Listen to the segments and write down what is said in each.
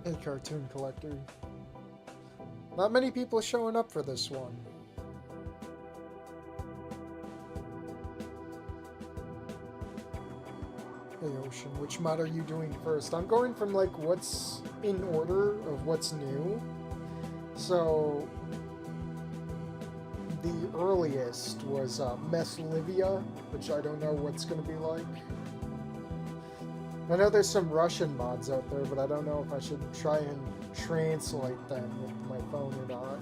Hey, cartoon collector. Not many people showing up for this one. Hey, Ocean, which mod are you doing first? I'm going from, like, what's in order of what's new. So, the earliest was Methlivia, which I don't know what's going to be like. I know there's some Russian mods out there, but I don't know if I should try and translate them with my phone or not.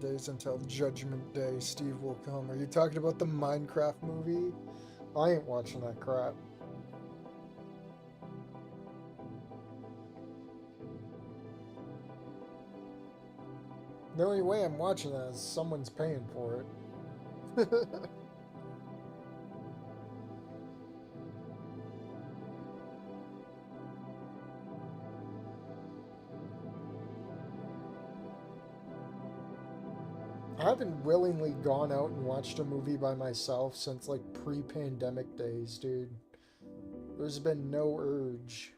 Days until Judgment Day, Steve will come. Are you talking about the Minecraft movie? I ain't watching that crap. The only way I'm watching that is someone's paying for it. I haven't willingly gone out and watched a movie by myself since, like, pre-pandemic days, dude. There's been no urge.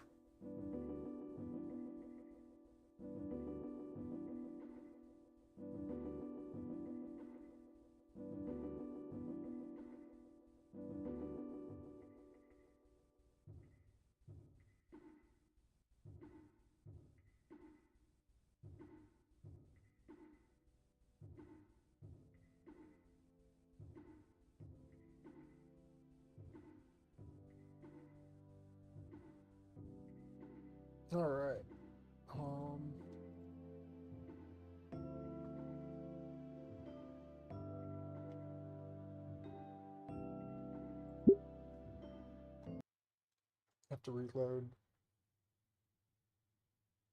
Alright. Have to reload.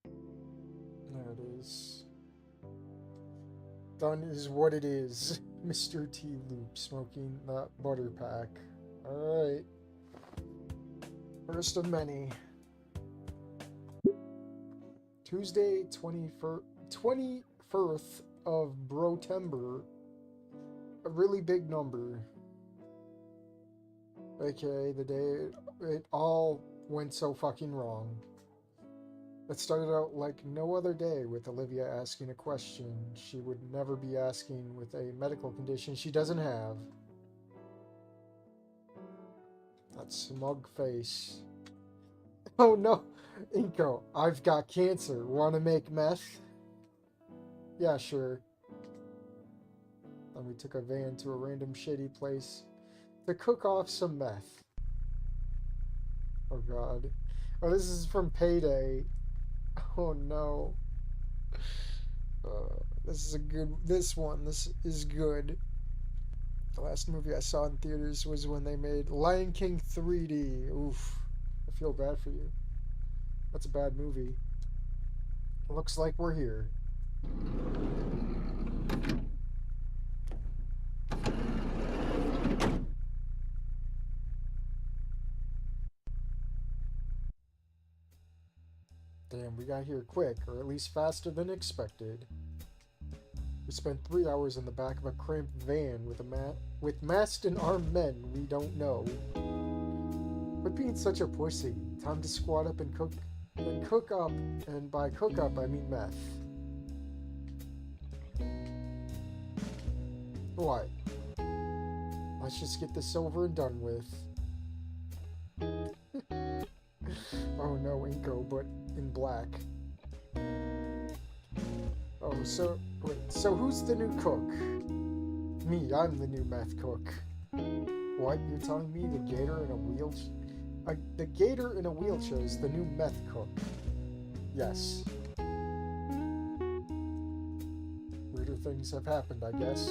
There it is. Done is what it is. Mr. T Loop smoking that butter pack. Alright. First of many. Tuesday, 21st of Brotember. A really big number. Okay, the day it all went so fucking wrong. It started out like no other day with Olivia asking a question she would never be asking with a medical condition she doesn't have. That smug face. Oh no! Inko, I've got cancer. Want to make meth? Yeah, sure. Then we took a van to a random shitty place to cook off some meth. Oh god. Oh, this is from Payday. Oh no. This is a good... This is good. The last movie I saw in theaters was when they made Lion King 3D. Oof. I feel bad for you. That's a bad movie. Looks like we're here. Damn, we got here quick, or at least faster than expected. We spent 3 hours in the back of a cramped van with masked and armed men we don't know. Quit being such a pussy. Time to squat up and cook up, and by cook up I mean meth. What? Let's just get this over and done with. Oh no, Inko, but in black. Oh, so who's the new cook? Me, I'm the new meth cook. What? You're telling me the gator in a wheelchair? The gator in a wheelchair is the new meth cook. Yes. Weirder things have happened, I guess.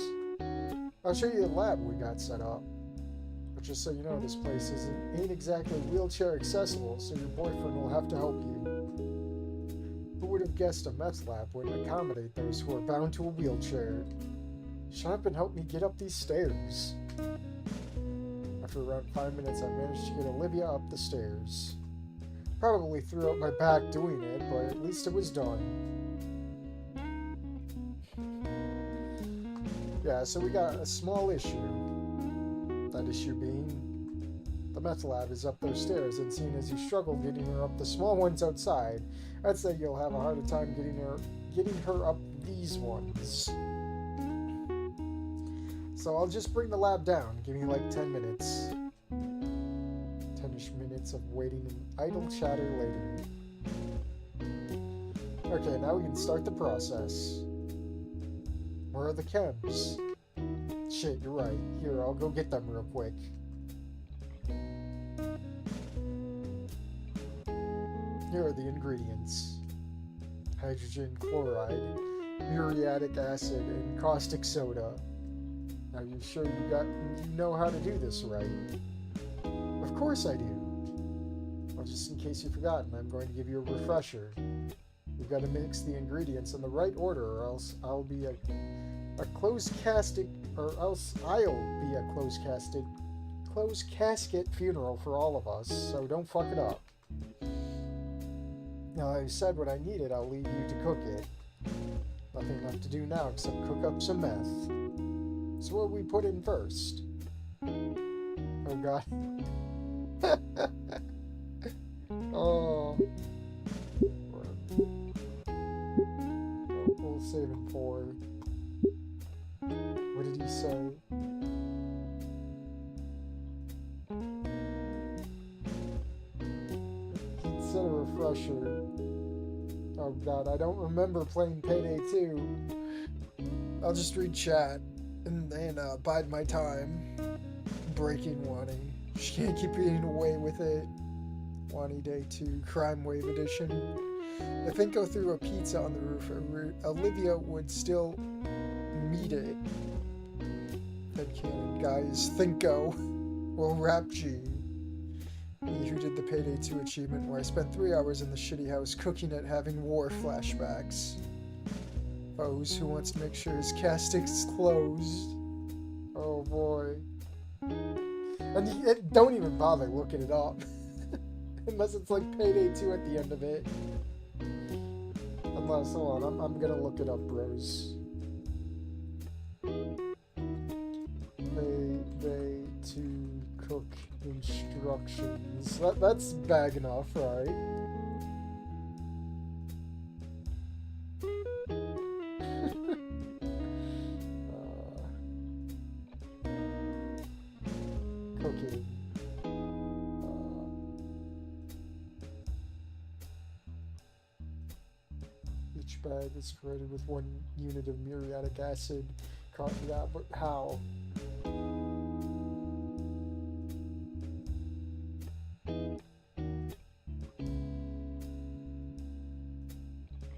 I'll show you the lab we got set up. But just so you know, this place ain't exactly wheelchair accessible, so your boyfriend will have to help you. Who would have guessed a meth lab wouldn't accommodate those who are bound to a wheelchair? Shut up and help me get up these stairs. After around 5 minutes, I managed to get Olivia up the stairs. Probably threw out my back doing it, but at least it was done. Yeah, so we got a small issue. That issue being, the meth lab is up those stairs, and seeing as you struggle getting her up the small ones outside, I'd say you'll have a harder time getting her up these ones. So I'll just bring the lab down. Give me like 10 minutes. 10-ish minutes of waiting and idle chatter later. Okay, now we can start the process. Where are the chems? Shit, you're right. Here, I'll go get them real quick. Here are the ingredients. Hydrogen chloride, muriatic acid, and caustic soda. Now, you sure you know how to do this right? Of course I do. Well, just in case you've forgotten, I'm going to give you a refresher. You've got to mix the ingredients in the right order, or else I'll be a closed casket funeral for all of us, so don't fuck it up. Now, I said when I need it, I'll leave you to cook it. Nothing left to do now except cook up some meth. So what we put in first? Oh god. Oh. We'll save him for... What did he say? He said a refresher. Oh god, I don't remember playing Payday 2. I'll just read chat and bide my time. Breaking Wani. She can't keep getting away with it. Wani Day 2, Crime Wave Edition. If Inko threw a pizza on the roof, Olivia would still meet it. Headcanon, guys. Thinko. Well, Rap G. Me who did the Payday 2 achievement where I spent 3 hours in the shitty house cooking it, having war flashbacks. Foes who wants to make sure his castic's closed. Oh boy. And don't even bother looking it up. Unless it's like Payday 2 at the end of it. Unless, hold on, I'm gonna look it up, bros. Payday 2 cook instructions. That's bag enough, right? Cooking. Each bag is created with 1 unit of muriatic acid. Yeah, but how?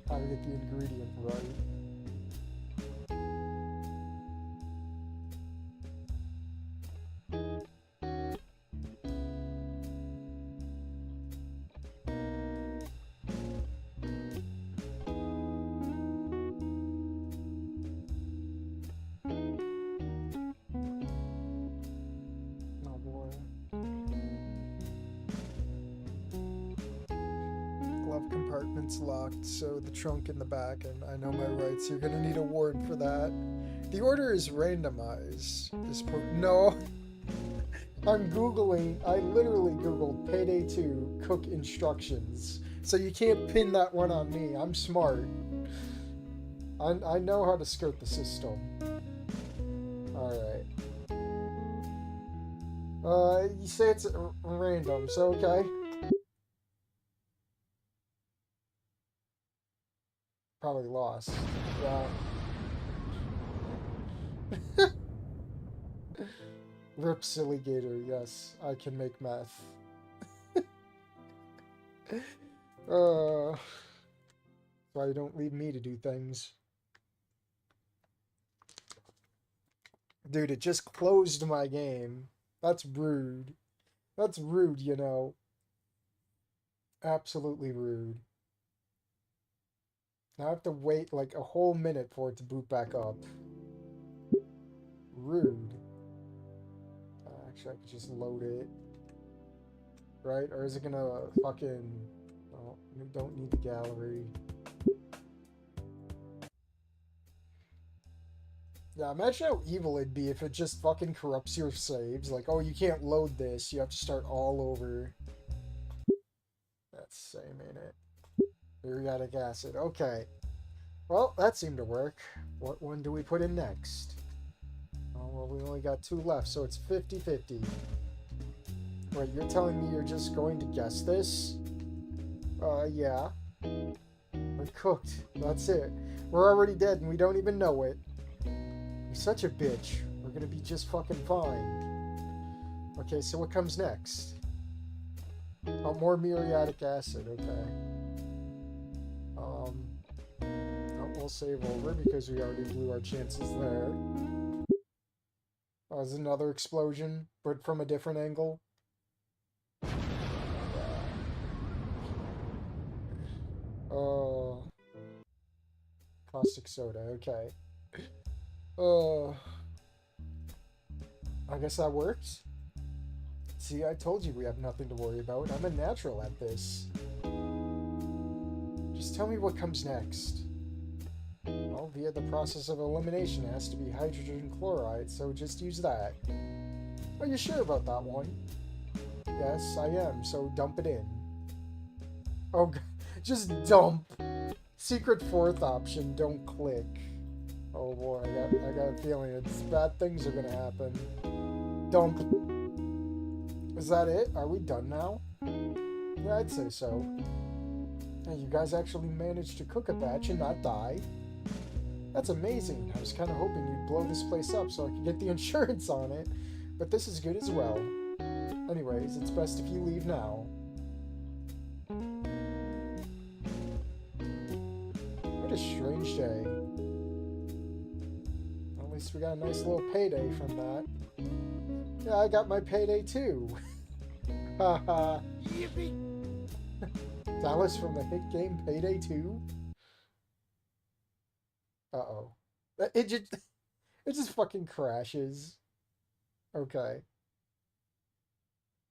How to get the ingredient right. compartment's locked, so the trunk in the back, and I know my rights. You're gonna need a warrant for that. The order is randomized. No. I'm Googling, I literally Googled Payday 2 cook instructions. So you can't pin that one on me. I'm smart. I know how to skirt the system. Alright. You say it's random, so okay. Probably lost. Yeah. Rip silly Gator, yes, I can make meth. Why you don't leave me to do things. Dude, it just closed my game. That's rude. That's rude, you know. Absolutely rude. Now I have to wait like a whole minute for it to boot back up. Rude. Actually, I could just load it. Right? Or is it gonna fucking... Oh, we don't need the gallery. Yeah, imagine how evil it'd be if it just fucking corrupts your saves. Like, oh, you can't load this. You have to start all over. That's same, ain't it? Uriatic acid. Okay. Well, that seemed to work. What one do we put in next? Oh, well, we only got 2 left, so it's 50-50. Wait, you're telling me you're just going to guess this? Yeah. We're cooked. That's it. We're already dead and we don't even know it. You're such a bitch. We're gonna be just fucking fine. Okay, so what comes next? Oh, more muriatic acid. Okay. Oh, we'll save over because we already blew our chances there. Oh, there's another explosion, but from a different angle. Oh. Caustic soda, okay. I guess that works. See, I told you we have nothing to worry about. I'm a natural at this. Just tell me what comes next. Well, via the process of elimination, it has to be hydrogen chloride, so just use that. Are you sure about that one? Yes, I am, so dump it in. Oh, just dump. Secret 4th option, don't click. Oh boy, I got a feeling it's bad things are gonna happen. Dump. Is that it? Are we done now? Yeah, I'd say so. Hey, you guys actually managed to cook a batch and not die. That's amazing. I was kind of hoping you'd blow this place up so I could get the insurance on it, but this is good as well. Anyways, it's best if you leave now. What a strange day. At least we got a nice little payday from that. Yeah, I got my payday too. Haha. Yippee! Dallas from the hit game Payday 2? Uh-oh. It just fucking crashes. Okay.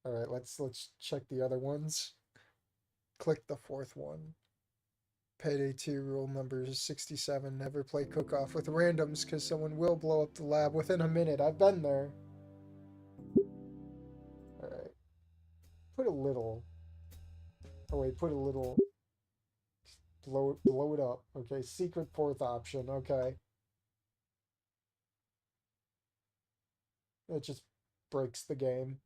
Alright, let's check the other ones. Click the 4th one. Payday 2 rule number 67. Never play cook-off with randoms because someone will blow up the lab within a minute. I've been there. Alright. Put a little. Oh wait, put a little. Blow it up. Okay, secret 4th option. Okay. It just breaks the game.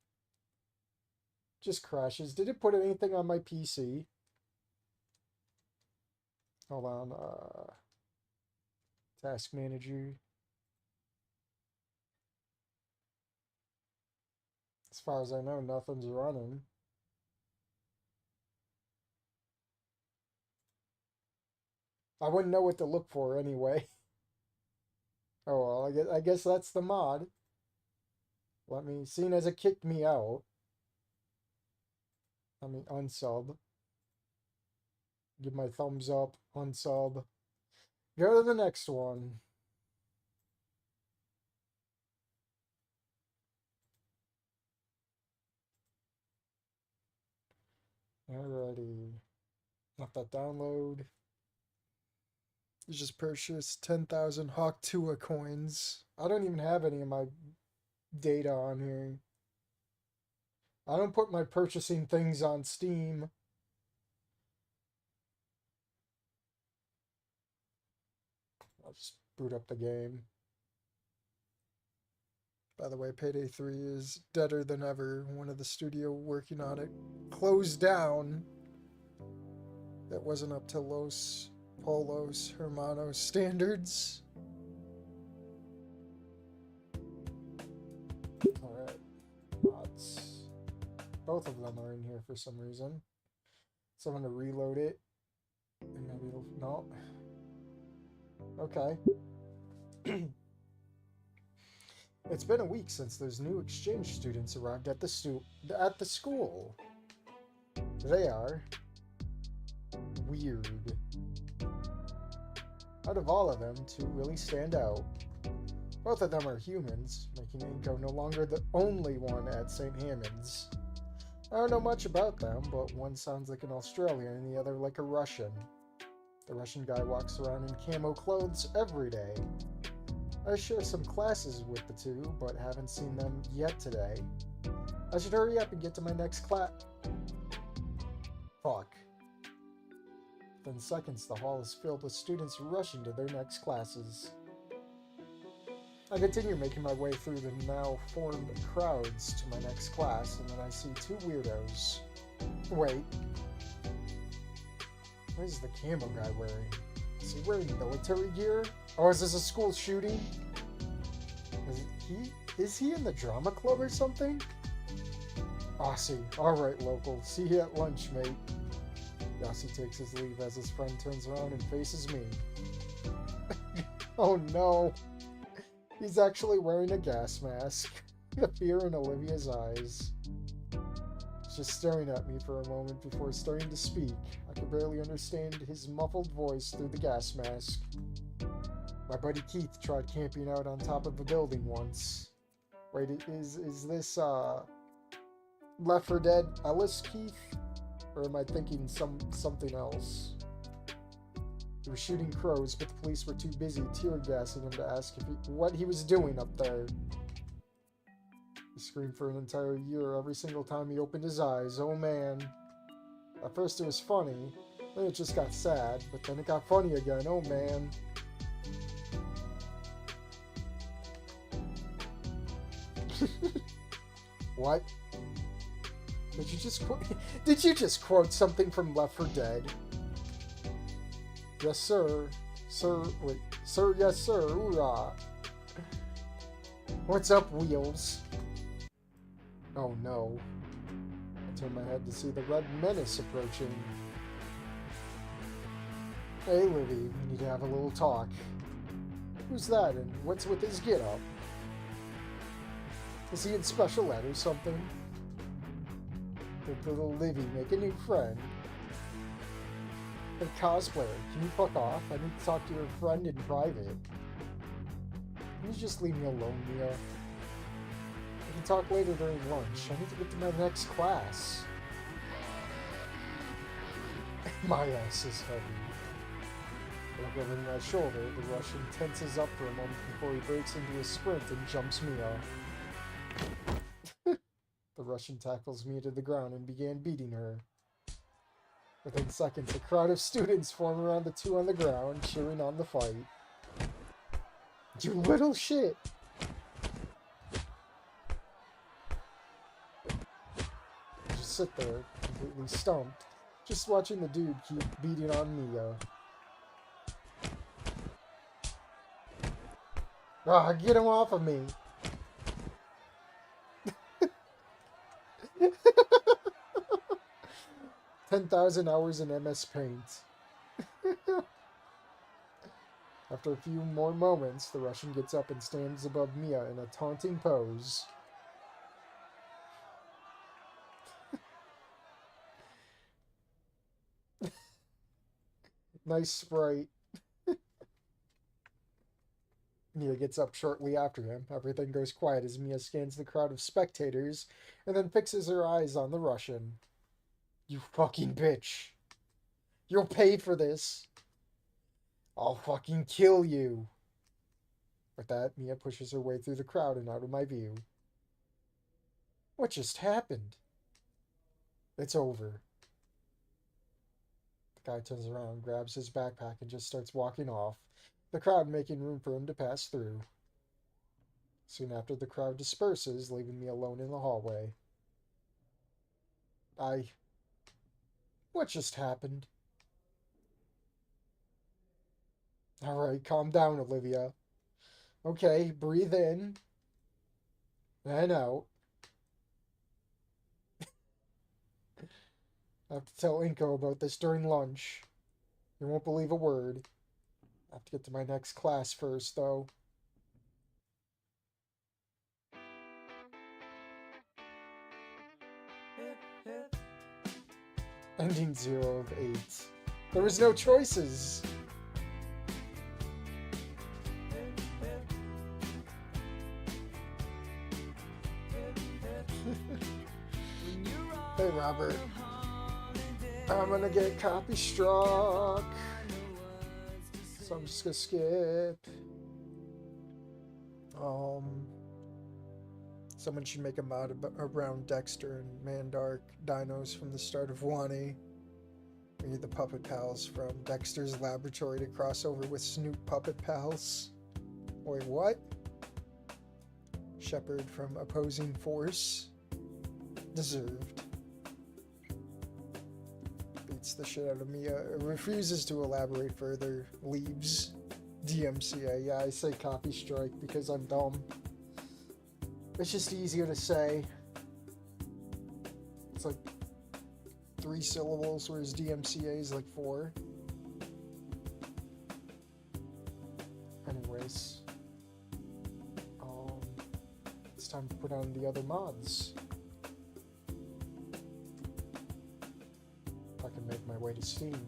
Just crashes. Did it put anything on my PC? Hold on. Task manager. As far as I know, nothing's running. I wouldn't know what to look for anyway. Oh well, I guess that's the mod. Let me, seeing as it kicked me out. Let me unsub. Give my thumbs up, unsub. Go to the next one. Alrighty. Let that download. You just purchased 10,000 Hawk Tua coins. I don't even have any of my data on here. I don't put my purchasing things on Steam. I'll just boot up the game. By the way, Payday 3 is deader than ever. One of the studio working on it closed down. That wasn't up to Los Polos Hermanos standards. Alright. Mods. Both of them are in here for some reason. So I'm going to reload it. And maybe it'll... No. Okay. It's been a week since those new exchange students arrived at the school. They are weird. Out of all of them, two really stand out. Both of them are humans, making Inko no longer the only one at St. Hammond's. I don't know much about them, but one sounds like an Australian and the other like a Russian. The Russian guy walks around in camo clothes every day. I share some classes with the two, but haven't seen them yet today. I should hurry up and get to my next class. Fuck. Within seconds, the hall is filled with students rushing to their next classes. I continue making my way through the now formed crowds to my next class, and then I see two weirdos. Wait. What is the camo guy wearing? Is he wearing military gear? Oh, is this a school shooting? Is he in the drama club or something? Aussie. Alright, local. See you at lunch, mate. Yossi takes his leave as his friend turns around and faces me. Oh no. He's actually wearing a gas mask. The fear in Olivia's eyes. He's just staring at me for a moment before starting to speak. I could barely understand his muffled voice through the gas mask. My buddy Keith tried camping out on top of a building once. Wait, is this Left 4 Dead Ellis Keith? Or am I thinking something else? He was shooting crows, but the police were too busy tear gassing him to ask what he was doing up there. He screamed for an entire year every single time he opened his eyes. Oh man. At first it was funny, then it just got sad, but then it got funny again. Oh man. What? Did you just quote something from Left 4 Dead? Yes, sir. Wait. Sir, yes, sir. Oorah. What's up, Wheels? Oh, no. I turn my head to see the Red Menace approaching. Hey, Livy. We need to have a little talk. Who's that, and what's with his get-up? Is he in special ed or something? Did little Livy make a new friend? Hey, cosplayer, can you fuck off? I need to talk to your friend in private. Can you just leave me alone, Mia? We can talk later during lunch. I need to get to my next class. My ass is heavy. I look over my shoulder. The Russian tenses up for a moment before he breaks into a sprint and jumps Mia. The Russian tackles Mia to the ground and began beating her. Within seconds, a crowd of students form around the two on the ground, cheering on the fight. You little shit! I just sit there, completely stumped, just watching the dude keep beating on Mia. Ah, get him off of me! 10,000 hours in MS Paint. After a few more moments, the Russian gets up and stands above Mia in a taunting pose. Nice sprite. Mia gets up shortly after him. Everything goes quiet as Mia scans the crowd of spectators and then fixes her eyes on the Russian. You fucking bitch. You'll pay for this. I'll fucking kill you. With that, Mia pushes her way through the crowd and out of my view. What just happened? It's over. The guy turns around, grabs his backpack, and just starts walking off, the crowd making room for him to pass through. Soon after, the crowd disperses, leaving me alone in the hallway. What just happened? Alright, calm down, Olivia. Okay, breathe in. And out. I have to tell Inko about this during lunch. He won't believe a word. I have to get to my next class first, though. Ending 0 of 8. There was no choices. Hey, Robert. I'm gonna get copy struck. So I'm just gonna skip. Someone should make a mod around Dexter and Mandark dinos from the start of Wani. We need the Puppet Pals from Dexter's laboratory to cross over with Snoop Puppet Pals. Wait, what? Shepard from Opposing Force. Deserved. Beats the shit out of Mia. Refuses to elaborate further. Leaves. DMCA. Yeah, I say copy strike because I'm dumb. It's just easier to say. It's like 3 syllables, whereas DMCA is like 4. Anyways. It's time to put on the other mods. If I can make my way to Steam.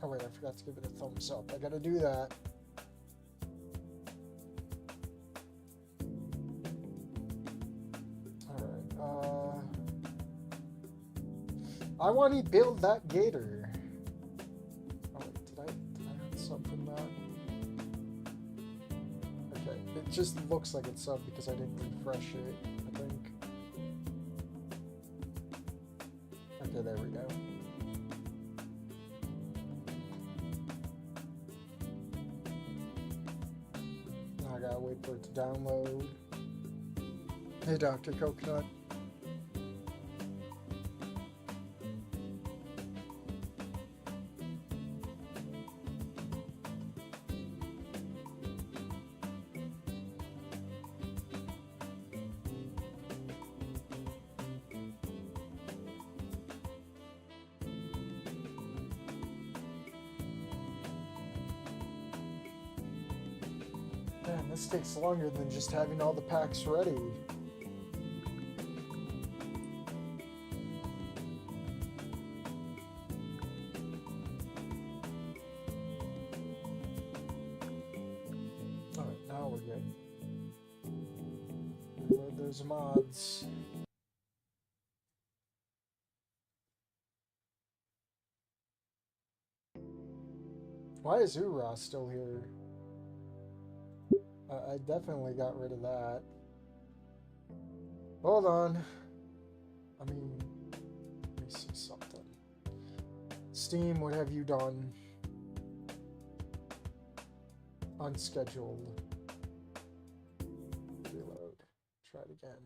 Oh wait, I forgot to give it a thumbs up. I gotta do that. Alright, I want to build that Gator. Oh wait, did I have sub from that? Okay, it just looks like it's sub because I didn't refresh it, I think. Okay, there we go. I gotta wait for it to download. Hey, Dr. Coconut. Man, this takes longer than just having all the packs ready. Alright, now we're good. Reload those mods. Why is Oorah still here? I definitely got rid of that. Hold on. I mean, let me see something. Steam, what have you done? Unscheduled. Reload. Try it again.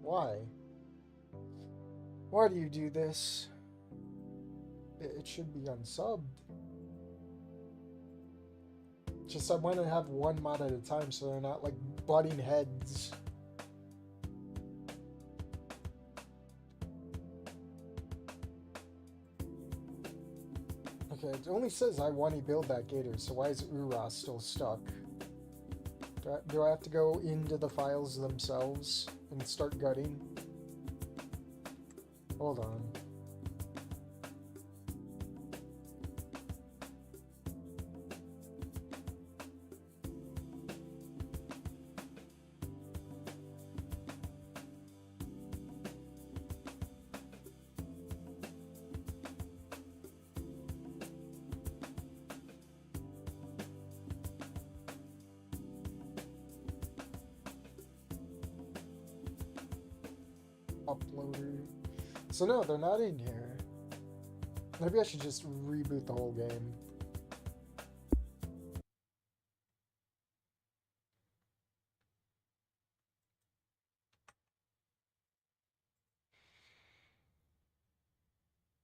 Why? Why do you do this? It should be unsubbed. Just I want to have one mod at a time so they're not like butting heads. Okay, it only says I want to build that Gator, so why is Oorah still stuck? Do I have to go into the files themselves and start gutting? Hold on. uploader. So no, they're not in here. Maybe I should just reboot the whole game.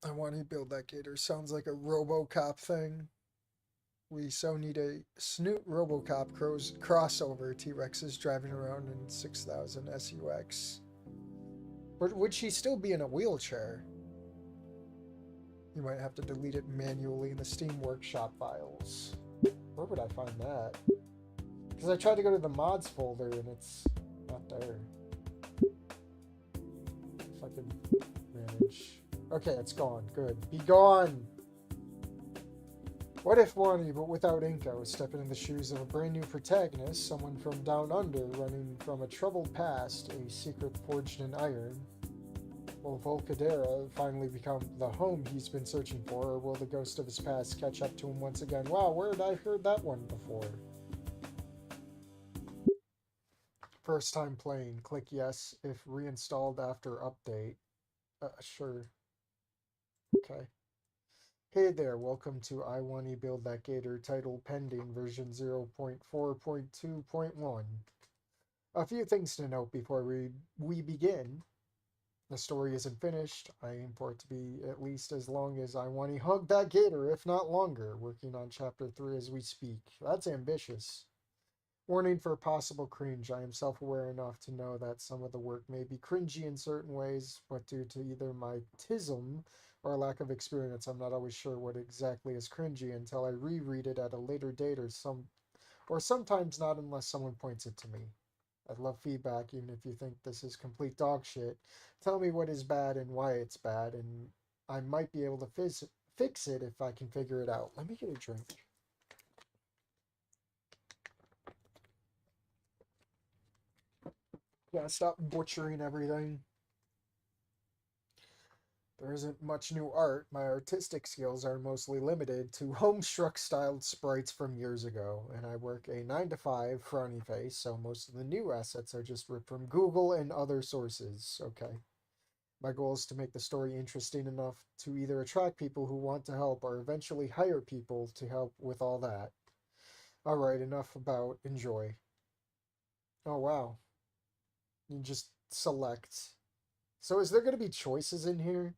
I want to build that Gator. Sounds like a RoboCop thing. We so need a Snoot RoboCop crossover. T-Rex is driving around in 6000 SUX. Or would she still be in a wheelchair? You might have to delete it manually in the Steam Workshop files. Where would I find that? Because I tried to go to the mods folder and it's not there. If I could manage. Okay, it's gone. Good. Be gone! What if Wani, but without Inca, was stepping in the shoes of a brand new protagonist, someone from down under, running from a troubled past, a secret forged in iron? Will Volcadera finally become the home he's been searching for, or will the ghost of his past catch up to him once again? Wow, where had I heard that one before? First time playing. Click yes if reinstalled after update. Sure. Okay. Hey there, welcome to I Wani Build That Gator, title pending, version 0.4.2.1. A few things to note before we begin. The story isn't finished. I aim for it to be at least as long as I Wani Hug That Gator, if not longer, working on chapter 3 as we speak. That's ambitious. Warning for possible cringe. I am self-aware enough to know that some of the work may be cringy in certain ways, but due to either my tism or lack of experience, I'm not always sure what exactly is cringy until I reread it at a later date or sometimes not unless someone points it to me. I'd love feedback, even if you think this is complete dog shit. Tell me what is bad and why it's bad, and I might be able to fix it if I can figure it out. Let me get a drink. Yeah, stop butchering everything. There isn't much new art. My artistic skills are mostly limited to Homestruck styled sprites from years ago, and I work a 9 to 5 frowny face, so most of the new assets are just ripped from Google and other sources. Okay. My goal is to make the story interesting enough to either attract people who want to help or eventually hire people to help with all that. Alright, enough about enjoy. Oh wow. You just select. So is there going to be choices in here?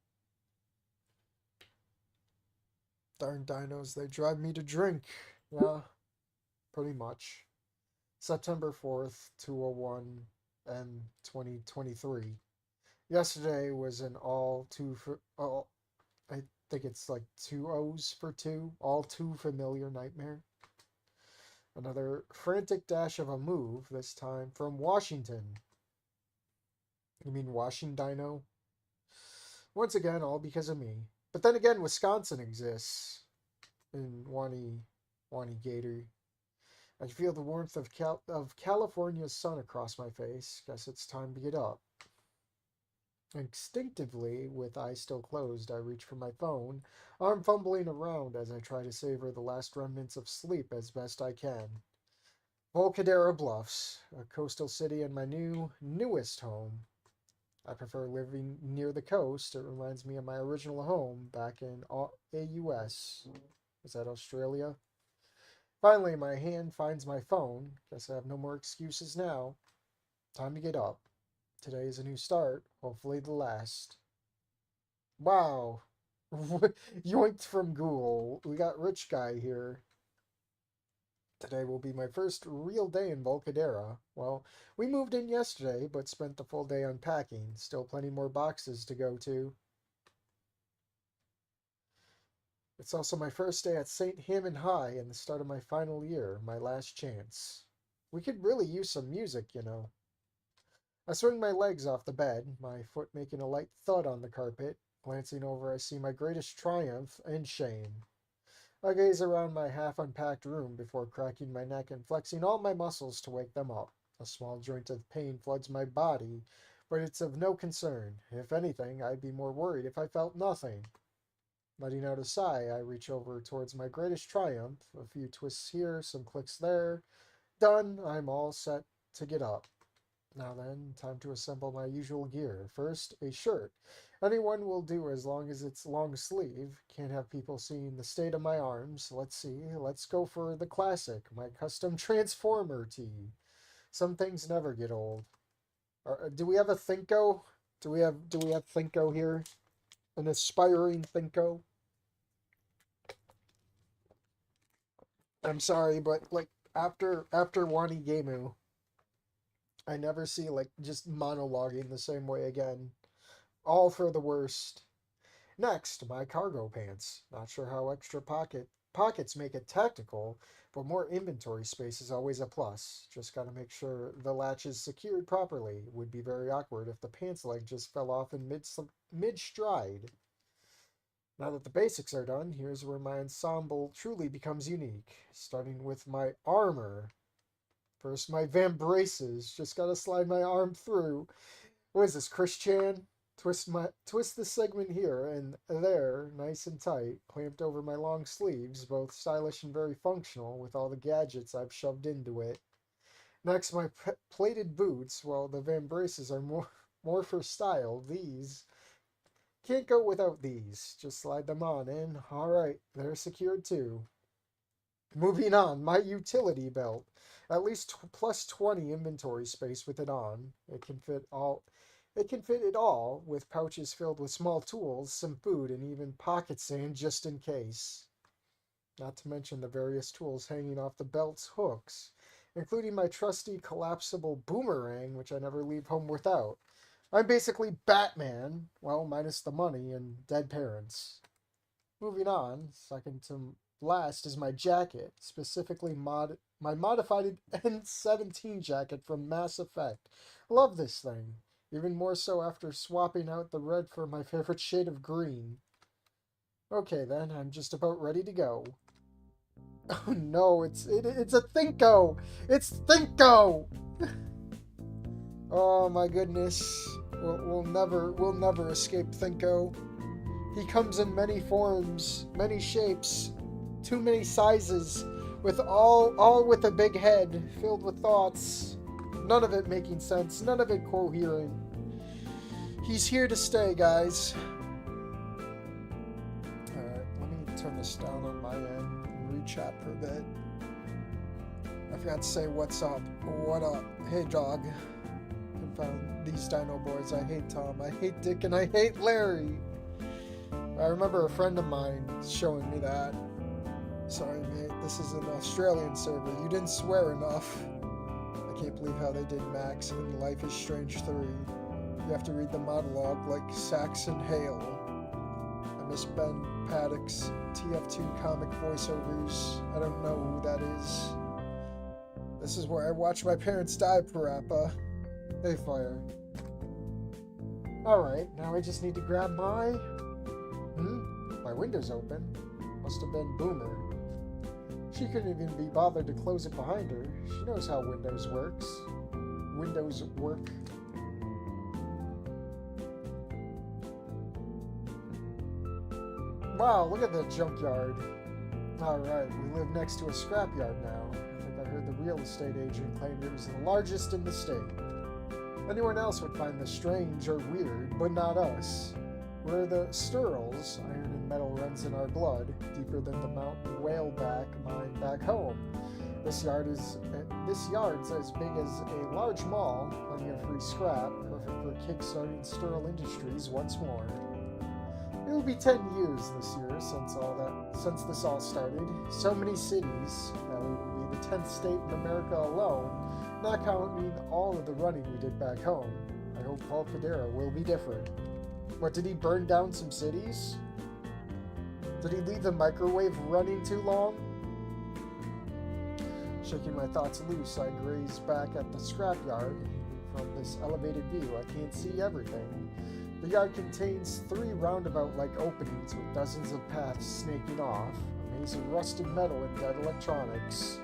Darn dinos, they drive me to drink. Yeah, pretty much. September 4th, 201 and 2023. Yesterday was an all too for all I think it's like 2 O's for 2, all too familiar nightmare. Another frantic dash of a move, this time from Washington. You mean Washington Dino? Once again, all because of me. But then again, Wisconsin exists in Wani Gator. I feel the warmth of California's sun across my face. Guess it's time to get up. Instinctively, with eyes still closed, I reach for my phone, arm fumbling around as I try to savor the last remnants of sleep as best I can. Volcadera Bluffs, a coastal city and my newest home. I prefer living near the coast. It reminds me of my original home back in AUS. Is that Australia? Finally, my hand finds my phone. Guess I have no more excuses now. Time to get up. Today is a new start. Hopefully the last. Wow. Yoinked from Google. We got Rich Guy here. Today will be my first real day in Volcadera. Well, we moved in yesterday, but spent the full day unpacking. Still plenty more boxes to go to. It's also my first day at St. Hammond High and the start of my final year, my last chance. We could really use some music, you know. I swing my legs off the bed, my foot making a light thud on the carpet. Glancing over, I see my greatest triumph and shame. I gaze around my half-unpacked room before cracking my neck and flexing all my muscles to wake them up. A small joint of pain floods my body, but it's of no concern. If anything, I'd be more worried if I felt nothing. Letting out a sigh, I reach over towards my greatest triumph. A few twists here, some clicks there. Done. I'm all set to get up. Now then, time to assemble my usual gear. First, a shirt. Anyone will do as long as it's long sleeve. Can't have people seeing the state of my arms. Let's see. Let's go for the classic, my custom Transformer tee. Some things never get old. Do we have a Thinko? Do we have Thinko here? An aspiring Thinko? I'm sorry, but like after Wani Gemu, I never see like just monologuing the same way again. All for the worst. Next, my cargo pants. Not sure how extra pockets make it tactical, but more inventory space is always a plus. Just gotta make sure the latch is secured properly. Would be very awkward if the pants leg just fell off in mid stride. Now that the basics are done, here's where my ensemble truly becomes unique. Starting with my armor. First, my vambraces. Just gotta slide my arm through. What is this, Christian? Twist the segment here and there, nice and tight, clamped over my long sleeves, both stylish and very functional, with all the gadgets I've shoved into it. Next, my plated boots. Well, the vambraces are more for style. These can't go without these. Just slide them on in. All right, they're secured too. Moving on, my utility belt. At least plus 20 inventory space with it on. It can fit it all, with pouches filled with small tools, some food, and even pocket sand just in case. Not to mention the various tools hanging off the belt's hooks, including my trusty collapsible boomerang, which I never leave home without. I'm basically Batman, well, minus the money and dead parents. Moving on, second to last is my jacket, specifically my modified N17 jacket from Mass Effect. Love this thing. Even more so after swapping out the red for my favorite shade of green. Okay then, I'm just about ready to go. Oh no, it's a Thinko! It's Thinko! Oh my goodness. We'll never escape Thinko. He comes in many forms, many shapes, too many sizes, with all with a big head, filled with thoughts. None of it making sense, none of it coherent. He's here to stay, guys. Alright, let me turn this down on my end and re-chat for a bit. I forgot to say what's up. What up? Hey, dog. Confound these dino boys. I hate Tom, I hate Dick, and I hate Larry. I remember a friend of mine showing me that. Sorry, mate, this is an Australian server. You didn't swear enough. I can't believe how they did Max in Life is Strange 3. You have to read the monologue like Saxon Hale. I miss Ben Paddock's TF2 comic voiceovers. I don't know who that is. This is where I watched my parents die, Parappa. Hey, Fire. Alright, now I just need to grab my... My window's open. Must have been Boomer. She couldn't even be bothered to close it behind her. She knows how Windows works. Windows work. Wow, look at that junkyard. Alright, we live next to a scrapyard now. I think I heard the real estate agent claimed it was the largest in the state. Anyone else would find this strange or weird, but not us. We're the Sturls. Iron and metal runs in our blood, deeper than the mountain whaleback mine back home. This yard's as big as a large mall, plenty of free scrap, perfect for kickstarting Sturl Industries once more. It will be 10 years this year since this all started. So many cities. That will be the 10th state in America alone, not counting all of the running we did back home. I hope Paul Federa will be different. What, did he burn down some cities? Did he leave the microwave running too long? Shaking my thoughts loose, I graze back at the scrapyard. From this elevated view, I can't see everything. The yard contains 3 roundabout-like openings with dozens of paths snaking off, a maze of rusted metal and dead electronics.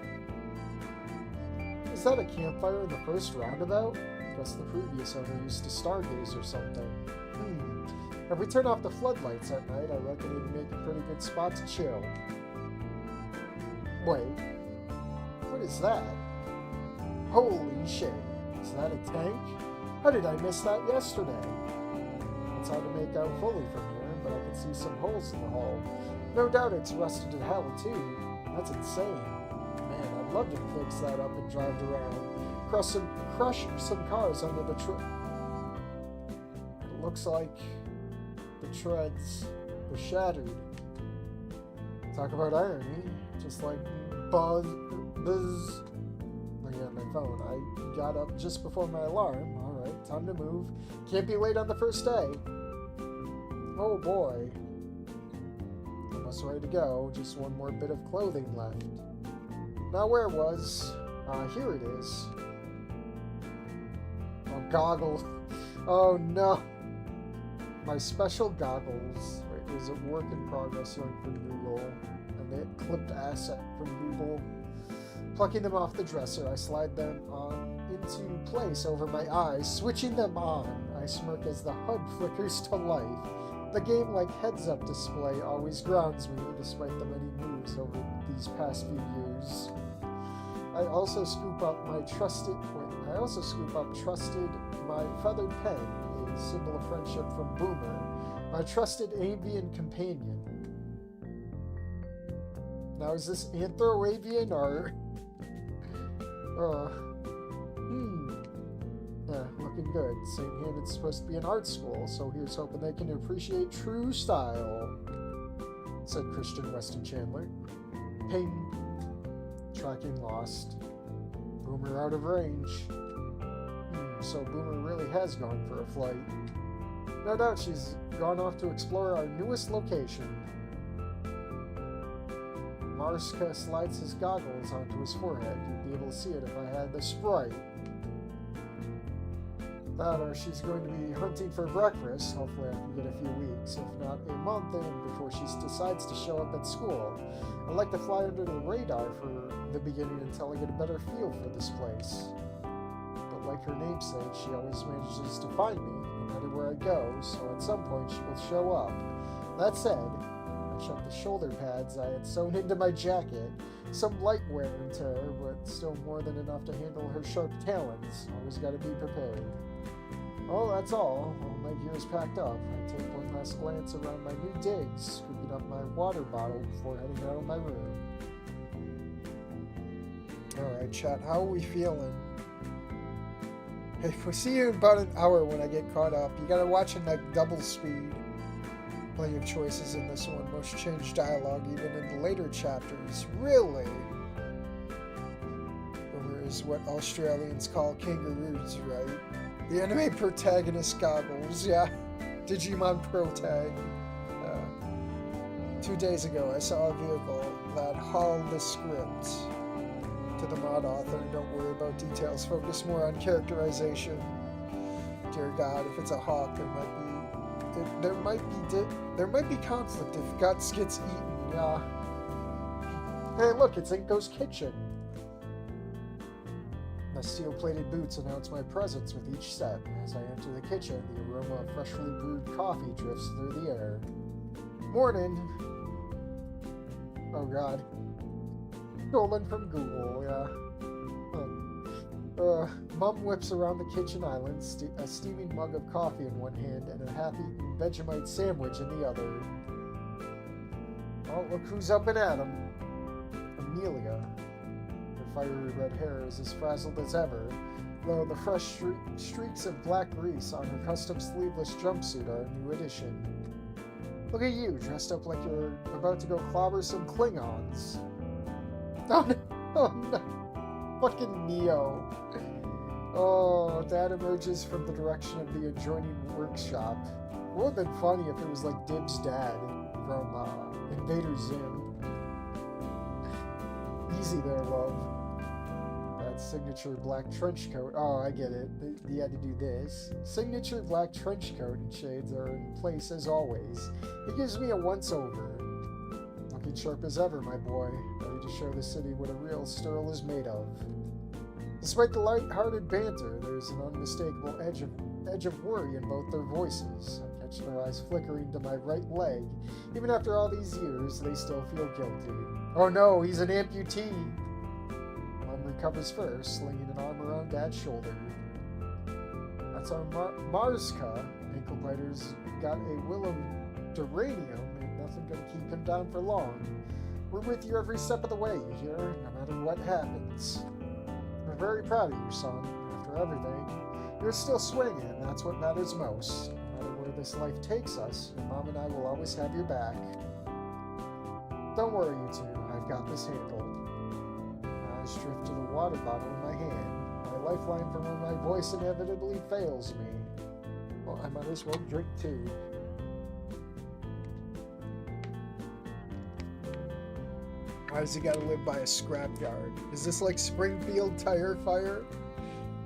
Is that a campfire in the first roundabout? Guess the previous owner used to stargaze or something. If we turn off the floodlights at night, I reckon it'd make a pretty good spot to chill. Wait, what is that? Holy shit. Is that a tank? How did I miss that yesterday? It's hard to make out fully from here, but I can see some holes in the hull. No doubt it's rusted to hell, too. That's insane. Man, I'd love to fix that up and drive it around. Crush some cars under the It looks like the treads were shattered. Talk about irony. Just like buzz. Looking at my phone. I got up just before my alarm. Alright, time to move. Can't be late on the first day. Oh boy. Almost ready to go. Just one more bit of clothing left. Now where was? Here it is. Oh, goggles. Oh no. My special goggles. Wait, is it work in progress learned from Google? And the clipped asset from Google. Plucking them off the dresser, I slide them into place over my eyes, switching them on. I smirk as the HUD flickers to life. The game-like heads-up display always grounds me, despite the many moves over these past few years. I also scoop up my feathered pen, a symbol of friendship from Boomer, my trusted avian companion. Now, is this anthro-avian or? Yeah, looking good. St. Handed's supposed to be an art school, so here's hoping they can appreciate true style, said Christian Weston Chandler. Ping. Tracking lost. Boomer out of range. So Boomer really has gone for a flight. No doubt she's gone off to explore our newest location. Marska slides his goggles onto his forehead. You'd be able to see it if I had the Sprite. That or she's going to be hunting for breakfast. Hopefully I can get a few weeks, if not a month in, before she decides to show up at school. I'd like to fly under the radar for the beginning until I get a better feel for this place. But like her namesake, she always manages to find me, no matter where I go, so at some point she will show up. That said, I checked the shoulder pads I had sewn into my jacket. Some light wear and tear, but still more than enough to handle her sharp talons. Always gotta be prepared. Oh, that's all. All my gear is packed up. I take one last glance around my new digs, scooping up my water bottle before heading out of my room. Alright, chat, how are we feeling? Hey, we'll see you in about an hour when I get caught up. You gotta watch in like double speed. Plenty of choices in this one. Most changed dialogue even in the later chapters. Really? Boomer is what Australians call kangaroos, right? The anime protagonist goggles, yeah. Digimon Protag. 2 days ago, I saw a vehicle that hauled the script to the mod author. Don't worry about details. Focus more on characterization. Dear God, if it's a hawk, there might be conflict if Guts gets eaten. Yeah. Hey, look, it's Inko's kitchen. My steel-plated boots announce my presence with each step. As I enter the kitchen, the aroma of freshly brewed coffee drifts through the air. Morning. Oh God. Stolen from Google, yeah. Mom whips around the kitchen island, a steaming mug of coffee in one hand and a half-eaten Vegemite sandwich in the other. Oh, look who's up and at 'em. Amelia. Fiery red hair is as frazzled as ever, though the fresh streaks of black grease on her custom sleeveless jumpsuit are a new addition. Look at you, dressed up like you're about to go clobber some Klingons. Oh no! Oh no! Fucking Neo. Oh, Dad emerges from the direction of the adjoining workshop. It would have been funny if it was like Dib's dad from Invader Zim. Easy there, love. That signature black trench coat. Oh, I get it. He had to do this. Signature black trench coat and shades are in place as always. He gives me a once-over. Looking sharp as ever, my boy. Ready to show the city what a real Sturl is made of. Despite the light-hearted banter, there's an unmistakable edge of worry in both their voices. I catch their eyes flickering to my right leg. Even after all these years, they still feel guilty. Oh no, he's an amputee! Mom recovers first, slinging an arm around Dad's shoulder. That's our Marska. Ankle biter's got a will of duranium, and nothing gonna keep him down for long. We're with you every step of the way, you hear? No matter what happens. We're very proud of you, son. After everything, you're still swinging, and that's what matters most. No matter where this life takes us, your mom and I will always have your back. Don't worry, you two. I've got this handled. Eyes drift to the water bottle in my hand. My lifeline for when my voice inevitably fails me. Well, I might as well drink too. Why does he gotta live by a scrapyard? Is this like Springfield Tire Fire?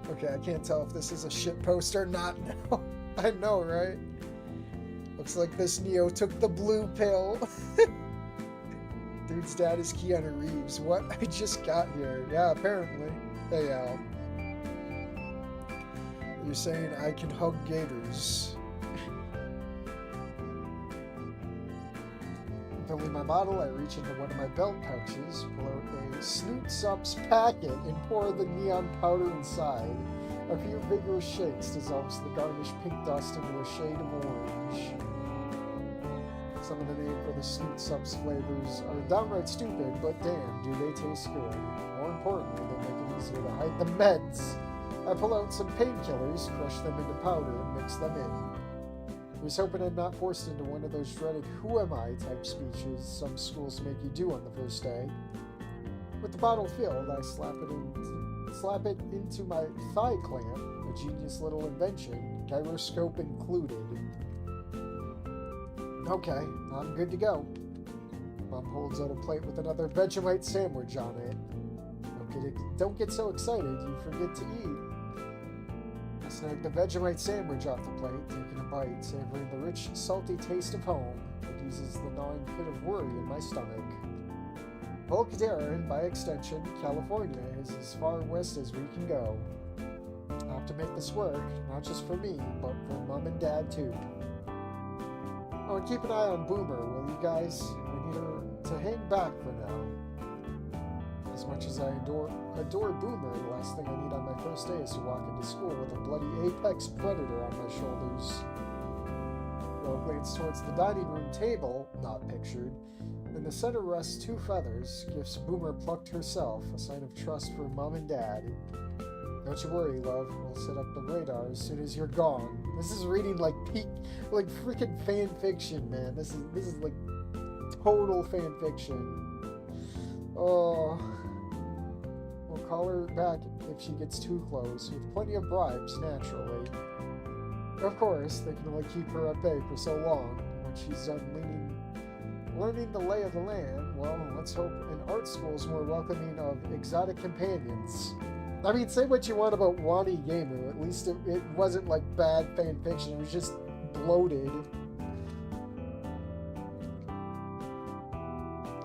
Okay, I can't tell if this is a shitpost or not now. I know, right? Looks like this Neo took the blue pill. Dude's dad is Keanu Reeves. What? I just got here. Yeah, apparently. Hey, Al. You're saying I can hug gators. Filling my bottle, I reach into one of my belt pouches, pull out a Snoot Sups packet, and pour the neon powder inside. A few vigorous shakes dissolves the garnished pink dust into a shade of orange. Some of the name for the Snoot Sups flavors are downright stupid, but damn, do they taste good. More importantly, they make it easier to hide the meds. I pull out some painkillers, crush them into powder, and mix them in. I was hoping I'm not forced into one of those dreaded "who am I" type speeches some schools make you do on the first day. With the bottle filled, I slap it into my thigh clamp, a genius little invention, gyroscope included. Okay, I'm good to go. Mom holds out a plate with another Vegemite sandwich on it. Don't get so excited you forget to eat. I snagged the Vegemite sandwich off the plate, taking a bite, savoring the rich, salty taste of home. It eases the gnawing pit of worry in my stomach. Volcadera, and by extension, California, is as far west as we can go. I have to make this work, not just for me, but for Mom and Dad too. Oh, and keep an eye on Boomer, will you guys? I need her to hang back for now. As much as I adore Boomer, the last thing I need on my first day is to walk into school with a bloody apex predator on my shoulders. Roll glance towards the dining room table, not pictured. In the center rests 2 feathers, gifts Boomer plucked herself, a sign of trust for Mom and Dad. Don't you worry, love. We'll set up the radar as soon as you're gone. This is reading like freaking fan fiction, man. This is like total fan fiction. Oh. We'll call her back if she gets too close, with plenty of bribes, naturally. Of course, they can only keep her at bay for so long. When she's done learning the lay of the land, well, let's hope an art school is more welcoming of exotic companions. I mean, say what you want about Wani Gamer, at least it wasn't like bad fan fiction, it was just bloated.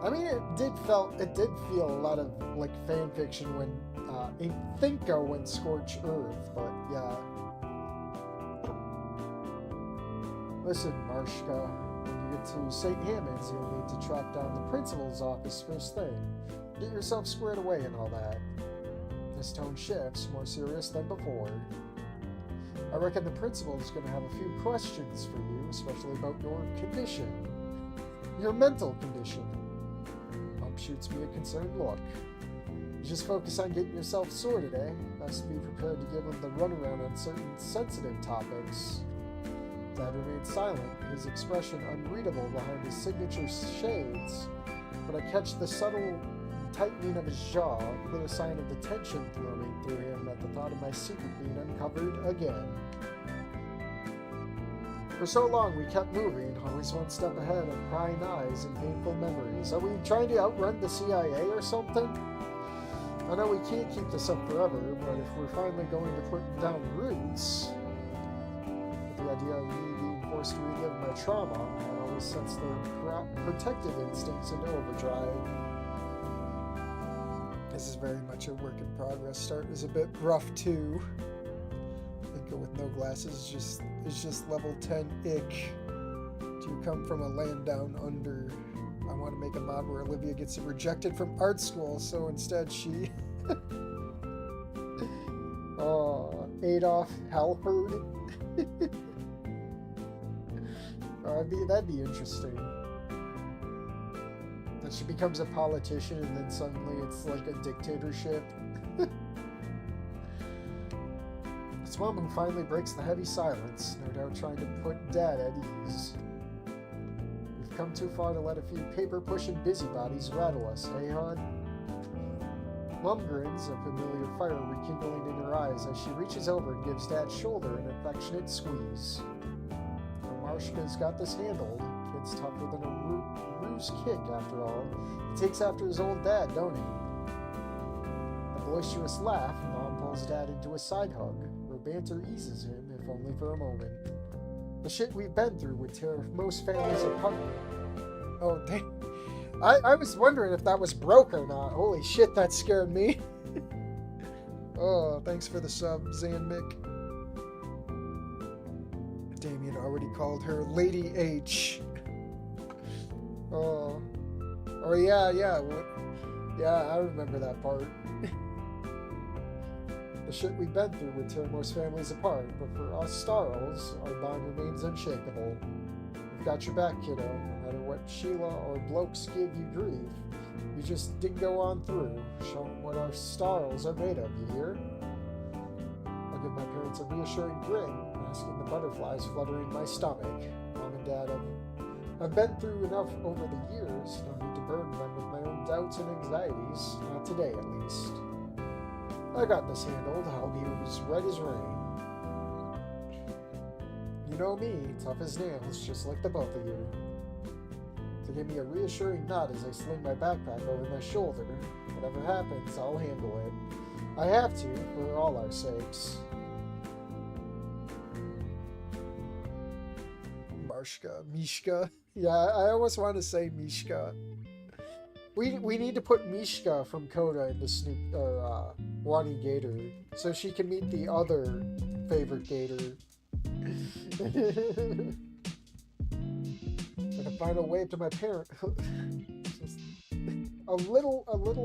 I mean, it did feel a lot of like fan fiction when Thinko went Scorch Earth, but yeah. Listen, Marshka, when you get to St. Hammond's, you'll need to track down the principal's office first thing. Get yourself squared away and all that. His tone shifts, more serious than before. I reckon the principal is going to have a few questions for you, especially about your condition. Your mental condition. Mom shoots me a concerned look. You just focus on getting yourself sorted, eh? Best be prepared to give him the runaround on certain sensitive topics. Dad remained silent, his expression unreadable behind his signature shades, but I catch the subtle tightening of his jaw, a clear sign of the tension throbbing through him at the thought of my secret being uncovered again. For so long we kept moving, always one step ahead of prying eyes and painful memories. Are we trying to outrun the CIA or something? I know we can't keep this up forever, but if we're finally going to put down roots, with the idea of me being forced to relive my trauma, I always sense their protective instincts into overdrive. This is very much a work in progress. Start is a bit rough too. Thinko with no glasses is just level 10 ick. Do you come from a land down under? I want to make a mod where Olivia gets rejected from art school, so instead she... Oh, Adolf Halford. That'd be interesting. That she becomes a politician and then suddenly it's like a dictatorship. It's Mom who finally breaks the heavy silence, no doubt trying to put Dad at ease. We've come too far to let a few paper-pushing busybodies rattle us, hey, hon? Mom grins, a familiar fire rekindling in her eyes as she reaches over and gives Dad's shoulder an affectionate squeeze. Marshka's got this handled. Kid's tougher than a ruse kick, after all. He takes after his old dad, don't he? A boisterous laugh, Mom pulls Dad into a side hug. Her banter eases him, if only for a moment. The shit we've been through would tear most families apart. Oh, dang. I was wondering if that was broke or not. Holy shit, that scared me. Oh, thanks for the sub, Zanmick. Damien already called her Lady H. Oh yeah, yeah, I remember that part. The shit we've been through would tear most families apart, but for us Starls, our bond remains unshakable. We've got your back, kiddo. No matter what Sheila or blokes give you grief, you just dig go on through. Show them what our Starls are made of, you hear? I give my parents a reassuring grin, asking the butterflies fluttering my stomach. Mom and Dad have been through enough over the years. No need to burden them with my own doubts and anxieties. Not today, at least. I got this handled. I'll be as red as rain. You know me, tough as nails, just like the both of you. To give me a reassuring nod as I sling my backpack over my shoulder. Whatever happens, I'll handle it. I have to, for all our sakes. Mishka. Yeah, I always want to say Mishka. We need to put Mishka from Coda into Wani Gator so she can meet the other favorite Gator. With a final wave to my parent. a little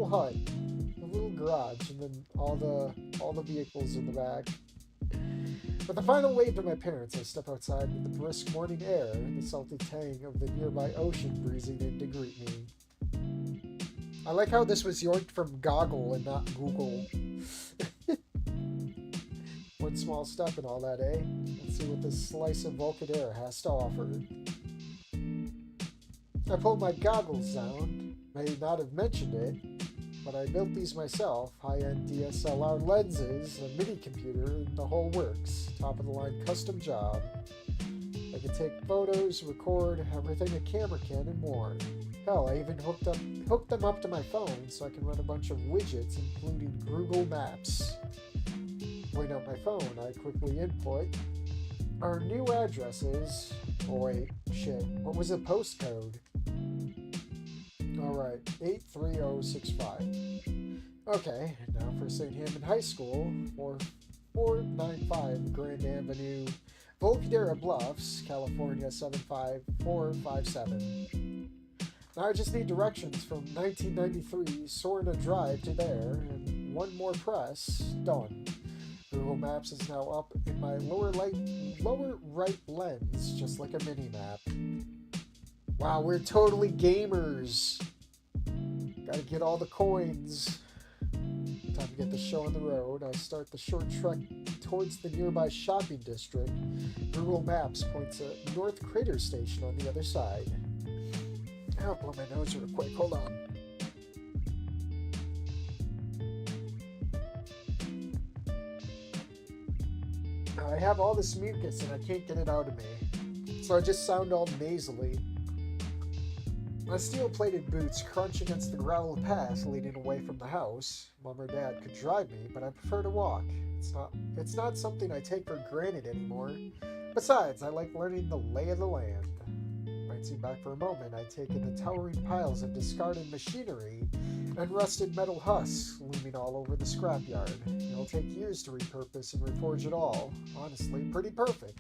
hut, a little garage, and then all the vehicles in the back. With a final wave to my parents, I step outside with the brisk morning air and the salty tang of the nearby ocean breezing in to greet me. I like how this was yoinked from Goggle and not Google. One small step and all that, eh? Let's see what this slice of Vulcan air has to offer. I pulled my goggles down. May not have mentioned it, but I built these myself. High-end DSLR lenses, a mini computer, and the whole works. Top-of-the-line custom job. I can take photos, record, everything a camera can, and more. Hell, I even hooked them up to my phone so I can run a bunch of widgets, including Google Maps. Pulling out my phone, I quickly input our new addresses. Oh wait, shit. What was the postcode? Alright, 83065. Okay, now for St. Hammond High School, 4495 Grand Avenue, Volcadera Bluffs, California 75457. Now I just need directions from 1993 Sorna Drive to there, and one more press, done. Google Maps is now up in my lower right lens, just like a mini-map. Wow, we're totally gamers. Gotta get all the coins. Time to get the show on the road. I start the short trek towards the nearby shopping district. Google Maps points at North Crater Station on the other side. I'll blow my nose real quick. Hold on. I have all this mucus and I can't get it out of me. So I just sound all nasally. My steel-plated boots crunch against the gravel path leading away from the house. Mom or Dad could drive me, but I prefer to walk. It's not something I take for granted anymore. Besides, I like learning the lay of the land. Glancing back for a moment, I take in the towering piles of discarded machinery and rusted metal husks looming all over the scrapyard. It'll take years to repurpose and reforge it all. Honestly, pretty perfect.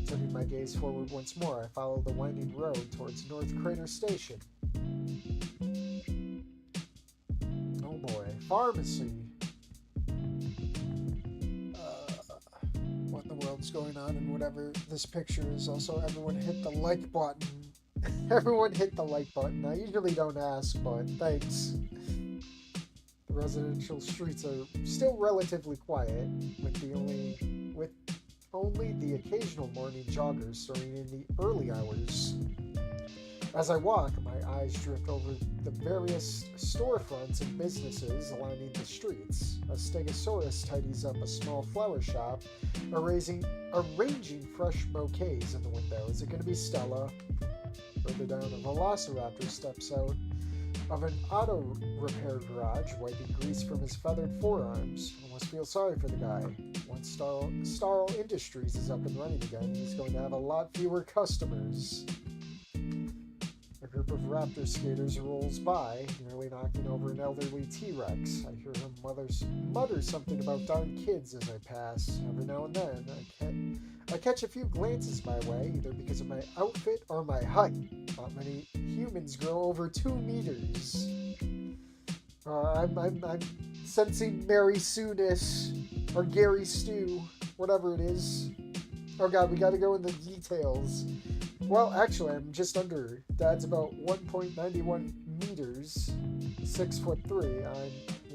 Turning my gaze forward once more, I follow the winding road towards North Crater Station. Oh boy, pharmacy. background's going on and whatever this picture is. Also, everyone hit the like button. Everyone hit the like button. I usually don't ask, but thanks. The residential streets are still relatively quiet, with only the occasional morning joggers starting in the early hours. As I walk, my eyes drift over the various storefronts and businesses lining the streets. A stegosaurus tidies up a small flower shop, arranging fresh bouquets in the window. Is it going to be Stella? Further down, a velociraptor steps out of an auto repair garage, wiping grease from his feathered forearms. I almost feel sorry for the guy. Once Starl Industries is up and running again, he's going to have a lot fewer customers. A group of raptor skaters rolls by, nearly knocking over an elderly T-Rex. I hear him mutter something about darn kids as I pass. Every now and then, I catch a few glances my way, either because of my outfit or my height. Not many humans grow over 2 meters. I'm sensing Mary Sue-ness, or Gary Stew, whatever it is. Oh god, we gotta go into the details. Well, actually, I'm just under. Dad's about 1.91 meters, 6'3".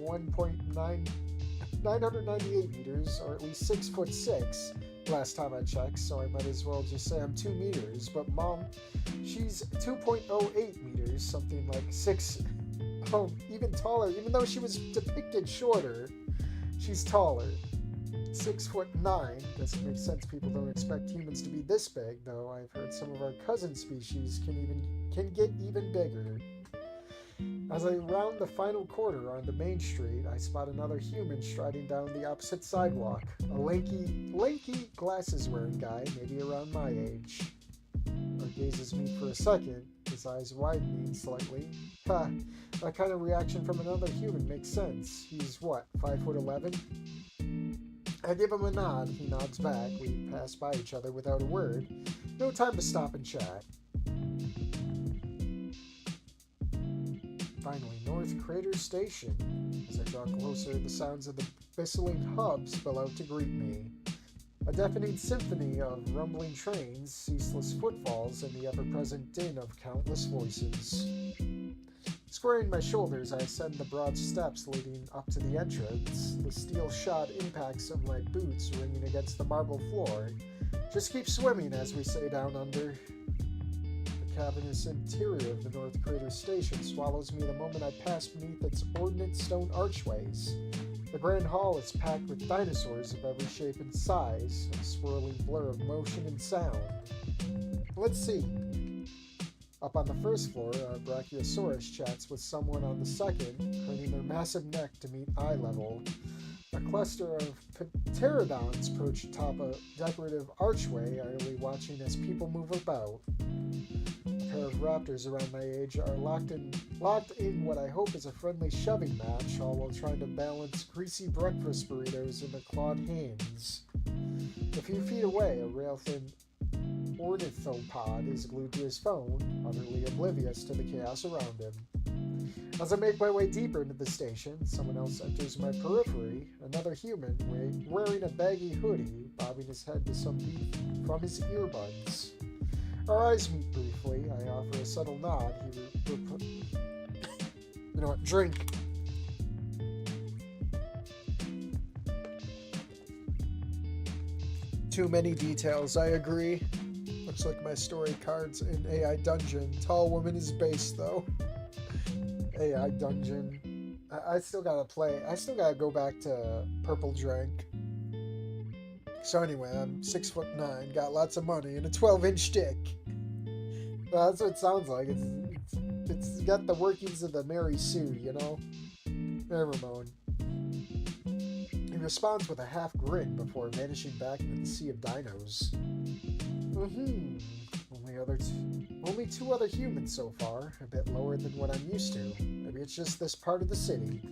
I'm 998 meters, or at least 6'6", last time I checked, so I might as well just say I'm 2 meters. But Mom, she's 2.08 meters, something like 6, oh, even taller. Even though she was depicted shorter, she's taller. 6'9". Doesn't make sense. People don't expect humans to be this big, though. I've heard some of our cousin species can get even bigger. As I round the final corner on the main street, I spot another human striding down the opposite sidewalk. A lanky glasses-wearing guy, maybe around my age. Our gazes meet for a second, his eyes widening slightly. Ha! That kind of reaction from another human makes sense. He's what, 5'11"? I give him a nod, he nods back. We pass by each other without a word. No time to stop and chat. Finally, North Crater Station. As I draw closer, the sounds of the whistling hub spill out to greet me. A deafening symphony of rumbling trains, ceaseless footfalls, and the ever-present din of countless voices. Squaring my shoulders, I ascend the broad steps leading up to the entrance, the steel-shod impacts of my boots ringing against the marble floor. Just keep swimming, as we say down under. The cavernous interior of the North Crater Station swallows me the moment I pass beneath its ordnate stone archways. The Grand Hall is packed with dinosaurs of every shape and size, a swirling blur of motion and sound. Let's see. Up on the first floor, a Brachiosaurus chats with someone on the second, craning their massive neck to meet eye level. A cluster of pterodons perch atop a decorative archway, idly watching as people move about. A pair of raptors around my age are locked in what I hope is a friendly shoving match, all while trying to balance greasy breakfast burritos in their clawed hands. A few feet away, a rail-thin ornithopod is glued to his phone, utterly oblivious to the chaos around him. As I make my way deeper into the station, someone else enters my periphery, another human wearing a baggy hoodie, bobbing his head to some beat from his earbuds. Our eyes meet briefly. I offer a subtle nod. You know what? Drink. Too many details, I agree. Looks like my story cards in AI Dungeon. Tall woman is base, though. AI Dungeon. I still gotta play. I still gotta go back to Purple Drank. So anyway, I'm 6'9", got lots of money, and a 12-inch dick. Well, that's what it sounds like. It's got the workings of the Mary Sue, you know? Ramon. He responds with a half grin before vanishing back into the sea of dinos. Only 2 other humans so far, a bit lower than what I'm used to. Maybe it's just this part of the city.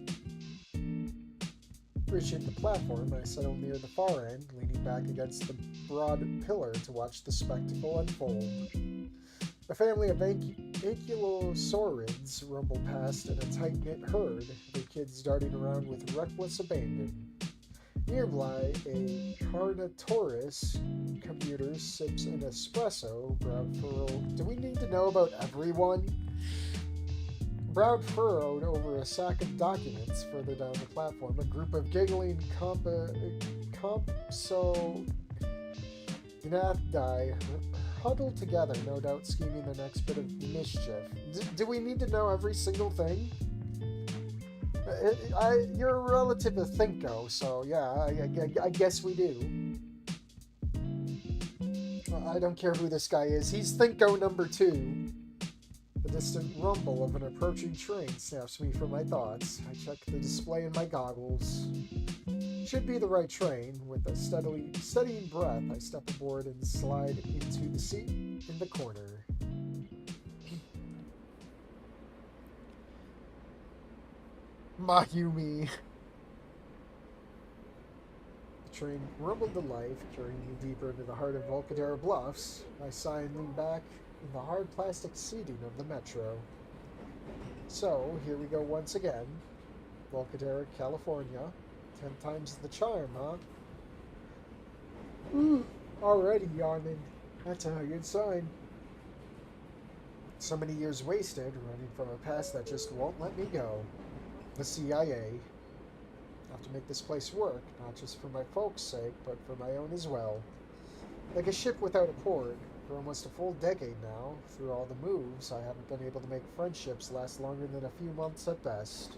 Reaching the platform, I settle near the far end, leaning back against the broad pillar to watch the spectacle unfold. A family of ankylosaurids rumble past in a tight-knit herd, their kids darting around with reckless abandon. Nearby, a Carnotaurus commuter sips an espresso. Brown furrowed. Do we need to know about everyone? Brown furrowed over a sack of documents further down the platform. A group of giggling compsognathdi huddled together, no doubt scheming the next bit of mischief. Do we need to know every single thing? You're a relative of Thinko, so yeah, I guess we do. I don't care who this guy is. He's Thinko number 2. The distant rumble of an approaching train snaps me from my thoughts. I check the display in my goggles. Should be the right train. With a steadying breath, I step aboard and slide into the seat in the corner. Mayumi. The train rumbled to life, carrying me deeper into the heart of Volcadera Bluffs. I sigh and lean back in the hard plastic seating of the metro. So, here we go once again. Volcadera, California. 10 times the charm, huh? Already yawning. That's a good sign. So many years wasted running from a past that just won't let me go. The CIA. I have to make this place work, not just for my folks' sake, but for my own as well. Like a ship without a port. For almost a full decade now, through all the moves, I haven't been able to make friendships last longer than a few months at best.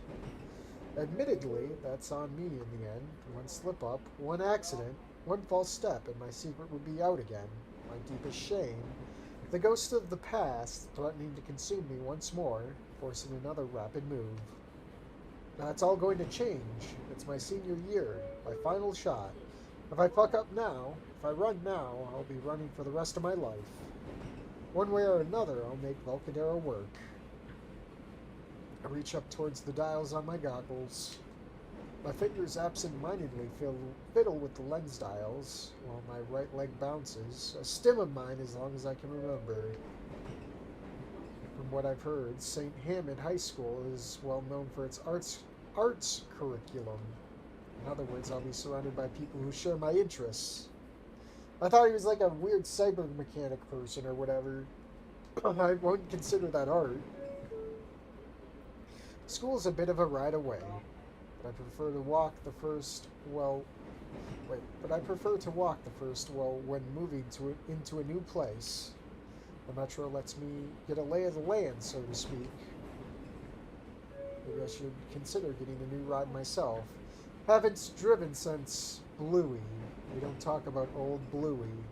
Admittedly, that's on me in the end. One slip-up, one accident, one false step, and my secret would be out again. My deepest shame. The ghost of the past threatening to consume me once more, forcing another rapid move. That's all going to change. It's my senior year, my final shot. If I fuck up now, if I run now, I'll be running for the rest of my life. One way or another, I'll make Volcadera work. I reach up towards the dials on my goggles. My fingers absent-mindedly fiddle with the lens dials, while my right leg bounces, a stim of mine as long as I can remember. From what I've heard, St. Hammond High School is well known for its arts curriculum. In other words, I'll be surrounded by people who share my interests. I thought he was like a weird cyber mechanic person or whatever. I wouldn't consider that art. School's a bit of a ride away, but I prefer to walk the first, when moving into a new place. The metro lets me get a lay of the land, so to speak. Maybe I should consider getting a new ride myself. Haven't driven since Bluey. We don't talk about old Bluey.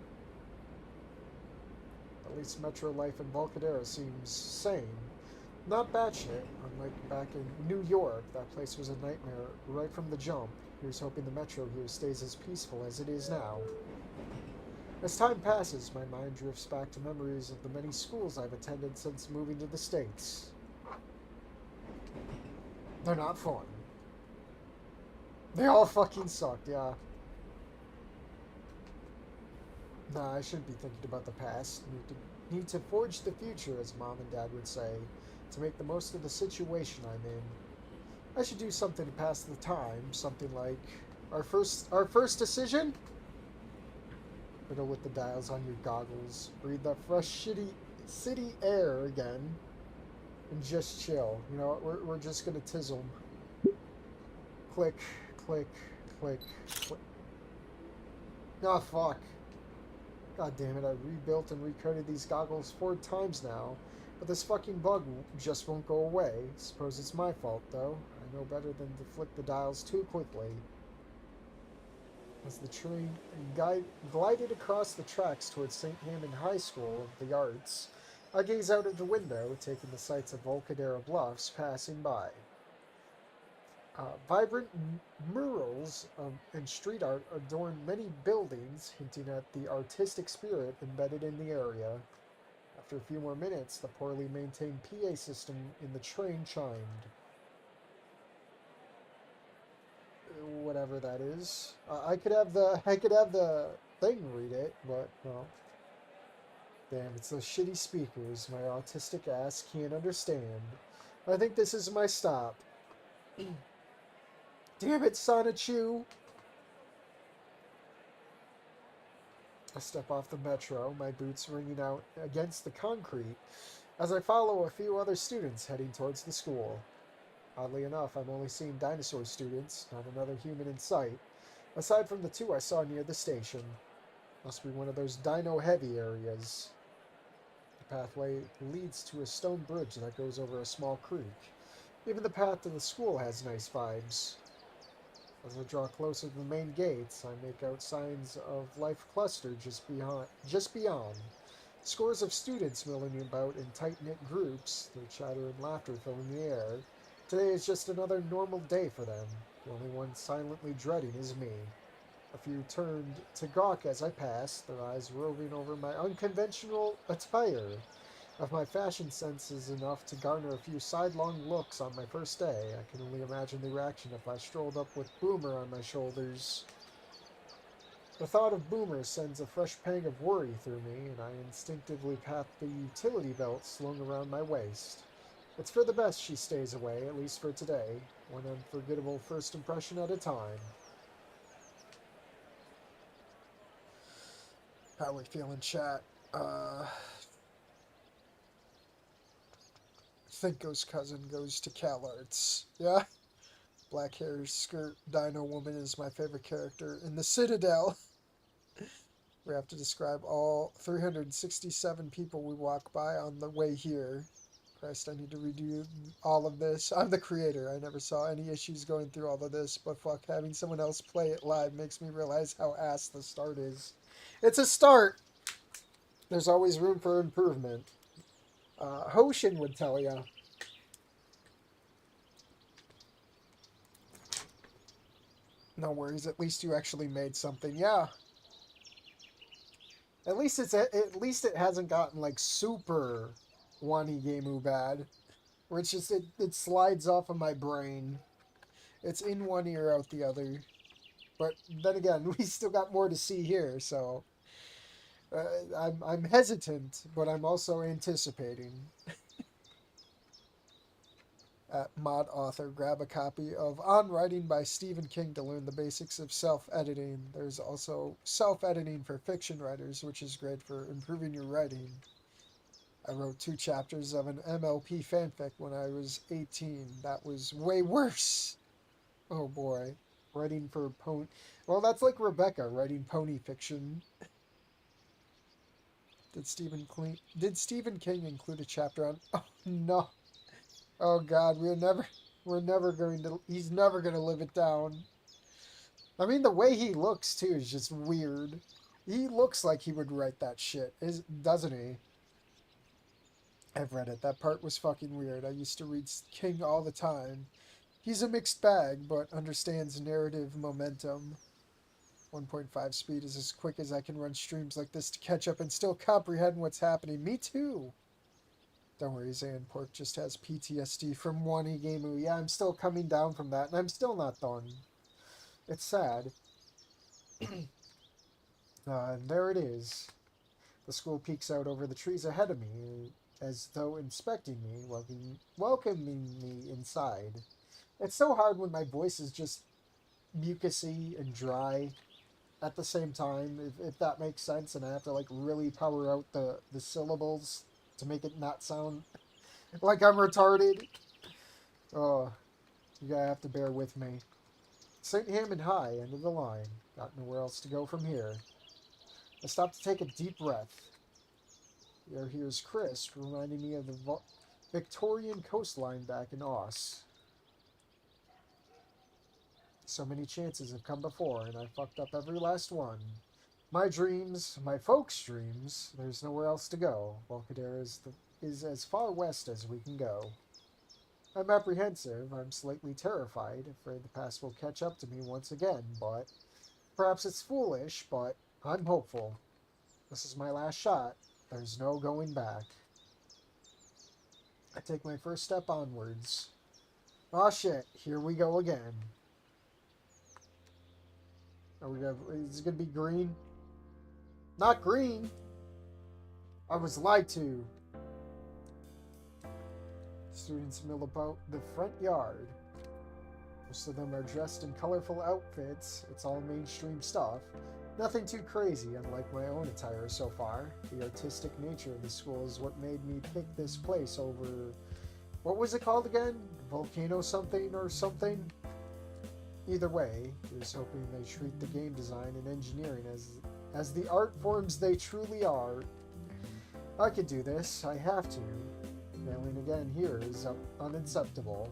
At least metro life in Volcadera seems sane. Not batshit, unlike back in New York. That place was a nightmare right from the jump. Here's hoping the metro here stays as peaceful as it is now. As time passes, my mind drifts back to memories of the many schools I've attended since moving to the States. They're not fun. They all fucking sucked, yeah. Nah, I shouldn't be thinking about the past. Need to forge the future, as Mom and Dad would say, to make the most of the situation I'm in. I should do something to pass the time, something like our first decision? Fiddle with the dials on your goggles, breathe that fresh city air again, and just chill. You know what, we're just gonna tizzle. Click, click, click, click. Oh, fuck. God damn it, I rebuilt and recoded these goggles 4 times now, but this fucking bug just won't go away. Suppose it's my fault, though. I know better than to flick the dials too quickly. As the train glided across the tracks towards St. Hammond High School of the Arts, I gaze out of the window, taking the sights of Volcadera Bluffs passing by. Vibrant murals and street art adorn many buildings, hinting at the artistic spirit embedded in the area. After a few more minutes, the poorly maintained PA system in the train chimed. Whatever that is. I could have the thing read it, but well. Damn, it's those shitty speakers my autistic ass can't understand. I think this is my stop. Damn it, Sonichu! I step off the metro, my boots ringing out against the concrete, as I follow a few other students heading towards the school. Oddly enough, I'm only seeing dinosaur students, not another human in sight, aside from the two I saw near the station. Must be one of those dino-heavy areas. The pathway leads to a stone bridge that goes over a small creek. Even the path to the school has nice vibes. As I draw closer to the main gates, I make out signs of life clustered just beyond. Scores of students milling about in tight-knit groups, their chatter and laughter filling the air. Today is just another normal day for them. The only one silently dreading is me. A few turned to gawk as I passed, their eyes roving over my unconventional attire. If my fashion sense is enough to garner a few sidelong looks on my first day, I can only imagine the reaction if I strolled up with Boomer on my shoulders. The thought of Boomer sends a fresh pang of worry through me, and I instinctively pat the utility belt slung around my waist. It's for the best she stays away, at least for today, one unforgettable first impression at a time. How we feeling, chat? Thinko's cousin goes to CalArts. Yeah? Black hair, skirt, dino woman is my favorite character in the Citadel. We have to describe all 367 people we walk by on the way here. Christ, I need to redo all of this. I'm the creator. I never saw any issues going through all of this, but fuck, having someone else play it live makes me realize how ass the start is. It's a start! There's always room for improvement. Hoshin would tell ya. No worries, at least you actually made something. Yeah. At least it hasn't gotten like super Wani Gameu bad. Where it's just it slides off of my brain. It's in one ear, out the other. But then again, we still got more to see here, so I'm hesitant, but I'm also anticipating. Mod author, grab a copy of On Writing by Stephen King to learn the basics of self-editing. There's also self-editing for fiction writers, which is great for improving your writing. I wrote 2 chapters of an MLP fanfic when I was 18. That was way worse. Oh boy. Writing for pony... Well, that's like Rebecca, writing pony fiction. Did Stephen King include a chapter on... Oh, no. Oh god, we're never going to... He's never going to live it down. I mean, the way he looks, too, is just weird. He looks like he would write that shit, doesn't he? I've read it. That part was fucking weird. I used to read King all the time. He's a mixed bag, but understands narrative momentum. 1.5 speed is as quick as I can run streams like this to catch up and still comprehend what's happening. Me too! Don't worry, Zanpork just has PTSD from Wani Gameu. Yeah, I'm still coming down from that, and I'm still not done. It's sad. And there it is. The school peeks out over the trees ahead of me, as though inspecting me, welcoming me inside. It's so hard when my voice is just mucusy and dry at the same time, if that makes sense, and I have to like really power out the syllables to make it not sound like I'm retarded. Oh, you gotta have to bear with me. St. Hammond High, end of the line. Got nowhere else to go from here. I stopped to take a deep breath. The air here is crisp, reminding me of the Victorian coastline back in Oz. So many chances have come before, and I fucked up every last one. My dreams, my folks' dreams, there's nowhere else to go. Volcadera is as far west as we can go. I'm apprehensive, I'm slightly terrified, afraid the past will catch up to me once again, but perhaps it's foolish, but I'm hopeful. This is my last shot. There's no going back. I take my first step onwards. Aw shit, here we go again. Is it gonna be green? Not green! I was lied to. Students mill about the front yard. Most of them are dressed in colorful outfits. It's all mainstream stuff. Nothing too crazy, unlike my own attire so far. The artistic nature of the school is what made me pick this place over... What was it called again? Volcano something or something? Either way, here's hoping they treat the game design and engineering as the art forms they truly are. I could do this. I have to. Failing again here is unacceptable.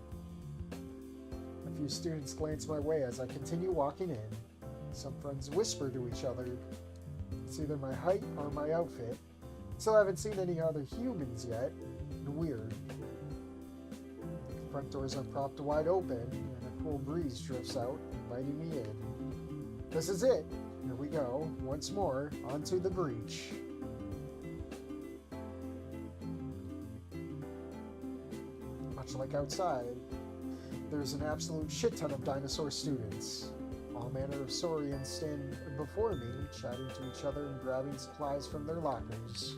A few students glance my way as I continue walking in. Some friends whisper to each other. It's either my height or my outfit. Still haven't seen any other humans yet. Weird. The front doors are propped wide open, and a cool breeze drifts out, inviting me in. This is it. Here we go. Once more, onto the breach. Much like outside, there's an absolute shit ton of dinosaur students. All manner of saurians stand before me, chatting to each other and grabbing supplies from their lockers.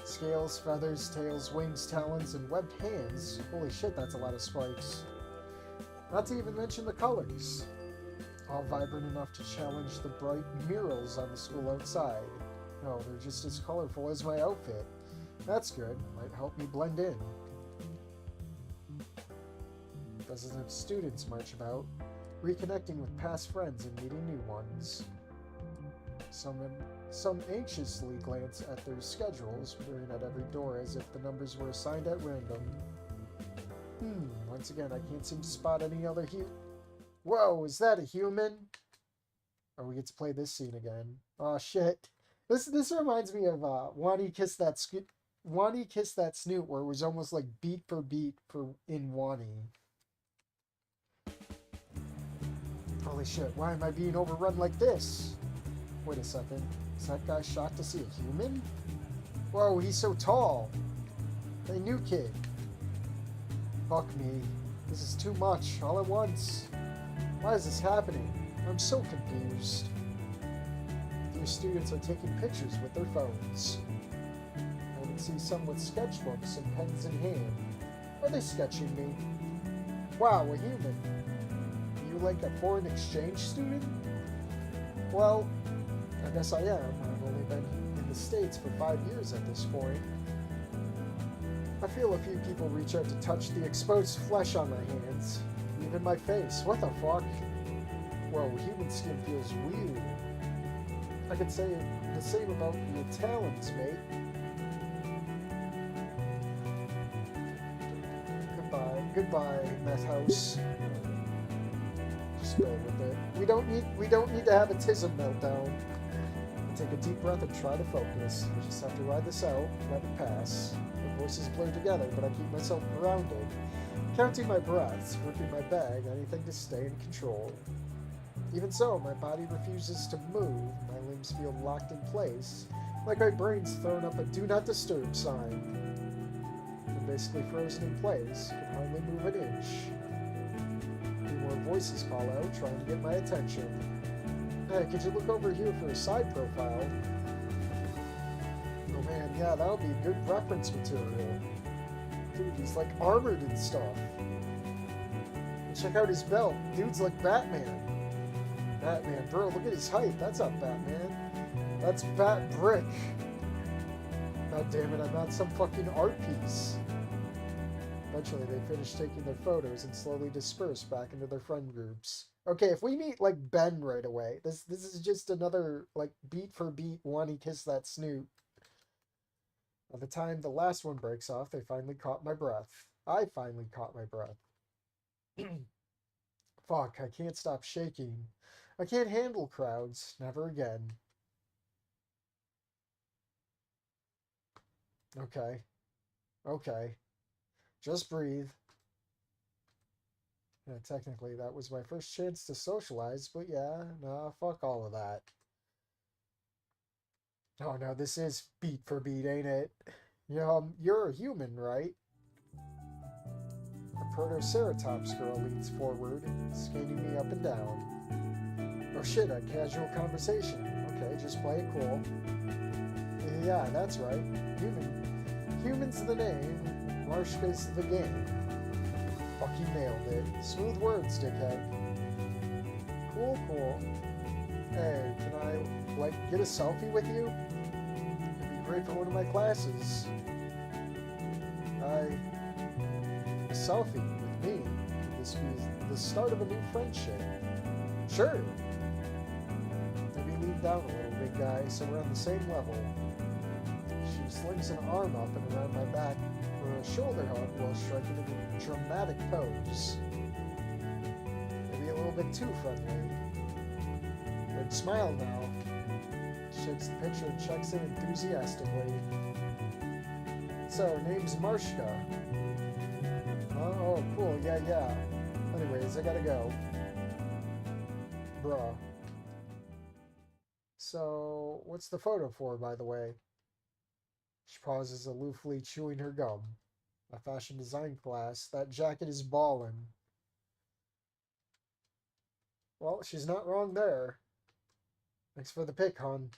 Scales, feathers, tails, wings, talons, and webbed hands. Holy shit, that's a lot of spikes. Not to even mention the colors. All vibrant enough to challenge the bright murals on the school outside. No, they're just as colorful as my outfit. That's good. Might help me blend in. Dozens of students march about, reconnecting with past friends and meeting new ones. Some anxiously glance at their schedules, peering at every door as if the numbers were assigned at random. Once again, I can't seem to spot any other Whoa, is that a human? Oh, we get to play this scene again. Oh shit. This reminds me of Wani Kissed That Snoot, where it was almost like beat for beat in Wani. Holy shit, why am I being overrun like this? Wait a second. Is that guy shocked to see a human? Whoa, he's so tall. Hey, new kid. Fuck me. This is too much, all at once. Why is this happening? I'm so confused. These students are taking pictures with their phones. I can see some with sketchbooks and pens in hand. Are they sketching me? Wow, a human. Are you like a foreign exchange student? Well, I guess I am. I've only been in the States for 5 years at this point. I feel a few people reach out to touch the exposed flesh on my hands. Even my face. What the fuck? Whoa, human skin feels weird. I could say the same about your talons, mate. Goodbye, meth house. Just go with it. We don't need to have a tism meltdown. I take a deep breath and try to focus. I just have to ride this out, let it pass. The voices blur together, but I keep myself grounded. Counting my breaths, gripping my bag, anything to stay in control. Even so, my body refuses to move. My limbs feel locked in place, like my brain's thrown up a do not disturb sign. I'm basically frozen in place, can hardly move an inch. Three more voices call out, trying to get my attention. Hey, could you look over here for a side profile? Oh man, yeah, that would be good reference material. Dude, he's like armored and stuff. And check out his belt. Dude's like Batman. Batman, bro, look at his height. That's not Batman. That's Bat Brick. God damn it, I'm not some fucking art piece. Eventually, they finish taking their photos and slowly disperse back into their friend groups. Okay, if we meet, like, Ben right away, this is just another, like, beat for beat Wani Kiss That Snoot. By the time the last one breaks off, they finally caught my breath. I finally caught my breath. Fuck, I can't stop shaking. I can't handle crowds. Never again. Okay. Okay. Just breathe. Yeah, technically, that was my first chance to socialize, but yeah, nah, fuck all of that. Oh no, this is beat for beat, ain't it? You're a human, right? A Protoceratops girl leans forward, scanning me up and down. Oh shit, a casual conversation. Okay, just play it cool. Yeah, that's right. Human's the name, Marshka's the game. Fucking nailed it. Smooth words, dickhead. Cool. Hey, can I, like, get a selfie with you? It'd be great for one of my classes. A selfie with me. Could this be the start of a new friendship? Sure. Maybe lean down a little, big guy, so we're on the same level. She slings an arm up and around my back for a shoulder hug while striking a dramatic pose. Maybe a little bit too friendly. Good smile now. Shakes the picture and checks in enthusiastically. So, name's Marshka. Oh, cool, yeah. Anyways, I gotta go. Bruh. So, what's the photo for, by the way? She pauses, aloofly chewing her gum. My fashion design class. That jacket is ballin'. Well, she's not wrong there. Thanks for the pic, hon.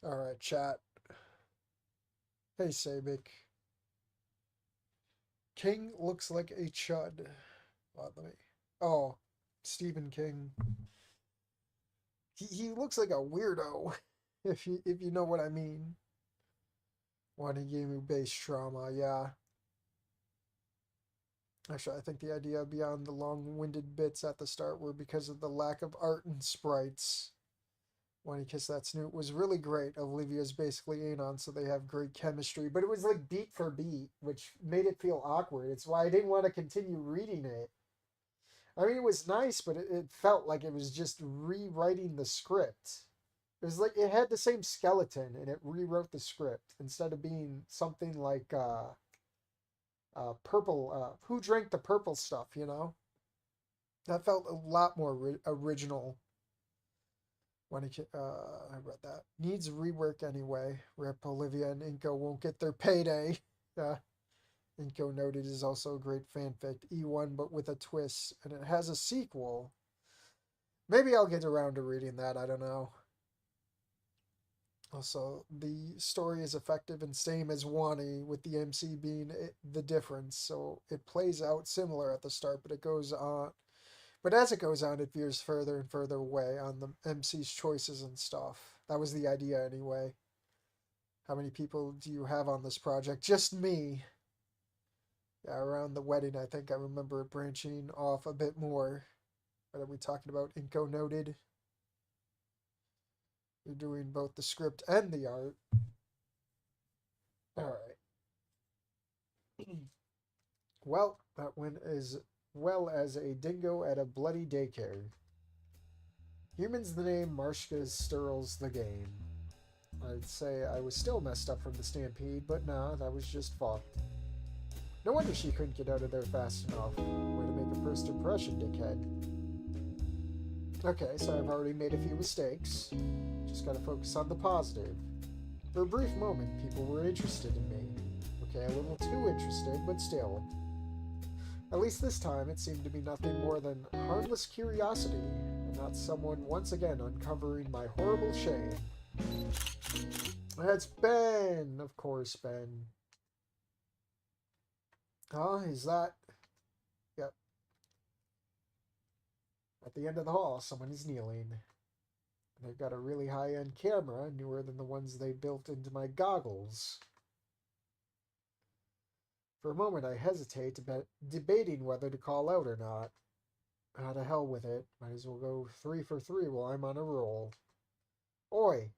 Alright, chat. Hey, Sabik. King looks like a chud. Let me... Oh, Stephen King. He looks like a weirdo, if you know what I mean. Wani gave me base trauma, yeah. Actually, I think the idea beyond the long-winded bits at the start were because of the lack of art and sprites. Wani Kiss That Snoot was really great. Olivia's basically Anon, so they have great chemistry. But it was like beat for beat, which made it feel awkward. It's why I didn't want to continue reading it. I mean, it was nice, but it felt like it was just rewriting the script. It was like it had the same skeleton, and it rewrote the script instead of being something like purple. Who drank the purple stuff? You know, that felt a lot more original. When I read that needs rework anyway. Rip Olivia and Inko won't get their payday. Inko Noted is also a great fanfic, E1 but with a twist, and it has a sequel. Maybe I'll get around to reading that, I don't know. Also, the story is effective and same as Wani, with the MC being the difference, so it plays out similar at the start, but it goes on. But as it goes on, it veers further and further away on the MC's choices and stuff. That was the idea anyway. How many people do you have on this project? Just me. Yeah, around the wedding, I think I remember it branching off a bit more. What are we talking about? Inko Noted. You're doing both the script and the art. Alright. Well, that went as well as a dingo at a bloody daycare. Humans the name, Marshka Sturls the game. I'd say I was still messed up from the stampede, but nah, that was just fucked. No wonder she couldn't get out of there fast enough. Way to make a first impression, dickhead. Okay, so I've already made a few mistakes. Just gotta focus on the positive. For a brief moment, people were interested in me. Okay, a little too interested, but still. At least this time, it seemed to be nothing more than harmless curiosity, and not someone once again uncovering my horrible shame. That's Ben! Of course, Ben. Huh? Is that... Yep. At the end of the hall, someone is kneeling. They've got a really high-end camera, newer than the ones they built into my goggles. For a moment, I hesitate, debating whether to call out or not. Ah, to hell with it. Might as well go 3 for 3 while I'm on a roll. Oi!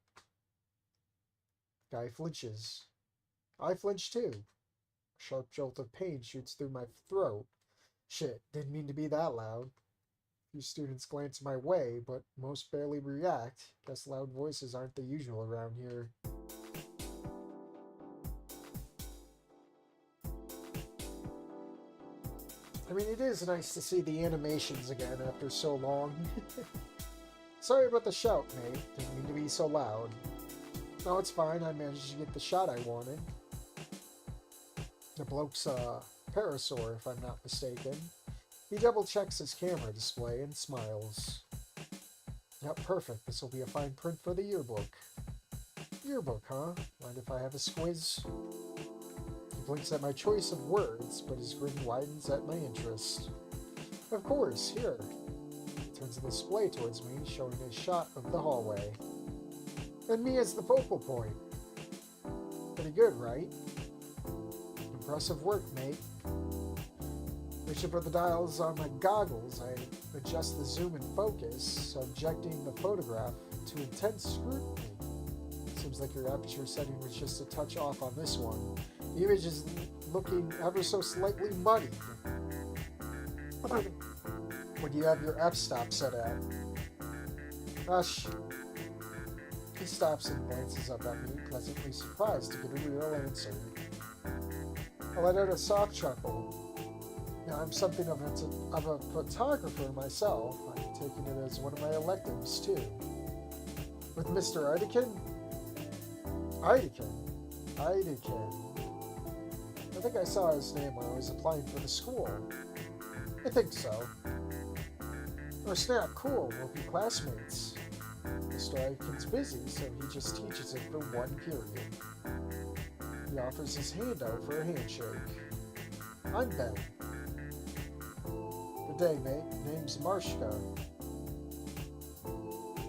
Guy flinches. I flinch too. A sharp jolt of pain shoots through my throat. Shit, didn't mean to be that loud. Few students glance my way, but most barely react. Guess loud voices aren't the usual around here. I mean, it is nice to see the animations again after so long. Sorry about the shout, mate. Didn't mean to be so loud. No, it's fine. I managed to get the shot I wanted. The bloke's a parasaur, if I'm not mistaken. He double-checks his camera display and smiles. Yep, perfect. This will be a fine print for the yearbook. Yearbook, huh? Mind if I have a squiz? He blinks at my choice of words, but his grin widens at my interest. Of course, here. turns the display towards me, showing a shot of the hallway. And me as the focal point. Pretty good, right? Impressive work, mate. Reaching for the dials on my goggles, I adjust the zoom and focus, subjecting the photograph to intense scrutiny. Seems like your aperture setting was just a touch off on this one. The image is looking ever so slightly muddied. What do you have your f-stop set at? Gosh. He stops and glances up at me, pleasantly surprised to get a real answer. I let out a soft chuckle. Now, I'm something of a photographer myself. I'm taking it as one of my electives, too. With Mr. Eidekin? Eidekin. I think I saw his name when I was applying for the school. I think so. Oh snap, cool, we'll be classmates. Mr. Eidekin's busy, so he just teaches it for one period. He offers his hand out for a handshake. I'm Ben. Good day, mate. Name's Marshka.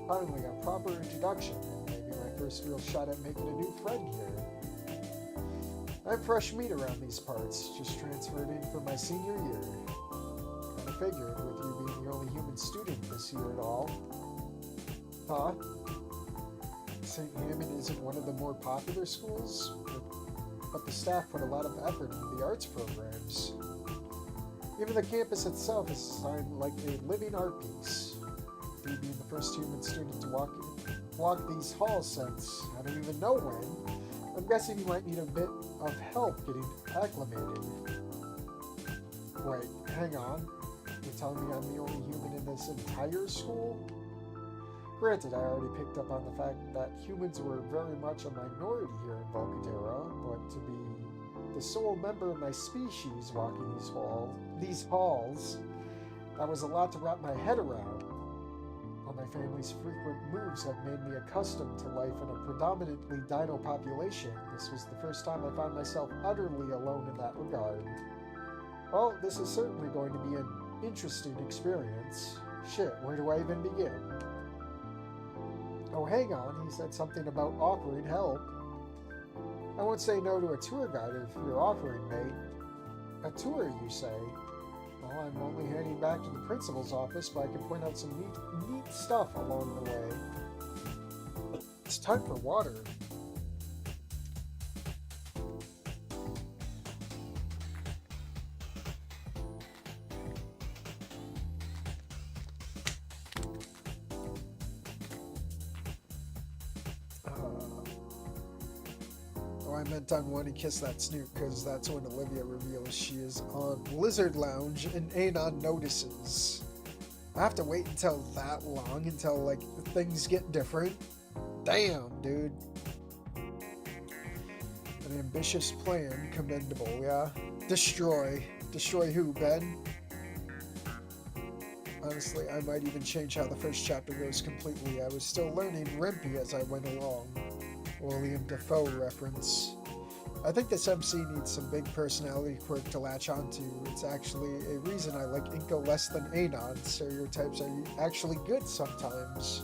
Finally, a proper introduction, and maybe my first real shot at making a new friend here. I'm fresh meat around these parts, just transferred in for my senior year. Kinda figured, with you being the only human student this year at all. Huh? St. Hammond isn't one of the more popular schools, but the staff put a lot of effort into the arts programs. Even the campus itself is designed like a living art piece. You being the first human student to walk these halls since I don't even know when, I'm guessing you might need a bit of help getting acclimated. Wait, hang on. You're telling me I'm the only human in this entire school? Granted, I already picked up on the fact that humans were very much a minority here in Volcadera, but to be the sole member of my species walking these halls, that was a lot to wrap my head around. While my family's frequent moves have made me accustomed to life in a predominantly dino population, this was the first time I found myself utterly alone in that regard. Well, this is certainly going to be an interesting experience. Shit, where do I even begin? Oh, hang on, he said something about offering help. I won't say no to a tour guide if you're offering, mate. A tour, you say? Well, I'm only heading back to the principal's office, but I can point out some neat stuff along the way. It's time for water. I meant on Wani Kiss That Snoot, because that's when Olivia reveals she is on Blizzard Lounge and Anon notices. I have to wait until that long until, like, things get different? Damn, dude. An ambitious plan, commendable, yeah? Destroy. Destroy who, Ben? Honestly, I might even change how the first chapter goes completely. I was still learning Renpy as I went along. William Dafoe reference. I think this MC needs some big personality quirk to latch onto. It's actually a reason I like Inko less than Anon. Stereotypes are actually good sometimes.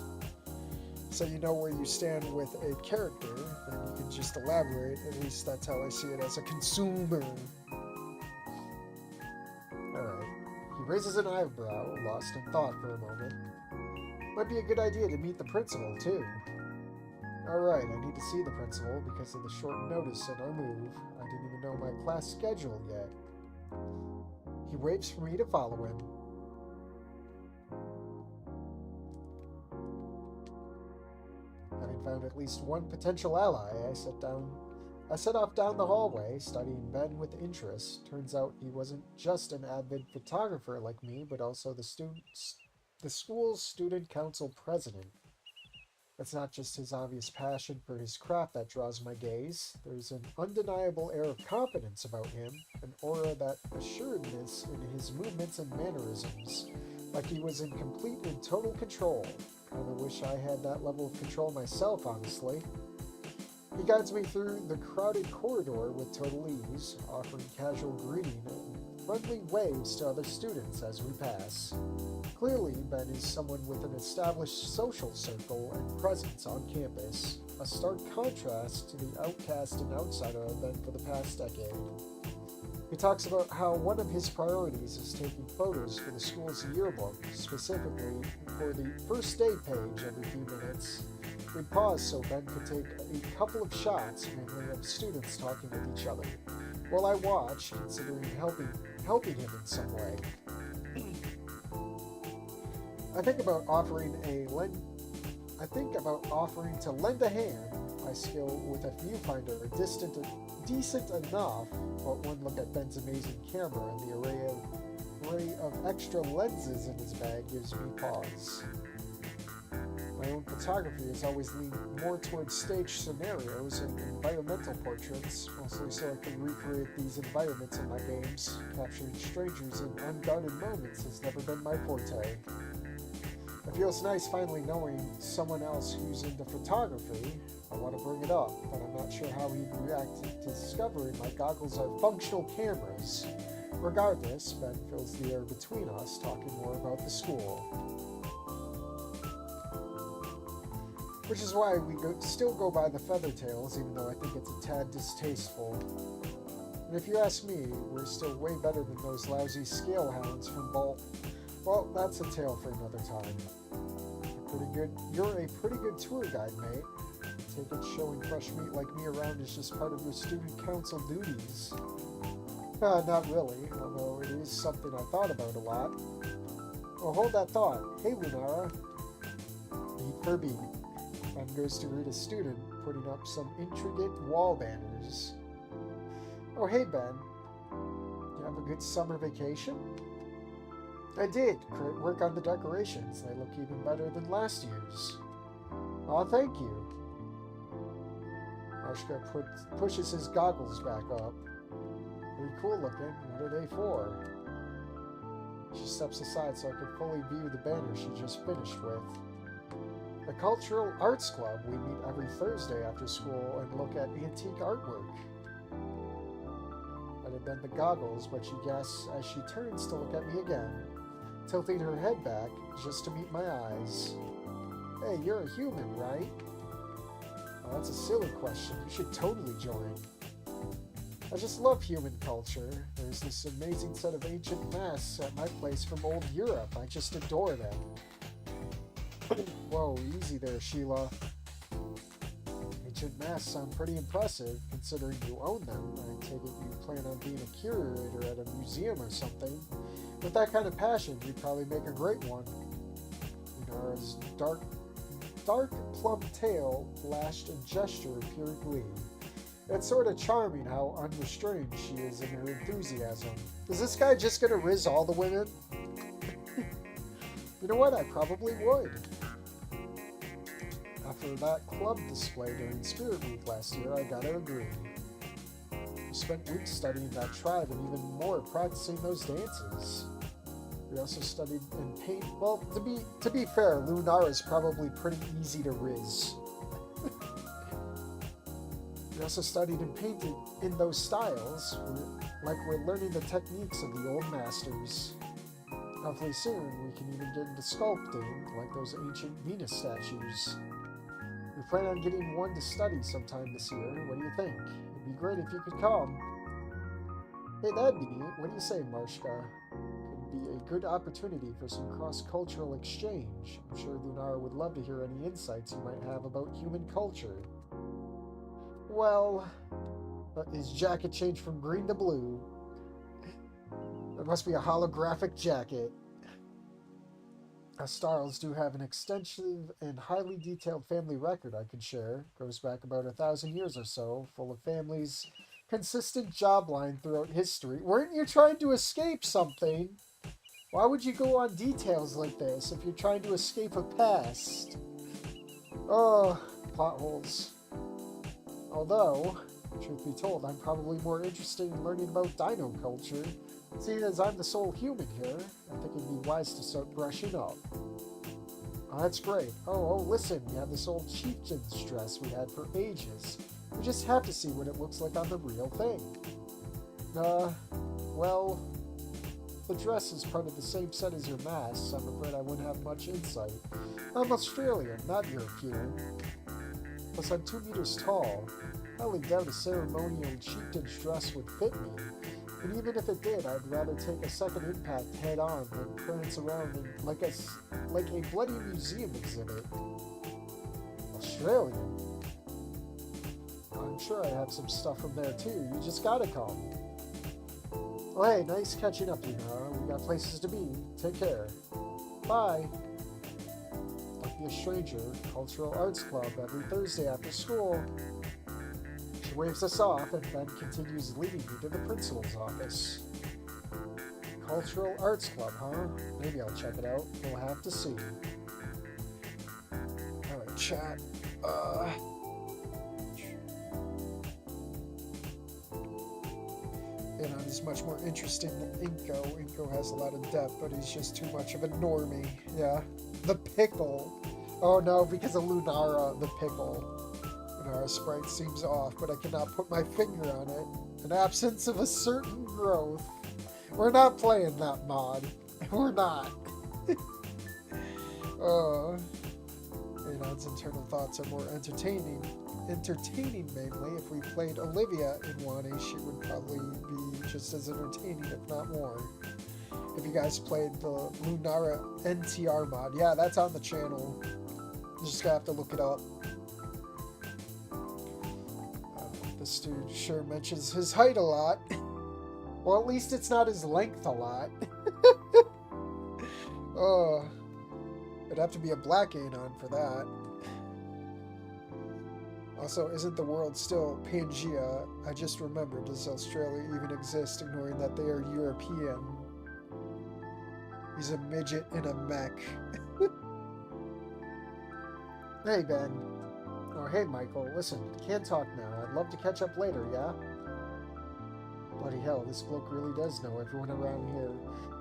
So you know where you stand with a character, then you can just elaborate. At least that's how I see it as a consumer. Alright. He raises an eyebrow, lost in thought for a moment. Might be a good idea to meet the principal, too. Alright, I need to see the principal because of the short notice in our move. I didn't even know my class schedule yet. He waits for me to follow him. Having found at least one potential ally, I set off down the hallway, studying Ben with interest. Turns out he wasn't just an avid photographer like me, but also the school's student council president. It's not just his obvious passion for his craft that draws my gaze. There's an undeniable air of confidence about him, an aura that assuredness in his movements and mannerisms, like he was in complete and total control. Kinda wish I had that level of control myself, honestly. He guides me through the crowded corridor with total ease, offering casual greeting and friendly waves to other students as we pass. Clearly, Ben is someone with an established social circle and presence on campus, a stark contrast to the outcast and outsider I've been for the past decade. He talks about how one of his priorities is taking photos for the school's yearbook, specifically for the first day page every few minutes. We'd pause so Ben could take a couple of shots, mainly of students talking with each other, while I watch, considering helping him in some way. I think about offering to lend a hand. My skill with a viewfinder are decent enough, but one look at Ben's amazing camera and the array of extra lenses in his bag gives me pause. My own photography has always leaned more towards stage scenarios and environmental portraits, mostly so I can recreate these environments in my games. Capturing strangers in unguarded moments has never been my forte. It feels nice finally knowing someone else who's into photography. I want to bring it up, but I'm not sure how he'd react to discovering my goggles are functional cameras. Regardless, Ben fills the air between us, talking more about the school. Which is why we still go by the Feathertails, even though I think it's a tad distasteful. And if you ask me, we're still way better than those lousy scalehounds from Bolt. Well, that's a tale for another time. You're a pretty good tour guide, mate. Take it showing fresh meat like me around is just part of your student council duties. Not really, although it is something I thought about a lot. Oh, hold that thought. Hey, Lunara. Beat for beat. Ben goes to greet a student, putting up some intricate wall banners. Oh, hey, Ben. You have a good summer vacation? I did. Great work on the decorations. They look even better than last year's. Aw, thank you. Marshka pushes his goggles back up. Pretty cool looking. What are they for? She steps aside so I can fully view the banner she just finished with. The Cultural Arts Club. We meet every Thursday after school and look at antique artwork. I'd have been the goggles, but she gasps as she turns to look at me again, tilting her head back just to meet my eyes. Hey, you're a human, right? Oh, that's a silly question. You should totally join. I just love human culture. There's this amazing set of ancient masks at my place from old Europe. I just adore them. Whoa, easy there, Sheila. Ancient masks sound pretty impressive, considering you own them. I take it you plan on being a curator at a museum or something. With that kind of passion, you'd probably make a great one. Lunara's dark plump tail lashed a gesture of pure glee. It's sort of charming how unrestrained she is in her enthusiasm. Is this guy just gonna riz all the women? You know what? I probably would. After that club display during Spirit Week last year, I gotta agree. We spent weeks studying that tribe and even more practicing those dances. We also studied and paint. Well, to be fair, Lunara is probably pretty easy to riz. We also studied and painted in those styles, like we're learning the techniques of the old masters. Hopefully soon, we can even get into sculpting, like those ancient Venus statues. We plan on getting one to study sometime this year. What do you think? It'd be great if you could come. Hey, that'd be neat. What do you say, Marshka? Could be a good opportunity for some cross-cultural exchange. I'm sure Lunara would love to hear any insights you might have about human culture. Well, his jacket changed from green to blue. It must be a holographic jacket. Starls do have an extensive and highly detailed family record I could share. Goes back about 1,000 years or so, full of families' consistent job line throughout history. Weren't you trying to escape something? Why would you go on details like this if you're trying to escape a past? Oh, plot holes. Although, truth be told, I'm probably more interested in learning about dino culture. Seeing as I'm the sole human here, I think it'd be wise to start brushing up. Oh, that's great. Oh, listen, we have this old chieftain's dress we had for ages. We just have to see what it looks like on the real thing. Well, the dress is part of the same set as your masks, I'm afraid I wouldn't have much insight. I'm Australian, not European. Plus, I'm 2 meters tall. I highly doubt a ceremonial chieftain's dress would fit me. And even if it did, I'd rather take a second impact head on than prance around like a bloody museum exhibit. Australian? I'm sure I have some stuff from there too. You just gotta come. Oh hey, nice catching up, We got places to be. Take care. Bye. Don't be a stranger. Cultural Arts Club every Thursday after school. She waves us off and then continues leading me to the principal's office. Cultural Arts Club, huh? Maybe I'll check it out. We'll have to see. Alright, chat. Anon is much more interesting than Inko. Inko has a lot of depth, but he's just too much of a normie. Yeah. The pickle. Oh no, because of Lunara, the pickle. Lunara sprite seems off, but I cannot put my finger on it. An absence of a certain growth. We're not playing that mod. We're not. Anon's internal thoughts are more entertaining mainly. If we played Olivia in Wani, she would probably be just as entertaining, if not more. If you guys played the Lunara NTR mod, yeah, that's on the channel. You just gotta have to look it up. This dude sure mentions his height a lot. Well, at least it's not his length a lot. Oh, it'd have to be a black Anon for that. Also, isn't the world still Pangea? I just remembered, does Australia even exist, ignoring that they are European? He's a midget in a mech. Hey, Ben. Oh, hey, Michael. Listen, can't talk now. I'd love to catch up later, yeah? Bloody hell, this bloke really does know everyone around here.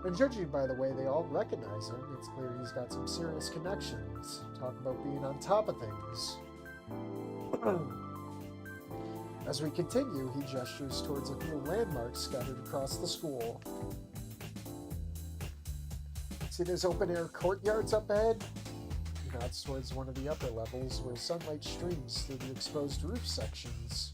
And judging by the way they all recognize him, it's clear he's got some serious connections. Talk about being on top of things. As we continue, he gestures towards a few landmarks scattered across the school. See those open-air courtyards up ahead? He nods towards one of the upper levels where sunlight streams through the exposed roof sections.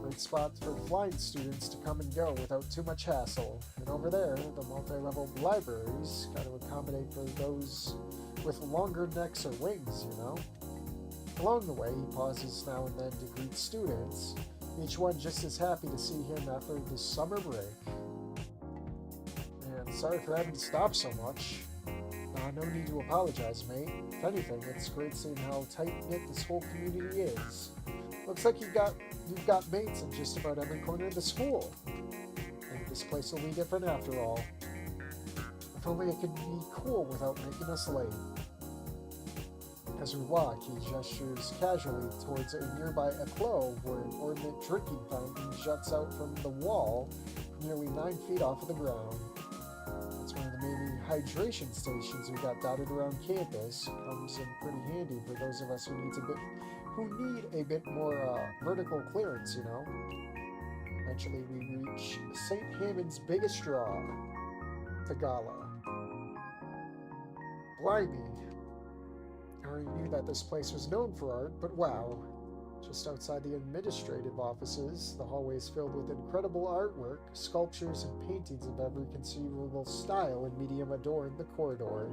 Great spot for flying students to come and go without too much hassle. And over there, the multi-level libraries got to accommodate for those with longer necks or wings, you know? Along the way, he pauses now and then to greet students, each one just as happy to see him after the summer break. And sorry for having to stop so much. No need to apologize, mate. If anything, it's great seeing how tight-knit this whole community is. Looks like you've got mates in just about every corner of the school. Maybe this place will be different after all. If only it could be cool without making us late. As we walk, he gestures casually towards a nearby eclos where an ornate drinking fountain juts out from the wall nearly 9 feet off of the ground. It's one of the many hydration stations we got dotted around campus. Comes in pretty handy for those of us who need a bit more vertical clearance, you know. Eventually we reach St. Hammond's biggest draw, the gala. Blimey. I already knew that this place was known for art, but wow. Just outside the administrative offices, the hallway is filled with incredible artwork, sculptures, and paintings of every conceivable style and medium adorn the corridor.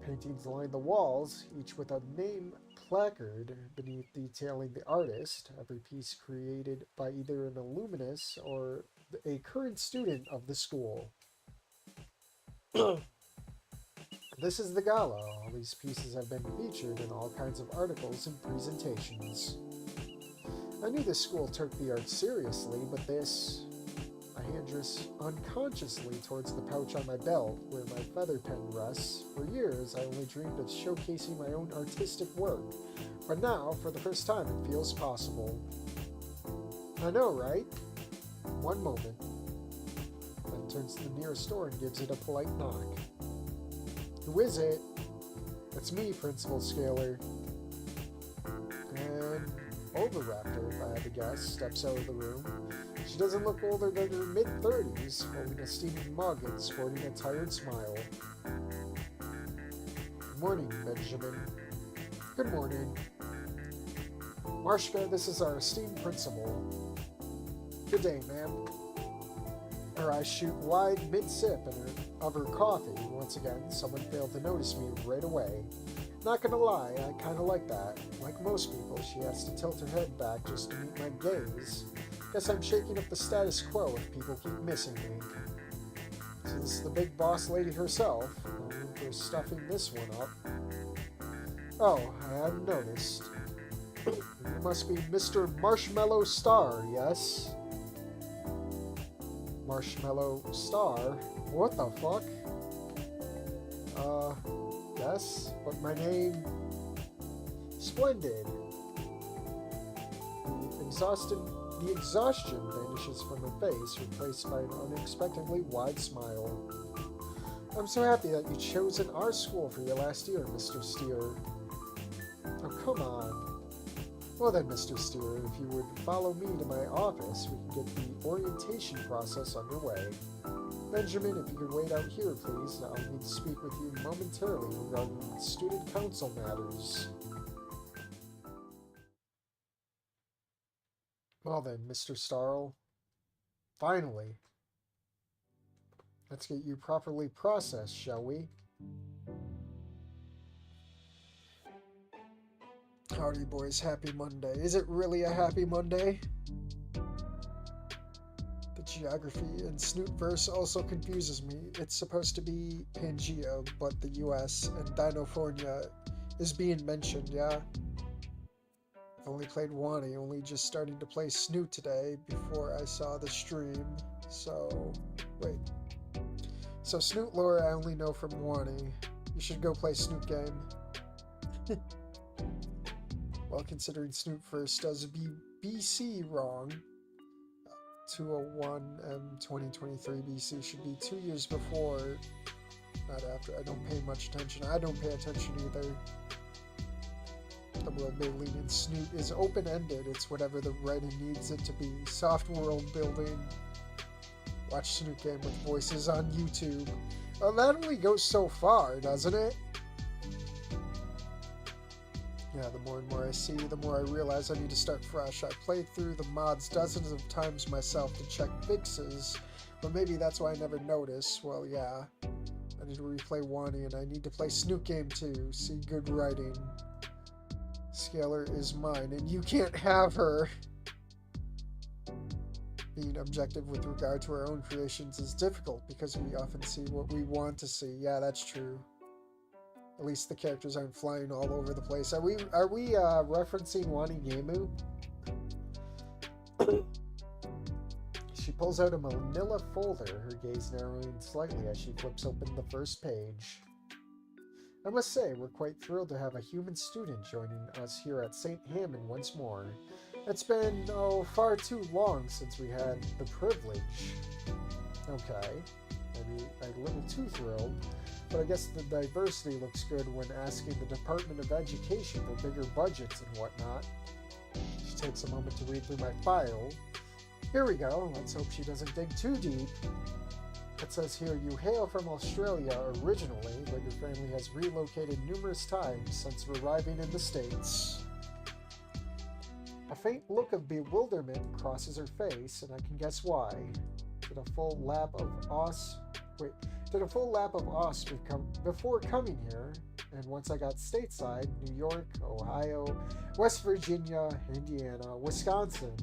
Paintings line the walls, each with a name placard beneath detailing the artist, every piece created by either an alumnus or a current student of the school. This is the gala. All these pieces have been featured in all kinds of articles and presentations. I knew this school took the arts seriously, but this... I hand drifts unconsciously towards the pouch on my belt, where my feather pen rests. For years, I only dreamed of showcasing my own artistic work, but now, for the first time, it feels possible. I know, right? One moment. Then turns to the nearest door and gives it a polite knock. Who is it? It's me, Principal Scaler. And Overraptor, if I had to guess, steps out of the room. She doesn't look older than her mid-30s, eyes, holding a steaming mug and sporting a tired smile. Good morning, Benjamin. Good morning. Marshka, this is our esteemed principal. Good day, ma'am. Her eyes shoot wide mid-sip of her coffee. Once again, someone failed to notice me right away. Not gonna lie, I kinda like that. Like most people, she has to tilt her head back just to meet my gaze. Guess I'm shaking up the status quo if people keep missing me. So this is the big boss lady herself. They're stuffing this one up. Oh, I hadn't noticed. You must be Mr. Marshmallow Star, yes? Marshmallow Star? What the fuck? Yes, but my name... Splendid. The exhaustion vanishes from her face, replaced by an unexpectedly wide smile. I'm so happy that you chosen our school for your last year, Mr. Steer. Oh, come on. Well then, Mr. Steer, if you would follow me to my office, we can get the orientation process underway. Benjamin, if you could wait out here, please. I'll need to speak with you momentarily regarding student council matters. Well then, Mr. Starl. Finally. Let's get you properly processed, shall we? Howdy, boys. Happy Monday. Is it really a happy Monday? The geography in Snootverse also confuses me. It's supposed to be Pangea, but the US and Dinofornia is being mentioned, yeah? I've only played Wani, only just starting to play Snoot today before I saw the stream. So, wait. So Snoot lore I only know from Wani. You should go play Snoot game. Well, considering Snootverse does BC wrong, 201 2023 BC should be 2 years before, not after. I don't pay much attention. I don't pay attention either. The world building in Snoot is open-ended. It's whatever the writing needs it to be. Soft world building. Watch Snoot game with voices on YouTube. Well, that only goes so far, doesn't it? Yeah, the more and more I see, the more I realize I need to start fresh. I played through the mods dozens of times myself to check fixes, but maybe that's why I never notice. Well, yeah. I need to replay Wani, and I need to play Snoot game too. See good writing. Scalar is mine, and you can't have her. Being objective with regard to our own creations is difficult because we often see what we want to see. Yeah, that's true. At least the characters aren't flying all over the place. Are we referencing Wani Gemu? She pulls out a manila folder, her gaze narrowing slightly as she flips open the first page. I must say, we're quite thrilled to have a human student joining us here at St. Hammond once more. It's been, far too long since we had the privilege. Okay, maybe a little too thrilled, but I guess the diversity looks good when asking the Department of Education for bigger budgets and whatnot. She takes a moment to read through my file. Here we go, let's hope she doesn't dig too deep. It says here, you hail from Australia originally, but your family has relocated numerous times since arriving in the States. A faint look of bewilderment crosses her face, and I can guess why. Did a full lap of Aus before coming here, and once I got stateside, New York, Ohio, West Virginia, Indiana, Wisconsin,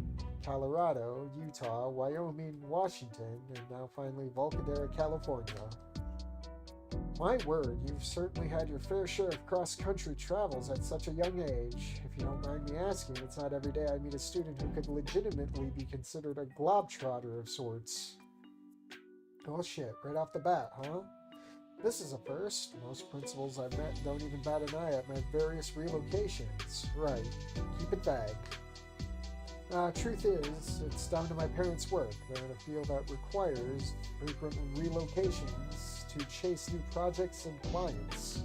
Colorado, Utah, Wyoming, Washington, and now finally Volcadera, California. My word, you've certainly had your fair share of cross-country travels at such a young age. If you don't mind me asking, it's not every day I meet a student who could legitimately be considered a globetrotter of sorts. Oh shit, right off the bat, huh? This is a first. Most principals I've met don't even bat an eye at my various relocations. Right, keep it vague. Truth is, it's down to my parents' work. They're in a field that requires frequent relocations to chase new projects and clients.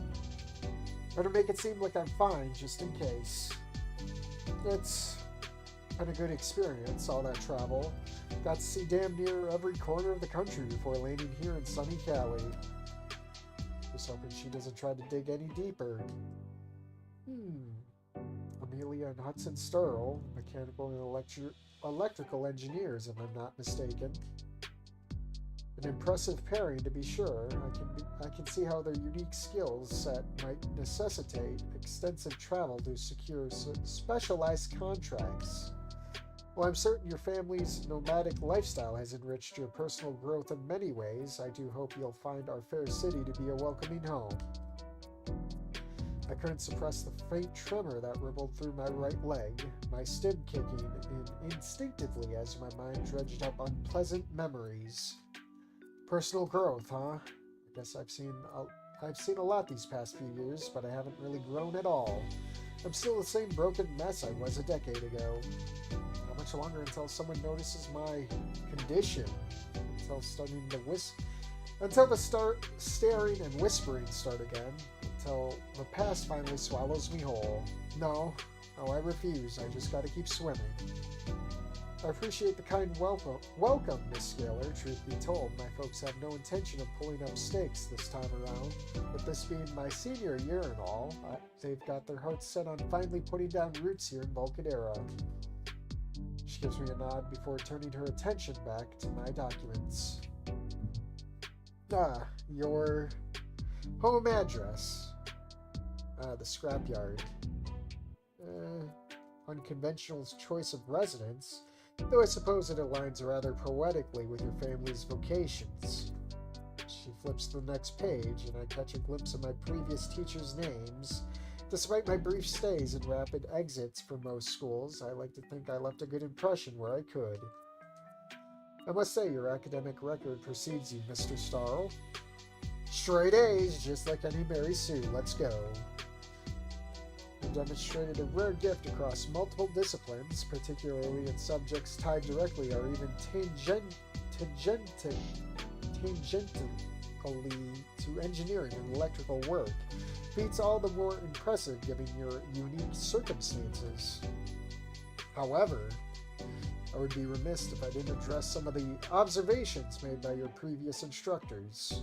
Better make it seem like I'm fine, just in case. It's been a good experience, all that travel. got to see damn near every corner of the country before landing here in sunny Cali. Just hoping she doesn't try to dig any deeper. Amelia and Hudson Sturl, mechanical and electrical engineers, if I'm not mistaken. An impressive pairing, to be sure. I can see how their unique skill set might necessitate extensive travel to secure specialized contracts. While I'm certain your family's nomadic lifestyle has enriched your personal growth in many ways, I do hope you'll find our fair city to be a welcoming home. I couldn't suppress the faint tremor that rippled through my right leg, my stib kicking in instinctively as my mind dredged up unpleasant memories. Personal growth, huh? I guess I've seen a lot these past few years, but I haven't really grown at all. I'm still the same broken mess I was a decade ago. How much longer until someone notices my condition? Until the staring and whispering start again? Until the past finally swallows me whole? No, I refuse. I just gotta keep swimming. I appreciate the kind welcome, Miss Scaler. Truth be told, my folks have no intention of pulling up stakes this time around. With this being my senior year and all, they've got their hearts set on finally putting down roots here in Volcadera. She gives me a nod before turning her attention back to my documents. Your home address. The scrapyard. Unconventional choice of residence, though I suppose it aligns rather poetically with your family's vocations. She flips to the next page, and I catch a glimpse of my previous teachers' names. Despite my brief stays and rapid exits from most schools, I like to think I left a good impression where I could. I must say, your academic record precedes you, Mr. Starl. Straight A's, just like any Mary Sue. Let's go. You demonstrated a rare gift across multiple disciplines, particularly in subjects tied directly or even tangentially to engineering and electrical work. Beats all the more impressive given your unique circumstances. However, I would be remiss if I didn't address some of the observations made by your previous instructors.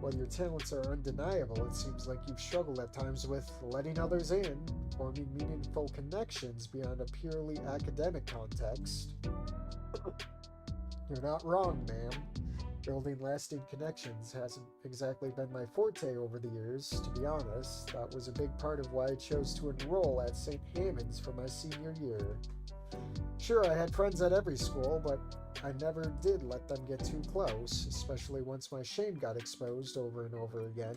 While your talents are undeniable, it seems like you've struggled at times with letting others in, forming meaningful connections beyond a purely academic context. You're not wrong, ma'am. Building lasting connections hasn't exactly been my forte over the years. To be honest, that was a big part of why I chose to enroll at St. Hammond's for my senior year. Sure, I had friends at every school, but I never did let them get too close, especially once my shame got exposed over and over again.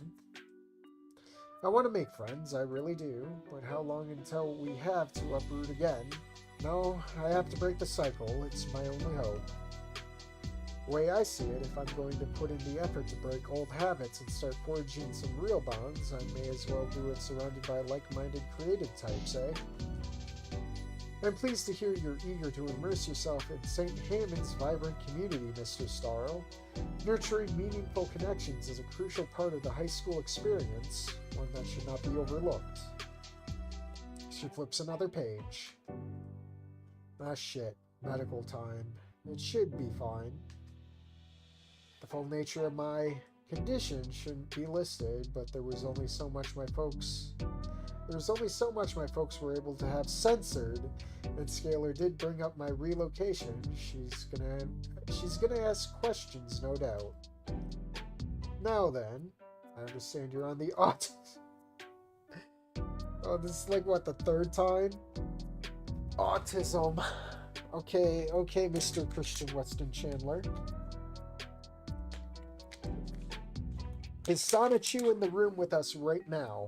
I want to make friends, I really do, but how long until we have to uproot again? No, I have to break the cycle. It's my only hope. The way I see it, if I'm going to put in the effort to break old habits and start forging some real bonds, I may as well do it surrounded by like-minded creative types, eh? I'm pleased to hear you're eager to immerse yourself in St. Hammond's vibrant community, Mr. Starl. Nurturing meaningful connections is a crucial part of the high school experience, one that should not be overlooked. She flips another page. Ah shit, medical time. It should be fine. The full nature of my condition shouldn't be listed, but there was only so much my folks were able to have censored, and Scaler did bring up my relocation. She's gonna ask questions, no doubt. Now then, I understand you're on the Oh, this is like, what, the third time? Autism. Okay, Mr. Christian Weston Chandler. Is Sonichu in the room with us right now?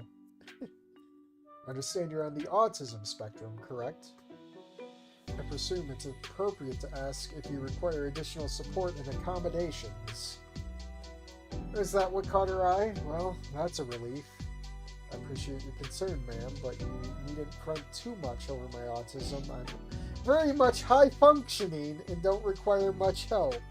I understand you're on the autism spectrum, correct? I presume it's appropriate to ask if you require additional support and accommodations. Is that what caught her eye? Well, that's a relief. I appreciate your concern, ma'am, but you needn't front too much over my autism. I'm very much high-functioning and don't require much help.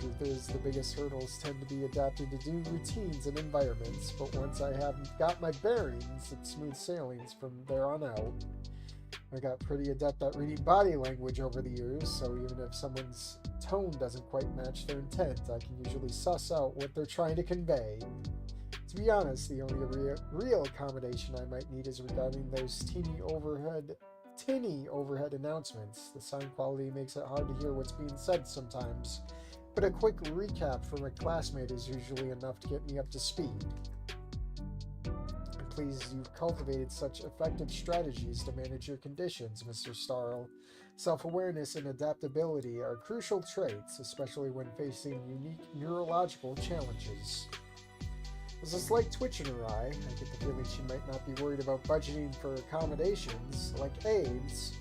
Truth is, the biggest hurdles tend to be adapting to new routines and environments, but once I have got my bearings, it's smooth sailings from there on out. I got pretty adept at reading body language over the years, so even if someone's tone doesn't quite match their intent, I can usually suss out what they're trying to convey. To be honest, the only real accommodation I might need is regarding those tinny overhead announcements. The sound quality makes it hard to hear what's being said sometimes, but a quick recap from a classmate is usually enough to get me up to speed. I'm pleased you've cultivated such effective strategies to manage your conditions, Mr. Starl. Self-awareness and adaptability are crucial traits, especially when facing unique neurological challenges. There's a slight twitch in her eye. I get the feeling she might not be worried about budgeting for accommodations, like aids,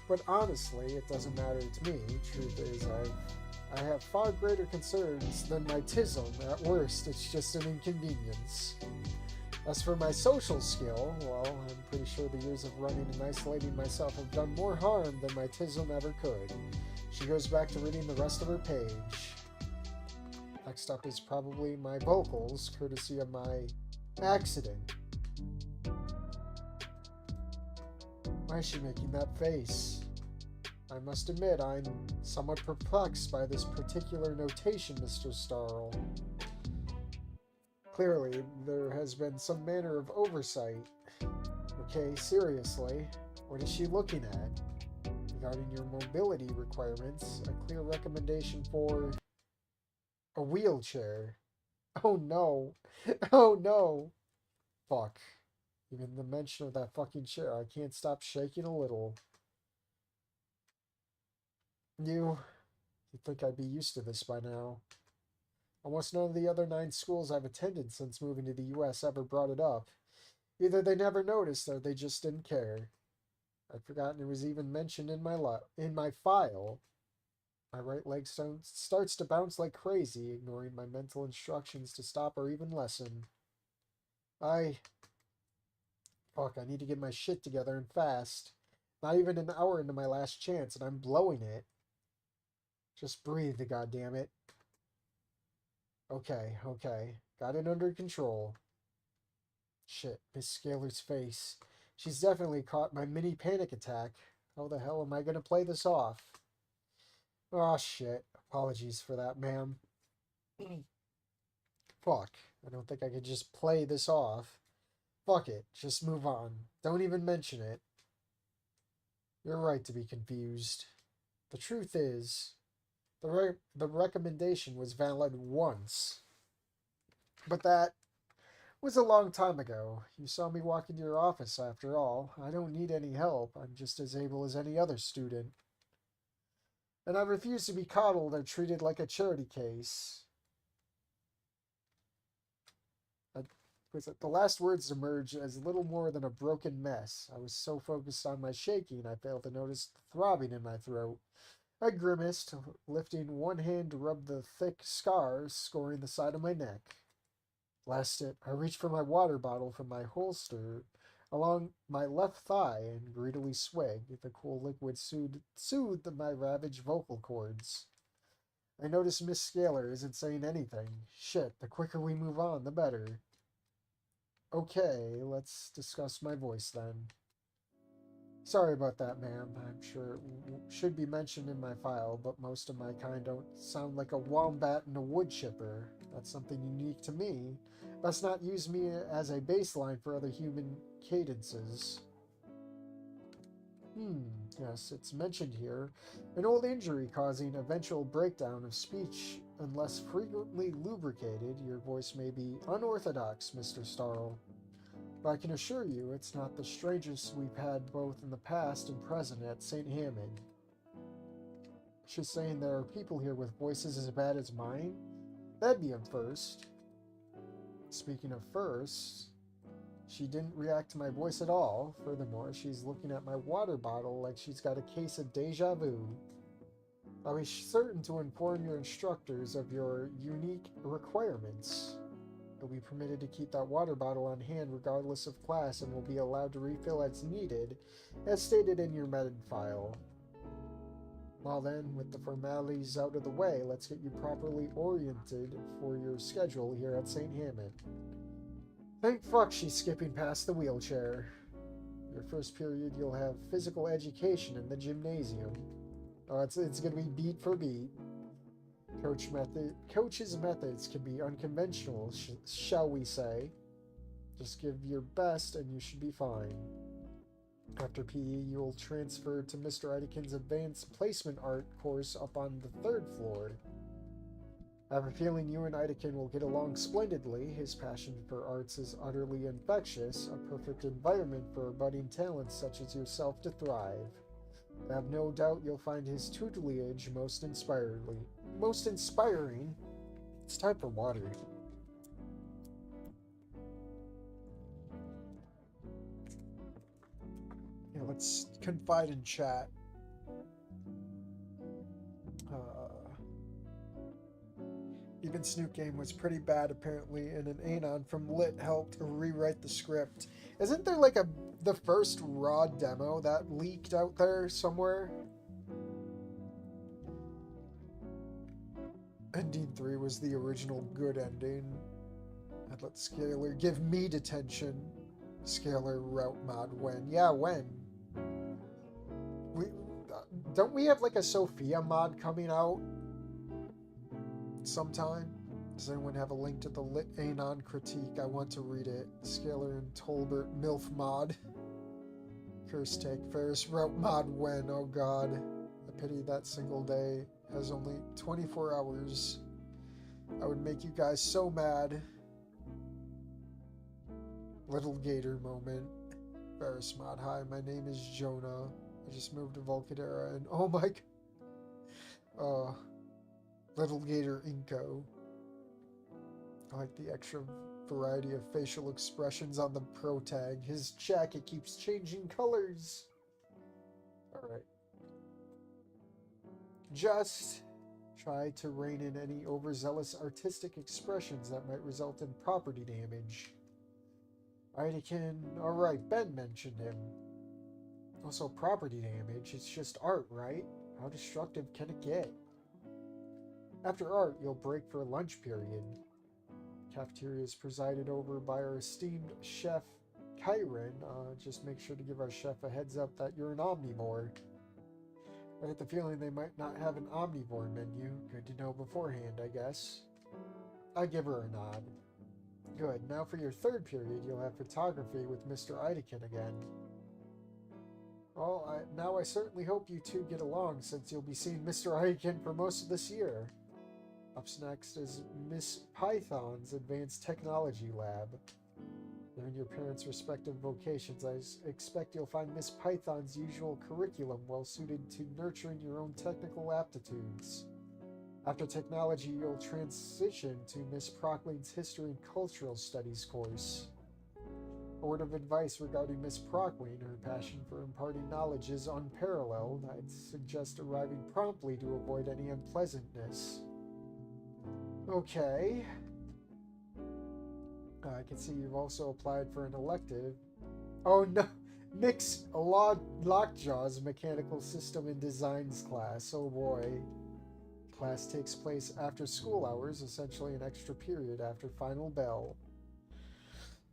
but honestly, it doesn't matter to me. Truth is, I have far greater concerns than my tism. At worst, it's just an inconvenience. As for my social skill, well, I'm pretty sure the years of running and isolating myself have done more harm than my tism ever could. She goes back to reading the rest of her page. Next up is probably my vocals, courtesy of my accident. Why is she making that face? I must admit, I'm somewhat perplexed by this particular notation, Mr. Starl. Clearly, there has been some manner of oversight. Okay, seriously, what is she looking at? Regarding your mobility requirements, a clear recommendation for a wheelchair. Oh no. Oh no. Fuck. Even the mention of that fucking chair, I can't stop shaking a little. You'd think I'd be used to this by now. Almost none of the other 9 schools I've attended since moving to the US ever brought it up. Either they never noticed or they just didn't care. I'd forgotten it was even mentioned in my file. My right leg starts to bounce like crazy, ignoring my mental instructions to stop or even lessen. Fuck, I need to get my shit together and fast. Not even an hour into my last chance, and I'm blowing it. Just breathe, goddammit. Okay. Got it under control. Shit, Miss Scalar's face. She's definitely caught my mini panic attack. How the hell am I gonna play this off? Oh shit. Apologies for that, ma'am. Fuck. I don't think I could just play this off. Fuck it. Just move on. Don't even mention it. You're right to be confused. The truth is, the recommendation was valid once. But that was a long time ago. You saw me walk into your office after all. I don't need any help. I'm just as able as any other student. And I refuse to be coddled or treated like a charity case. The last words emerged as little more than a broken mess. I was so focused on my shaking, I failed to notice the throbbing in my throat. I grimaced, lifting one hand to rub the thick scars scoring the side of my neck. Blast it, I reached for my water bottle from my holster along my left thigh and greedily swigged. The cool liquid soothed my ravaged vocal cords. I noticed Miss Scalar isn't saying anything. Shit, the quicker we move on, the better. Okay, let's discuss my voice then. Sorry about that, ma'am. I'm sure it should be mentioned in my file, but most of my kind don't sound like a wombat and a wood chipper. That's something unique to me. Must not use me as a baseline for other human cadences. Yes, it's mentioned here. An old injury causing eventual breakdown of speech. Unless frequently lubricated, your voice may be unorthodox, Mr. Starl. But I can assure you it's not the strangest we've had both in the past and present at St. Hammond. She's saying there are people here with voices as bad as mine? That'd be a first. Speaking of firsts, she didn't react to my voice at all. Furthermore, she's looking at my water bottle like she's got a case of deja vu. I'll be certain to inform your instructors of your unique requirements. You'll be permitted to keep that water bottle on hand regardless of class and will be allowed to refill as needed, as stated in your med file. Well then, with the formalities out of the way, let's get you properly oriented for your schedule here at St. Hammond. Thank fuck she's skipping past the wheelchair. Your first period, you'll have physical education in the gymnasium. Oh, it's going to be beat for beat. Coach's methods can be unconventional, shall we say. Just give your best and you should be fine. After PE, you will transfer to Mr. Idekin's advanced placement art course up on the 3rd floor. I have a feeling you and Idekin will get along splendidly. His passion for arts is utterly infectious, a perfect environment for budding talents such as yourself to thrive. I have no doubt you'll find his tutelage most inspiring. It's time for water. Yeah, let's confide in chat. Even Snoot Game was pretty bad apparently, and an Anon from Lit helped rewrite the script. Isn't there like the first raw demo that leaked out there somewhere? Ending 3 was the original good ending. And let Scalar give me detention. Scalar route mod when? Yeah, when? Don't we have like a Sophia mod coming out sometime? Does anyone have a link to the Lit Anon critique? I want to read it. Scalar and Tolbert MILF mod. Curse take. Ferris route mod when? Oh god. I pity that single day has only 24 hours. I would make you guys so mad. Little Gator moment. Ferris mod. Hi, my name is Jonah. I just moved to Volcadera and oh my god. Little Gator Inco. I like the extra variety of facial expressions on the pro tag. His jacket keeps changing colors. Alright. Just try to rein in any overzealous artistic expressions that might result in property damage. Alright, Ben mentioned him. Also, property damage, it's just art, right? How destructive can it get? After art, you'll break for a lunch period. Cafeteria is presided over by our esteemed chef, Kyron. Just make sure to give our chef a heads up that you're an omnivore. I get the feeling they might not have an omnivore menu. Good to know beforehand, I guess. I give her a nod. Good. Now for your 3rd period, you'll have photography with Mr. Idekin again. Well, now I certainly hope you two get along, since you'll be seeing Mr. Idekin for most of this year. Up next is Miss Python's Advanced Technology Lab. Given your parents' respective vocations, I expect you'll find Miss Python's usual curriculum well suited to nurturing your own technical aptitudes. After technology, you'll transition to Miss Prockling's History and Cultural Studies course. A word of advice regarding Miss Prockling: her passion for imparting knowledge is unparalleled. I'd suggest arriving promptly to avoid any unpleasantness. Okay. I can see you've also applied for an elective. Oh no! Nick's Lockjaw's Mechanical System and Designs class. Oh boy. Class takes place after school hours, essentially an extra period after final bell.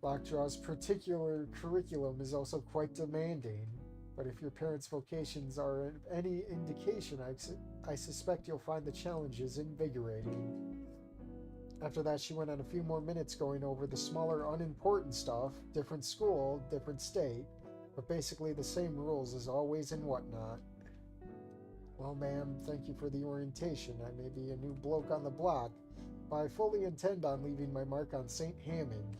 Lockjaw's particular curriculum is also quite demanding, but if your parents' vocations are any indication, I suspect you'll find the challenges invigorating. After that, she went on a few more minutes going over the smaller, unimportant stuff, different school, different state, but basically the same rules as always and whatnot. Well, ma'am, thank you for the orientation. I may be a new bloke on the block, but I fully intend on leaving my mark on St. Hammond.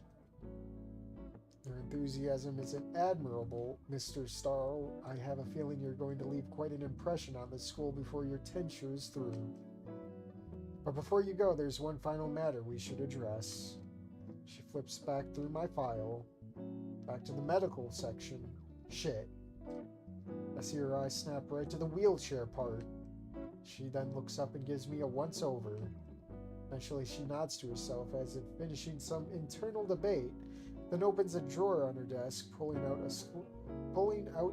Your enthusiasm is admirable, Mr. Starl. I have a feeling you're going to leave quite an impression on the school before your tenure is through. But before you go, there's one final matter we should address. She flips back through my file. Back to the medical section. Shit. I see her eyes snap right to the wheelchair part. She then looks up and gives me a once-over. Eventually she nods to herself as if finishing some internal debate, then opens a drawer on her desk, pulling out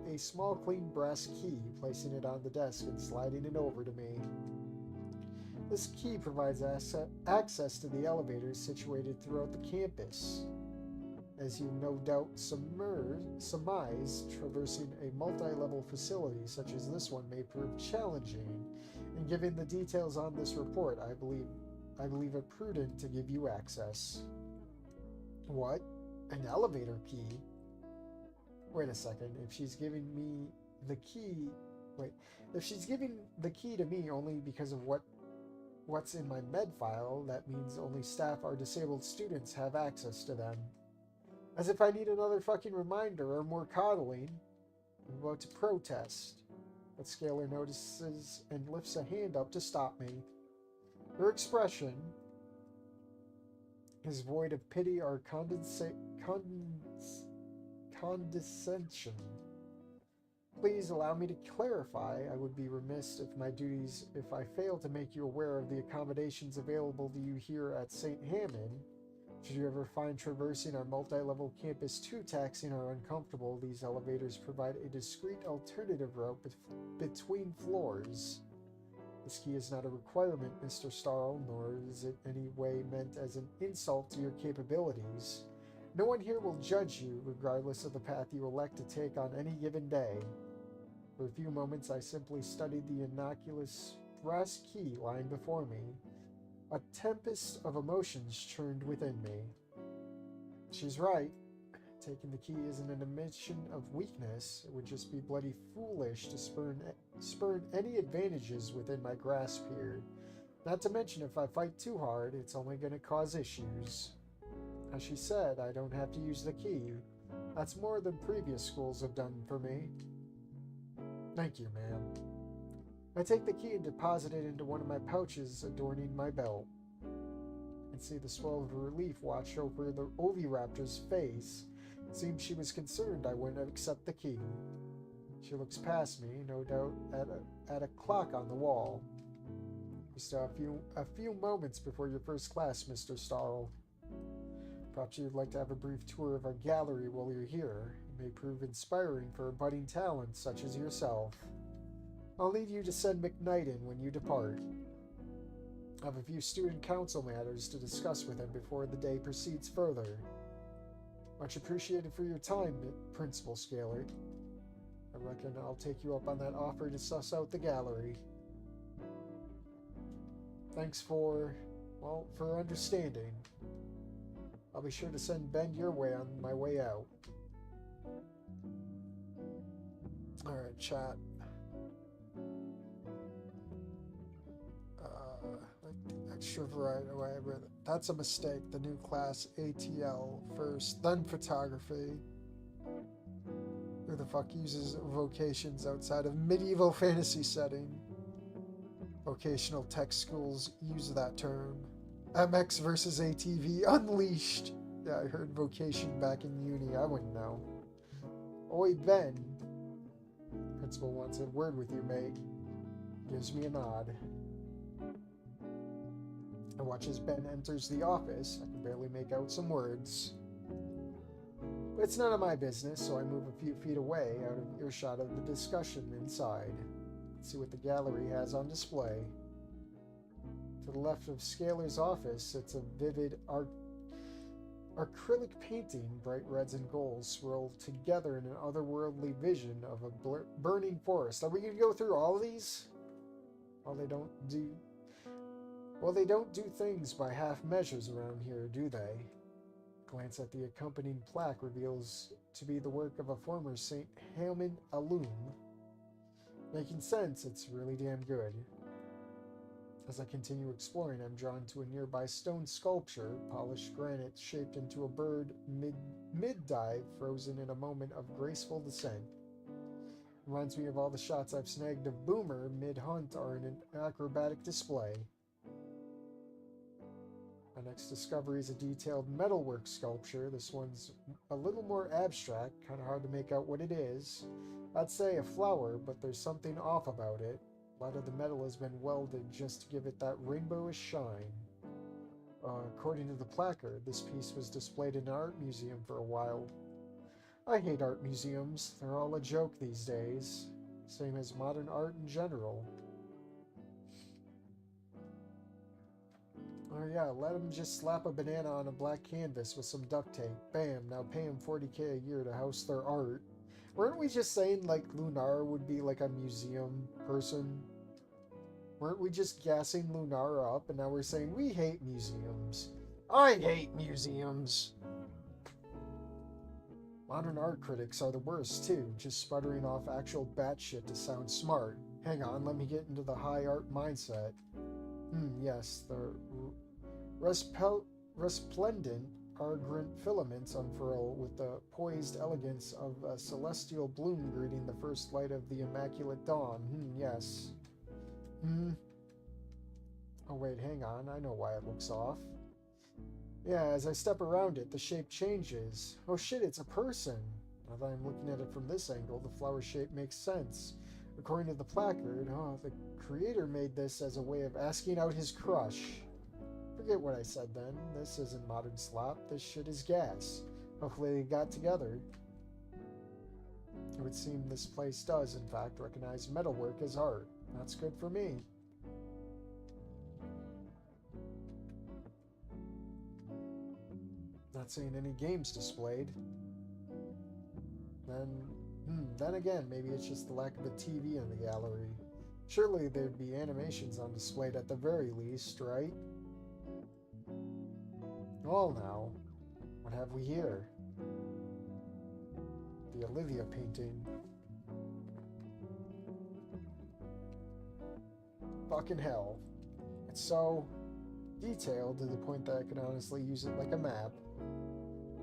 a small clean brass key, placing it on the desk and sliding it over to me. This key provides access to the elevators situated throughout the campus. As you no doubt surmise, traversing a multi-level facility such as this one may prove challenging, and given the details on this report, I believe it prudent to give you access. What? An elevator key? Wait a second, if she's giving me the key... Wait, if she's giving the key to me only because of what's in my med file, that means only staff or disabled students have access to them. As if I need another fucking reminder or more coddling. I'm about to protest. But Scalar notices and lifts a hand up to stop me. Her expression is void of pity or condescension. Please allow me to clarify. I would be remiss if I fail to make you aware of the accommodations available to you here at St. Hammond. Should you ever find traversing our multi-level campus too taxing or uncomfortable, these elevators provide a discreet alternative route between floors. This key is not a requirement, Mr. Starl, nor is it any way meant as an insult to your capabilities. No one here will judge you, regardless of the path you elect to take on any given day. For a few moments, I simply studied the innocuous brass key lying before me. A tempest of emotions churned within me. She's right. Taking the key isn't an admission of weakness. It would just be bloody foolish to spurn any advantages within my grasp here. Not to mention, if I fight too hard, it's only going to cause issues. As she said, I don't have to use the key. That's more than previous schools have done for me. Thank you, ma'am. I take the key and deposit it into one of my pouches adorning my belt. I can see the swell of relief wash over the Oviraptor's face. It seems she was concerned I wouldn't accept the key. She looks past me, no doubt at a clock on the wall. We still have a few moments before your first class, Mr. Starl. Perhaps you'd like to have a brief tour of our gallery while you're here. It may prove inspiring for a budding talent such as yourself. I'll leave you to send McKnight in when you depart. I have a few student council matters to discuss with him before the day proceeds further. Much appreciated for your time, Principal Scalar. I reckon I'll take you up on that offer to suss out the gallery. Thanks for understanding. I'll be sure to send Ben your way on my way out. Alright, chat. Extra variety. That's a mistake. The new class ATL first, then photography. Who the fuck uses vocations outside of medieval fantasy setting? Vocational tech schools use that term. MX versus ATV unleashed. Yeah, I heard vocation back in uni. I wouldn't know. Oi, Ben. Principal wants a word with you, mate. Gives me a nod. I watch as Ben enters the office. I can barely make out some words. But it's none of my business, so I move a few feet away out of earshot of the discussion inside. Let's see what the gallery has on display. To the left of Scalar's office sits a vivid acrylic painting, bright reds and golds swirled together in an otherworldly vision of a burning forest. Are we going to go through all of these? Well, they don't do things by half measures around here, do they? Glance at the accompanying plaque reveals to be the work of a former St. Hammond alum. Making sense, it's really damn good. As I continue exploring, I'm drawn to a nearby stone sculpture, polished granite shaped into a bird mid-dive, frozen in a moment of graceful descent. Reminds me of all the shots I've snagged of Boomer mid-hunt or in an acrobatic display. My next discovery is a detailed metalwork sculpture. This one's a little more abstract, kind of hard to make out what it is. I'd say a flower, but there's something off about it. A lot of the metal has been welded just to give it that rainbowish shine. According to the placard, this piece was displayed in an art museum for a while. I hate art museums. They're all a joke these days. Same as modern art in general. Oh yeah, let him just slap a banana on a black canvas with some duct tape. Bam, now pay him 40K a year to house their art. Weren't we just saying, like, Lunar would be like a museum person? Weren't we just gassing Lunar up, and now we're saying we hate museums? I hate museums! Modern art critics are the worst, too, just sputtering off actual batshit to sound smart. Hang on, let me get into the high art mindset. Yes, the resplendent argent filaments unfurl with the poised elegance of a celestial bloom greeting the first light of the immaculate dawn. Yes. Oh wait, hang on, I know why it looks off. Yeah, as I step around it, the shape changes. Oh shit, it's a person! Now that I'm looking at it from this angle, the flower shape makes sense. According to the placard, the creator made this as a way of asking out his crush. Forget what I said then. This isn't modern slop. This shit is gas. Hopefully they got together. It would seem this place does, in fact, recognize metalwork as art. That's good for me. Not seeing any games displayed. Then again, maybe it's just the lack of a TV in the gallery. Surely there'd be animations on display at the very least, right? Well now, what have we here? The Olivia painting. Fucking hell. It's so detailed to the point that I could honestly use it like a map.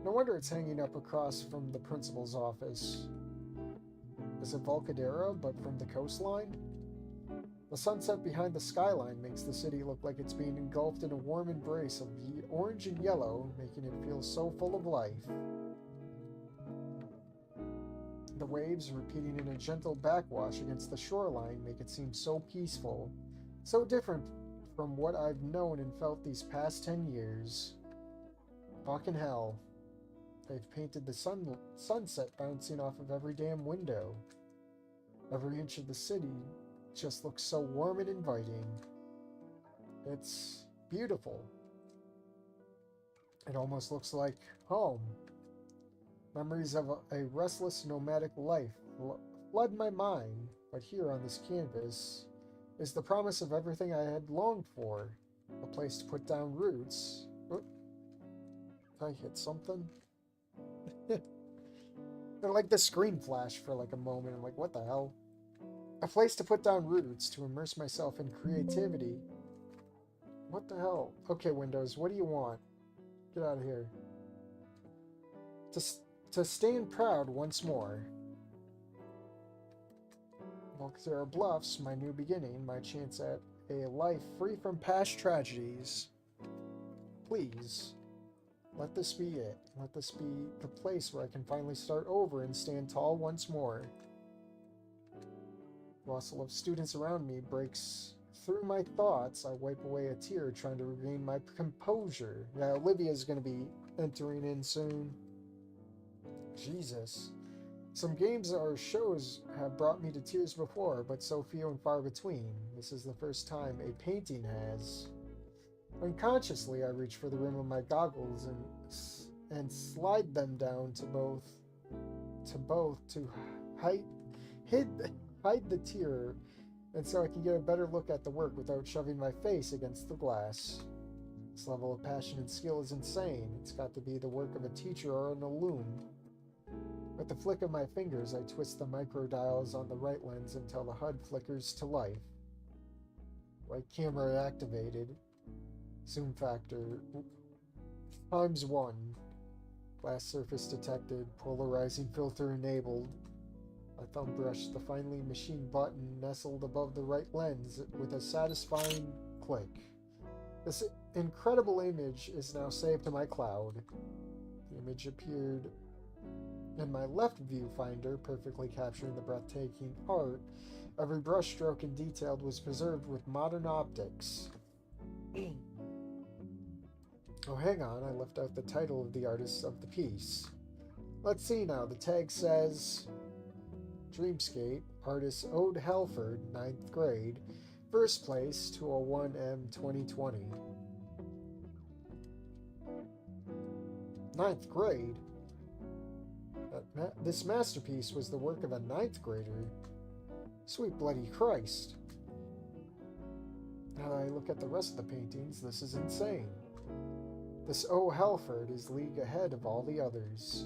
No wonder it's hanging up across from the principal's office. Is it Volcadera, but from the coastline? The sunset behind the skyline makes the city look like it's being engulfed in a warm embrace of orange and yellow, making it feel so full of life. The waves, repeating in a gentle backwash against the shoreline, make it seem so peaceful, so different from what I've known and felt these past 10 years. Fucking hell. They've painted the sunset bouncing off of every damn window. Every inch of the city just looks so warm and inviting. It's beautiful. It almost looks like home. Memories of a restless nomadic life flood my mind, but here on this canvas is the promise of everything I had longed for. A place to put down roots. Did I hit something? They're like the screen flash for like a moment. I'm like, what the hell? A place to put down roots, to immerse myself in creativity. What the hell? Okay, Windows, what do you want? Get out of here. To stand proud once more. Volcadera Bluffs, my new beginning, my chance at a life free from past tragedies. Please. Let this be it. Let this be the place where I can finally start over and stand tall once more. The bustle of students around me breaks through my thoughts. I wipe away a tear, trying to regain my composure. Yeah, Olivia's going to be entering in soon. Jesus. Some games or shows have brought me to tears before, but so few and far between. This is the first time a painting has. Unconsciously, I reach for the rim of my goggles and slide them down to hide the tear, and so I can get a better look at the work without shoving my face against the glass. This level of passion and skill is insane. It's got to be the work of a teacher or an alum. With the flick of my fingers, I twist the micro dials on the right lens until the HUD flickers to life. Right camera activated. Zoom factor ×1. Glass surface detected. Polarizing filter enabled. My thumb brushed the finely machined button nestled above the right lens with a satisfying click. This incredible image is now saved to my cloud. The image appeared in my left viewfinder, perfectly capturing the breathtaking art. Every brushstroke and detail was preserved with modern optics. Oh, hang on, I left out the title of the artist of the piece. Let's see now, the tag says Dreamscape, artist Ode Halford, 9th grade, first place, 201M 2020. Ninth grade? This masterpiece was the work of a ninth grader. Sweet bloody Christ. Now that I look at the rest of the paintings, this is insane. This O. Halford is league ahead of all the others.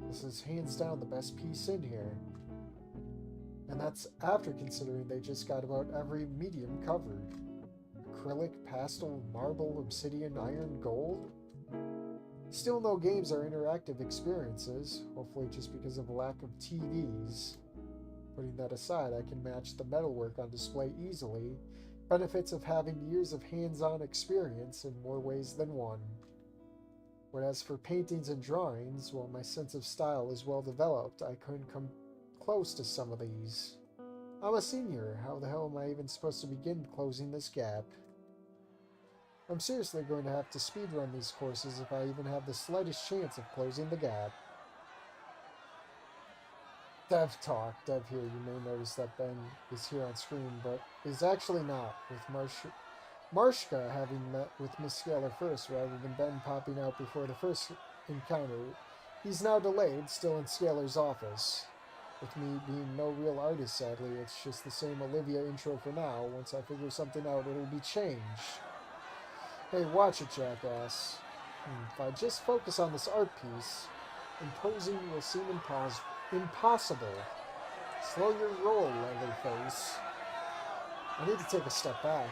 This is hands down the best piece in here. And that's after considering they just got about every medium covered. Acrylic, pastel, marble, obsidian, iron, gold. Still no games are interactive experiences, hopefully just because of lack of TVs. Putting that aside, I can match the metalwork on display easily. Benefits of having years of hands-on experience in more ways than one. Whereas for paintings and drawings, while my sense of style is well developed, I couldn't come close to some of these. I'm a senior, how the hell am I even supposed to begin closing this gap? I'm seriously going to have to speedrun these courses if I even have the slightest chance of closing the gap. Dev talk. Dev here, you may notice that Ben is here on screen, but is actually not, with Marshka having met with Miss Scalar first rather than Ben popping out before the first encounter. He's now delayed, still in Scalar's office. With me being no real artist, sadly, it's just the same Olivia intro for now. Once I figure something out, it'll be change. Hey, watch it, jackass. If I just focus on this art piece, imposing will seem impossible. Slow your roll, Leatherface. I need to take a step back.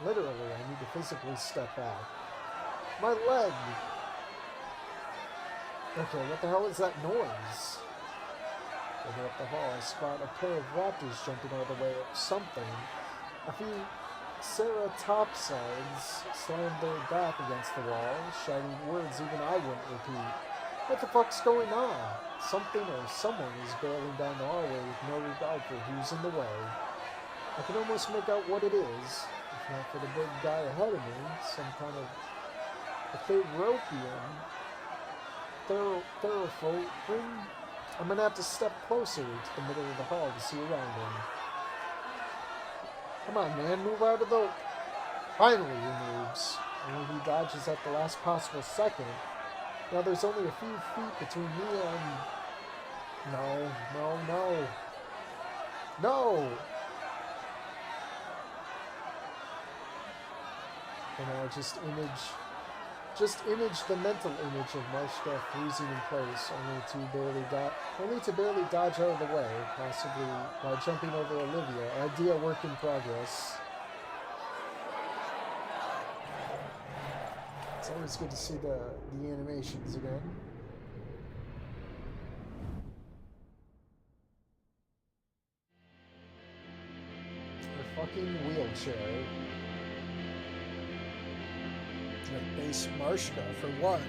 Literally, I need to physically step back. My leg! Okay, what the hell is that noise? Looking up the hall, I spot a pair of raptors jumping all the way up something. A few ceratopsides slammed their back against the wall, shouting words even I wouldn't repeat. What the fuck's going on? Something or someone is barreling down the hallway with no regard for who's in the way. I can almost make out what it is, if not for the big guy ahead of me, some kind of Therophone. I'm gonna have to step closer to the middle of the hall to see around him. Come on, man, move out of the... Finally he moves. Only he dodges at the last possible second. Now there's only a few feet between me and... No. And I just image the mental image of Marshka freezing in place, only to barely dodge out of the way, possibly by jumping over Olivia. Idea work in progress. It's always good to see the animations again. A fucking wheelchair. Base Marshka for what?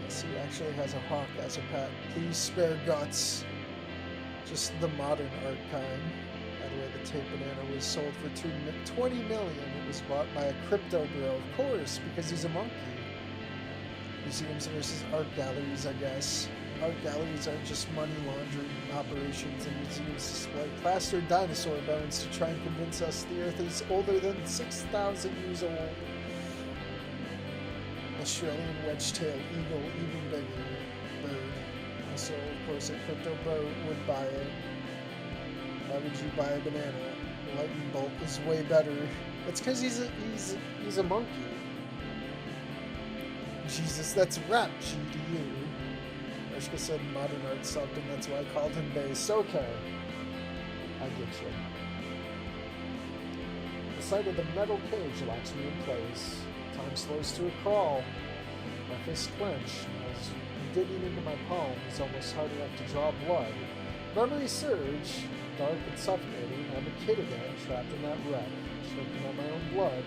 Yes, he actually has a hawk as a pet. Please spare guts. Just the modern art kind. By the way, the tape banana was sold for $20 million. It was bought by a crypto bro, of course, because he's a monkey. Museums versus art galleries, I guess. Art galleries aren't just money laundering operations, and museums display plastered dinosaur bones to try and convince us the Earth is older than 6,000 years old. Australian wedge-tailed eagle, even bigger bird. Also, of course, a crypto bro would buy it. Why would you buy a banana? Lightning bolt is way better. It's because he's a monkey. Jesus, that's rap, GDU. Marshka said modern art sucked, and that's why I called him base. Okay. I get you. The sight of the metal cage locks me in place. Time slows to a crawl. My fists clench, as digging into my palm is almost hard enough to draw blood. Memories surge, dark and suffocating. I'm a kid again, trapped in that wreck, choking on my own blood.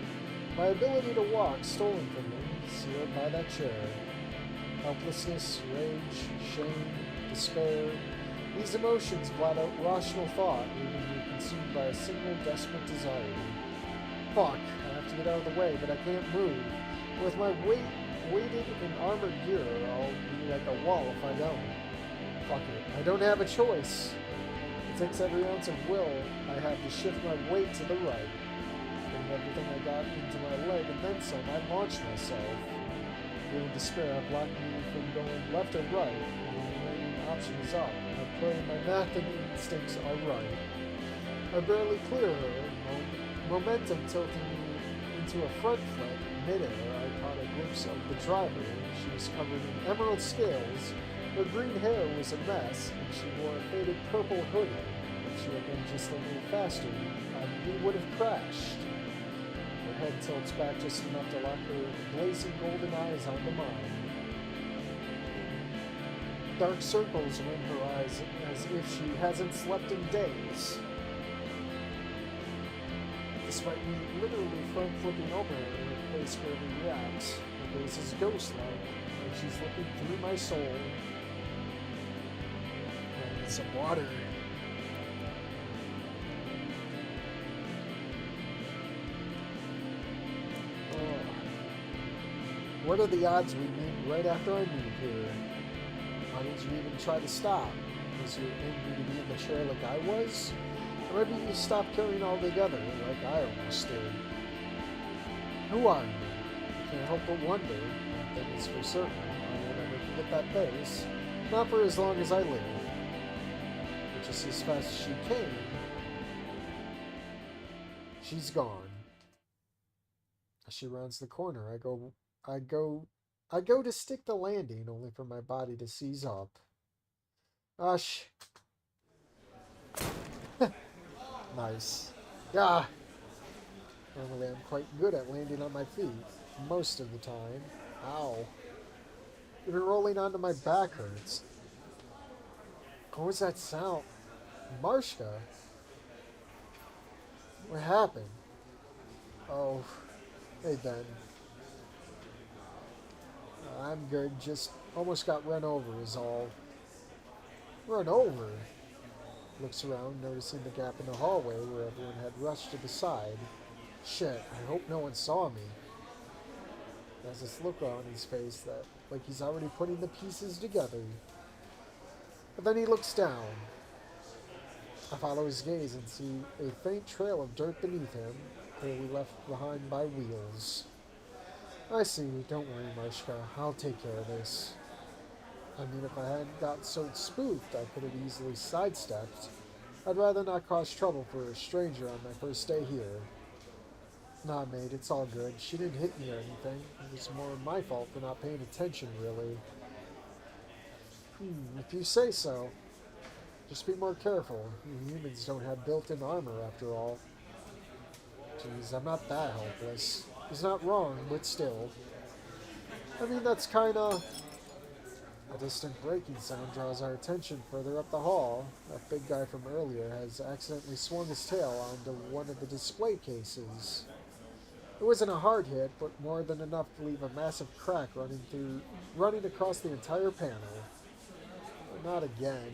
My ability to walk stolen from me, sealed by that chair. Helplessness, rage, shame, despair. These emotions blot out rational thought, leaving me consumed by a single desperate desire. Fuck, I have to get out of the way, but I can't move. With my weighted and armored gear, I'll be like a wall if I don't. Fuck it, I don't have a choice. It takes every ounce of will I have to shift my weight to the right. Putting everything I got into my leg and then some, I launch myself. Fear and despair have blocked me from going left or right. The remaining option is up. I pray my math and instincts are right. I barely clear her. Momentum tilting me into a front flip. Midair, I caught a glimpse of the driver. She was covered in emerald scales. Her green hair was a mess, and she wore a faded purple hoodie. If she had been just a little faster, we would have crashed. Her head tilts back just enough to lock her blazing golden eyes onto mine. Dark circles ring her eyes as if she hasn't slept in days. Despite me literally front flipping over her in a place where we reacts, her gaze is ghost-like, and she's looking through my soul. I need some water. What are the odds we meet right after I move here? Why didn't you even try to stop? Was you angry to be in the chair like I was? Or maybe you stopped caring altogether, like I almost did. Who are you? I can't help but wonder. One thing is for certain, I won't ever forget that face. Not for as long as I live. But just as fast as she came, she's gone. As she rounds the corner, I go to stick the landing, only for my body to seize up. Nice. Yeah. Normally I'm quite good at landing on my feet, most of the time. Ow. Even rolling onto my back hurts. What was that sound? Marshka? What happened? Oh. Hey, Ben. I'm good, just almost got run over is all. Run over? Looks around, noticing the gap in the hallway where everyone had rushed to the side. Shit, I hope no one saw me. There's this look on his face that, like he's already putting the pieces together. But then he looks down. I follow his gaze and see a faint trail of dirt beneath him, clearly left behind by wheels. I see, don't worry, Marshka, I'll take care of this. I mean, if I hadn't got so spooked, I could have easily sidestepped. I'd rather not cause trouble for a stranger on my first day here. Nah, mate, it's all good. She didn't hit me or anything. It was more my fault for not paying attention, really. If you say so. Just be more careful. You humans don't have built-in armor, after all. Jeez, I'm not that helpless. He's not wrong, but still. I mean, that's kinda... A distant breaking sound draws our attention further up the hall. That big guy from earlier has accidentally swung his tail onto one of the display cases. It wasn't a hard hit, but more than enough to leave a massive crack running across the entire panel. But not again.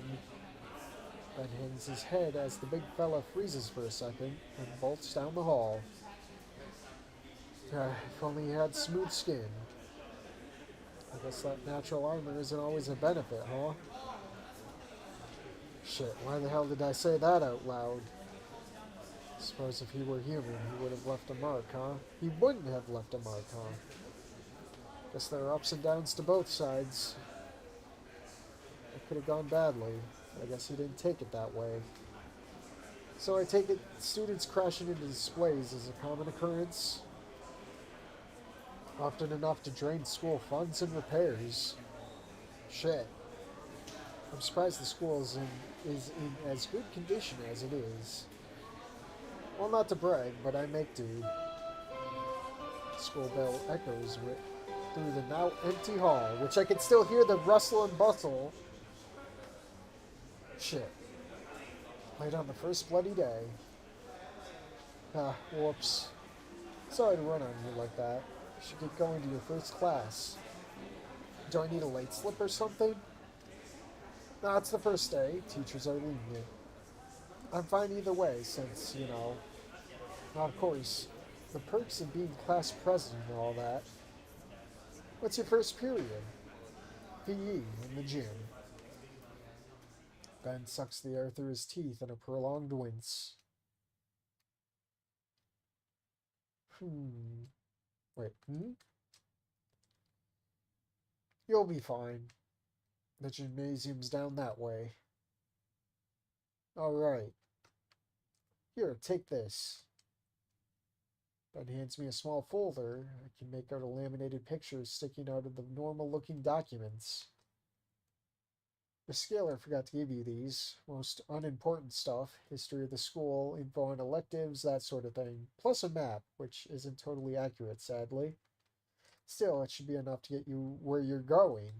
Ben hangs his head as the big fella freezes for a second and bolts down the hall. If only he had smooth skin. I guess that natural armor isn't always a benefit, huh? Shit, why the hell did I say that out loud? Suppose if he were human, he would have left a mark, huh? He wouldn't have left a mark, huh? Guess there are ups and downs to both sides. It could have gone badly. I guess he didn't take it that way. So I take it students crashing into displays is a common occurrence. Often enough to drain school funds and repairs. Shit. I'm surprised the school is in as good condition as it is. Well, not to brag, but I make do. School bell echoes through the now empty hall, which I can still hear the rustle and bustle. Shit. Late on the first bloody day. Whoops. Sorry to run on you like that. You should get going to your first class. Do I need a late slip or something? Nah, it's the first day. Teachers are lenient. I'm fine either way, since, you know... Now, of course, the perks of being class president and all that. What's your first period? PE in the gym. Ben sucks the air through his teeth in a prolonged wince. Wait, You'll be fine. The gymnasium's down that way. Alright. Here, take this. Ben hands me a small folder. I can make out a laminated picture sticking out of the normal-looking documents. The scaler forgot to give you these. Most unimportant stuff. History of the school, info on electives, that sort of thing. Plus a map, which isn't totally accurate, sadly. Still, it should be enough to get you where you're going.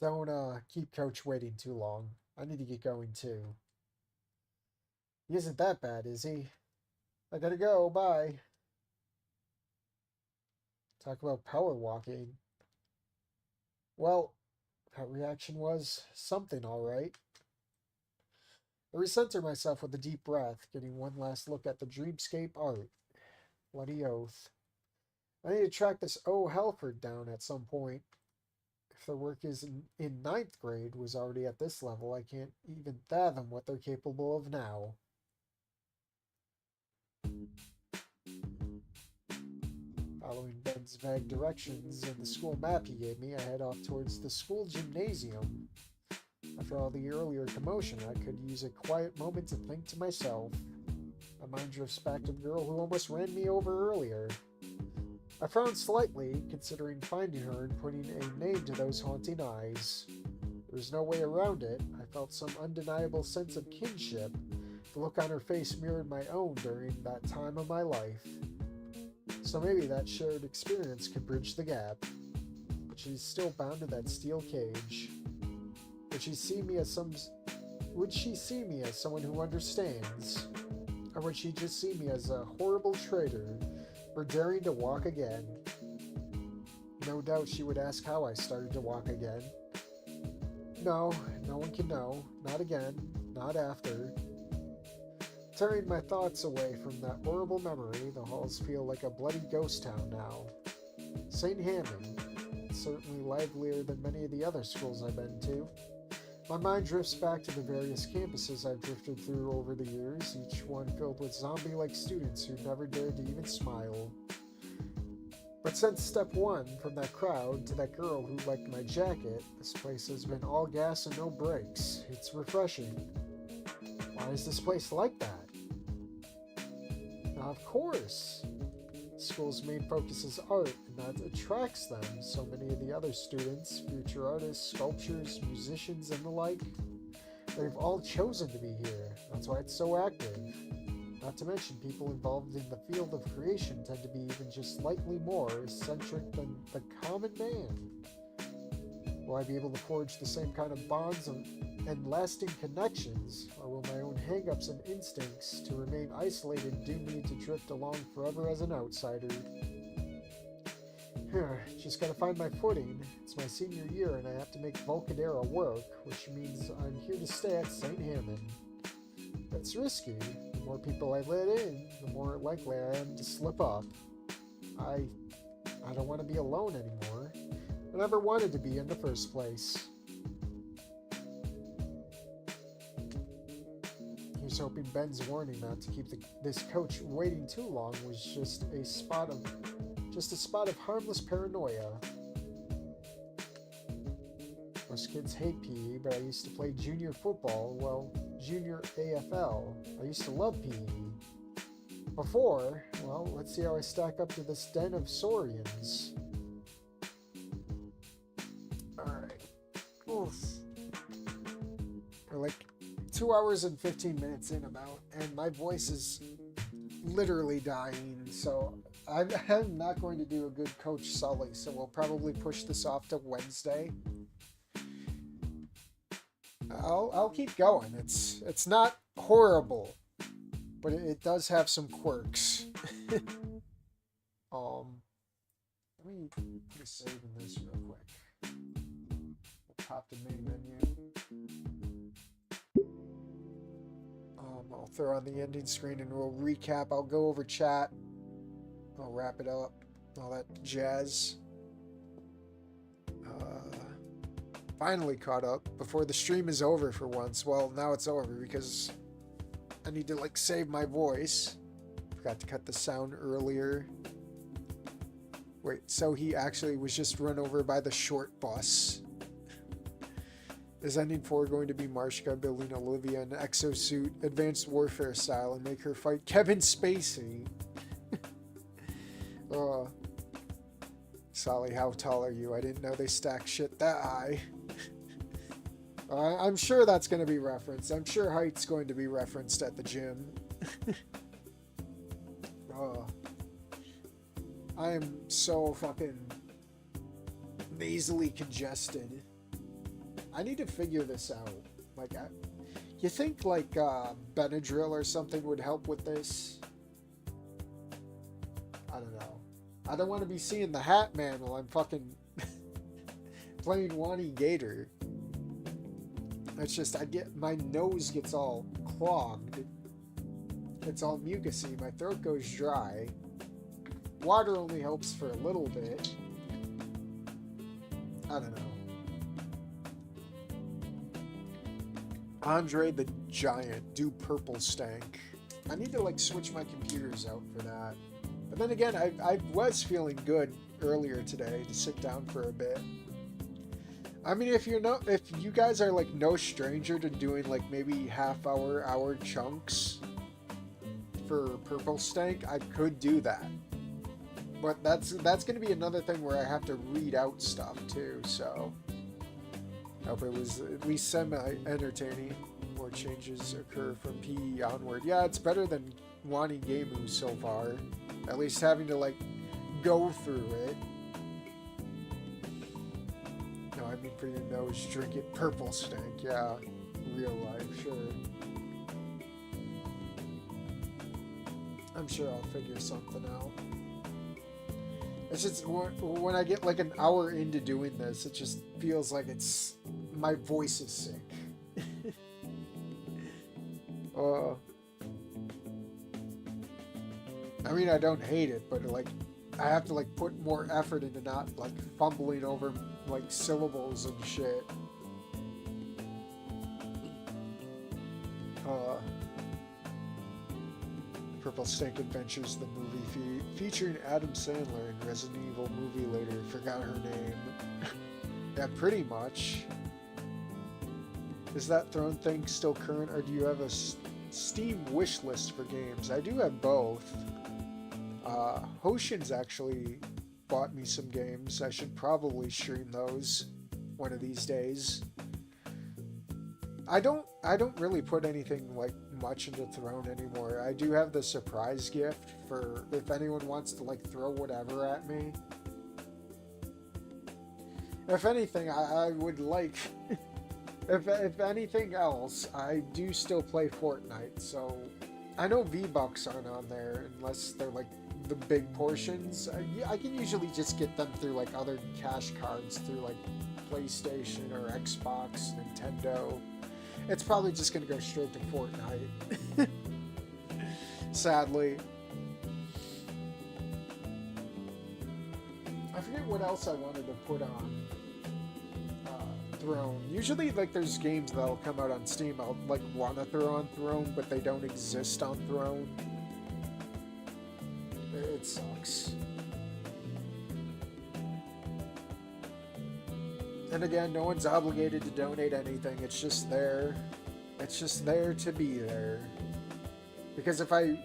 Don't keep Coach waiting too long. I need to get going too. He isn't that bad, is he? I gotta go, bye. Talk about power walking. Well, that reaction was something, alright. I recenter myself with a deep breath, getting one last look at the dreamscape art. Bloody oath. I need to track this O. Halford down at some point. If their work is in 9th grade was already at this level, I can't even fathom what they're capable of now. Following Ben's vague directions and the school map he gave me, I head off towards the school gymnasium. After all the earlier commotion, I could use a quiet moment to think to myself. My mind drifts back to the girl who almost ran me over earlier. I frowned slightly, considering finding her and putting a name to those haunting eyes. There was no way around it. I felt some undeniable sense of kinship. The look on her face mirrored my own during that time of my life. So maybe that shared experience could bridge the gap. But she's still bound to that steel cage. Would she see me as someone who understands? Or would she just see me as a horrible traitor for daring to walk again? No doubt she would ask how I started to walk again. No, no one can know. Not again. Not after. Tearing my thoughts away from that horrible memory, the halls feel like a bloody ghost town now. St. Hammond. It's certainly livelier than many of the other schools I've been to. My mind drifts back to the various campuses I've drifted through over the years, each one filled with zombie-like students who never dared to even smile. But since step one, from that crowd to that girl who liked my jacket, this place has been all gas and no brakes. It's refreshing. Why is this place like that? Now, of course. The school's main focus is art, and that attracts them. So many of the other students, future artists, sculptors, musicians, and the like, they've all chosen to be here. That's why it's so active. Not to mention, people involved in the field of creation tend to be even just slightly more eccentric than the common man. Will I be able to forge the same kind of bonds and lasting connections, or will my own hang-ups and instincts to remain isolated doom me to drift along forever as an outsider? Just gotta find my footing. It's my senior year and I have to make Volcadera work, which means I'm here to stay at St. Hammond. That's risky. The more people I let in, the more likely I am to slip up. I don't want to be alone anymore. I never wanted to be in the first place. Here's hoping Ben's warning not to keep this coach waiting too long was just a spot of harmless paranoia. Most kids hate PE, but I used to play junior football, well, junior AFL. I used to love PE. Before, well, let's see how I stack up to this den of saurians. We're like 2 hours and 15 minutes in about, and my voice is literally dying, so I'm not going to do a good Coach Sully, so we'll probably push this off to Wednesday. I'll keep going. It's not horrible, but it does have some quirks. Let me put a save in this real quick. Pop the main menu. I'll throw on the ending screen and we'll recap. I'll go over chat. I'll wrap it up. All that jazz. Finally caught up before the stream is over for once. Well, now it's over because I need to save my voice. Forgot to cut the sound earlier. Wait, so he actually was just run over by the short bus. Is Ending 4 going to be Marshka building Olivia in an exosuit, advanced warfare style, and make her fight Kevin Spacey? Sally, how tall are you? I didn't know they stack shit that high. I'm sure that's going to be referenced. I'm sure height's going to be referenced at the gym. I am so fucking nasally congested. I need to figure this out. Like, you think like Benadryl or something would help with this? I don't know. I don't want to be seeing the Hat Man while I'm fucking playing Wani Gator. It's just, my nose gets all clogged. It's all mucusy. My throat goes dry. Water only helps for a little bit. I don't know. Andre the Giant, do purple stank. I need to like switch my computers out for that. But then again, I was feeling good earlier today to sit down for a bit. I mean, if you guys are like no stranger to doing like maybe hour chunks for purple stank, I could do that. But that's going to be another thing where I have to read out stuff too, so I hope it was at least semi-entertaining. More changes occur from PE onward. Yeah, it's better than Wani Gemu so far. At least having to like go through it. No, I mean for your nose, drink it purple stank. Yeah, real life, sure. I'm sure I'll figure something out. It's just when I get like an hour into doing this, it just feels like my voice is sick. I mean, I don't hate it, but like I have to like put more effort into not like fumbling over like syllables and shit. Purple Stank Adventures, the movie featuring Adam Sandler in Resident Evil movie later. Forgot her name. Yeah, pretty much. Is that Throne thing still current, or do you have a Steam wish list for games? I do have both. Hoshin's actually bought me some games. I should probably stream those one of these days. I don't really put anything like much into Throne anymore. I do have the surprise gift for if anyone wants to like throw whatever at me. If anything, I would like if anything else, I do still play Fortnite, so I know V-Bucks aren't on there unless they're like the big portions. I can usually just get them through like other cash cards through like PlayStation or Xbox, Nintendo. It's probably just going to go straight to Fortnite. Sadly. I forget what else I wanted to put on Throne. Usually, like, there's games that'll come out on Steam I'll, like, want to throw on Throne, but they don't exist on Throne. It sucks. And again, no one's obligated to donate anything. It's just there. It's just there to be there. Because if I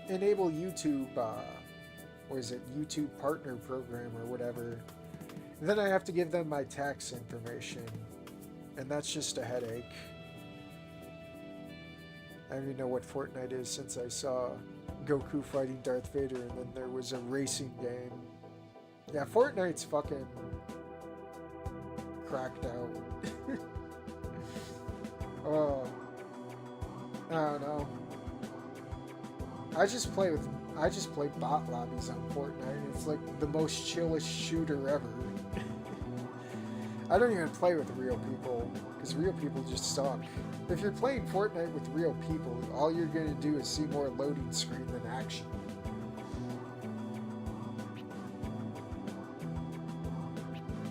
enable YouTube, what is it, YouTube Partner Program or whatever, then I have to give them my tax information. And that's just a headache. I don't even know what Fortnite is since I saw Goku fighting Darth Vader and then there was a racing game. Yeah, Fortnite's fucking cracked out. Oh, I don't know. I just play bot lobbies on Fortnite. It's like the most chillest shooter ever. I don't even play with real people because real people just suck. If you're playing Fortnite with real people, all you're gonna do is see more loading screen than action.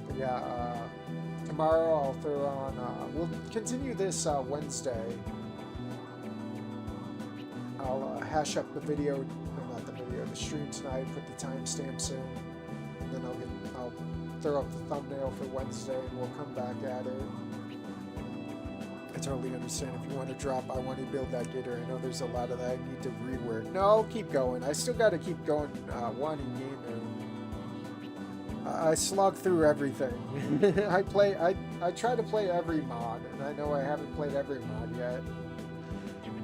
But yeah, tomorrow I'll throw on, we'll continue this Wednesday. I'll hash up the video, or not the video, the stream tonight, put the timestamps in. then I'll throw up the thumbnail for Wednesday, and we'll come back at it. I totally understand if you want to drop I Want to Build That Gator. I know there's a lot of that I need to rework. No, keep going. I still got to keep going. Wani Gamer. I slog through everything. I try to play every mod, and I know I haven't played every mod yet.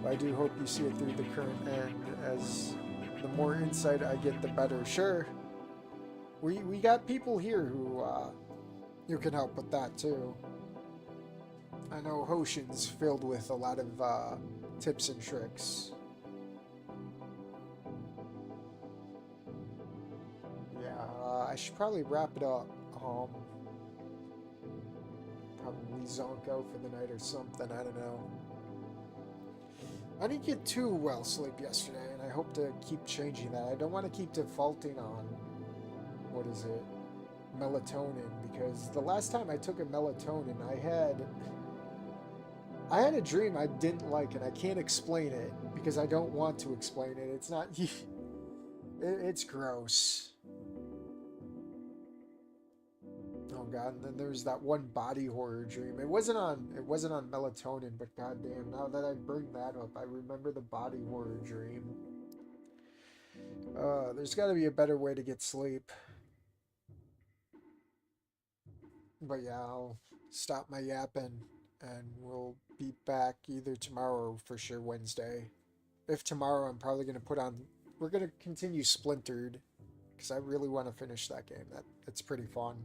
But I do hope you see it through the current end. As the more insight I get, the better. Sure. We got people here who can help with that too. I know Hoshin's filled with a lot of tips and tricks. Yeah, I should probably wrap it up. Probably zonk out for the night or something. I don't know. I didn't get too well sleep yesterday, and I hope to keep changing that. I don't want to keep defaulting on, what is it, melatonin, because the last time I took a melatonin, I had a dream I didn't like, and I can't explain it because I don't want to explain it. It's not, it's gross. Oh god, and then there's that one body horror dream. It wasn't on melatonin, but goddamn, now that I bring that up, I remember the body horror dream. There's got to be a better way to get sleep. But yeah, I'll stop my yapping, and we'll be back either tomorrow or for sure Wednesday. If tomorrow, I'm probably going to put on... We're going to continue Splintered, because I really want to finish that game. It's pretty fun.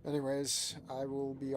Anyways, I will be off.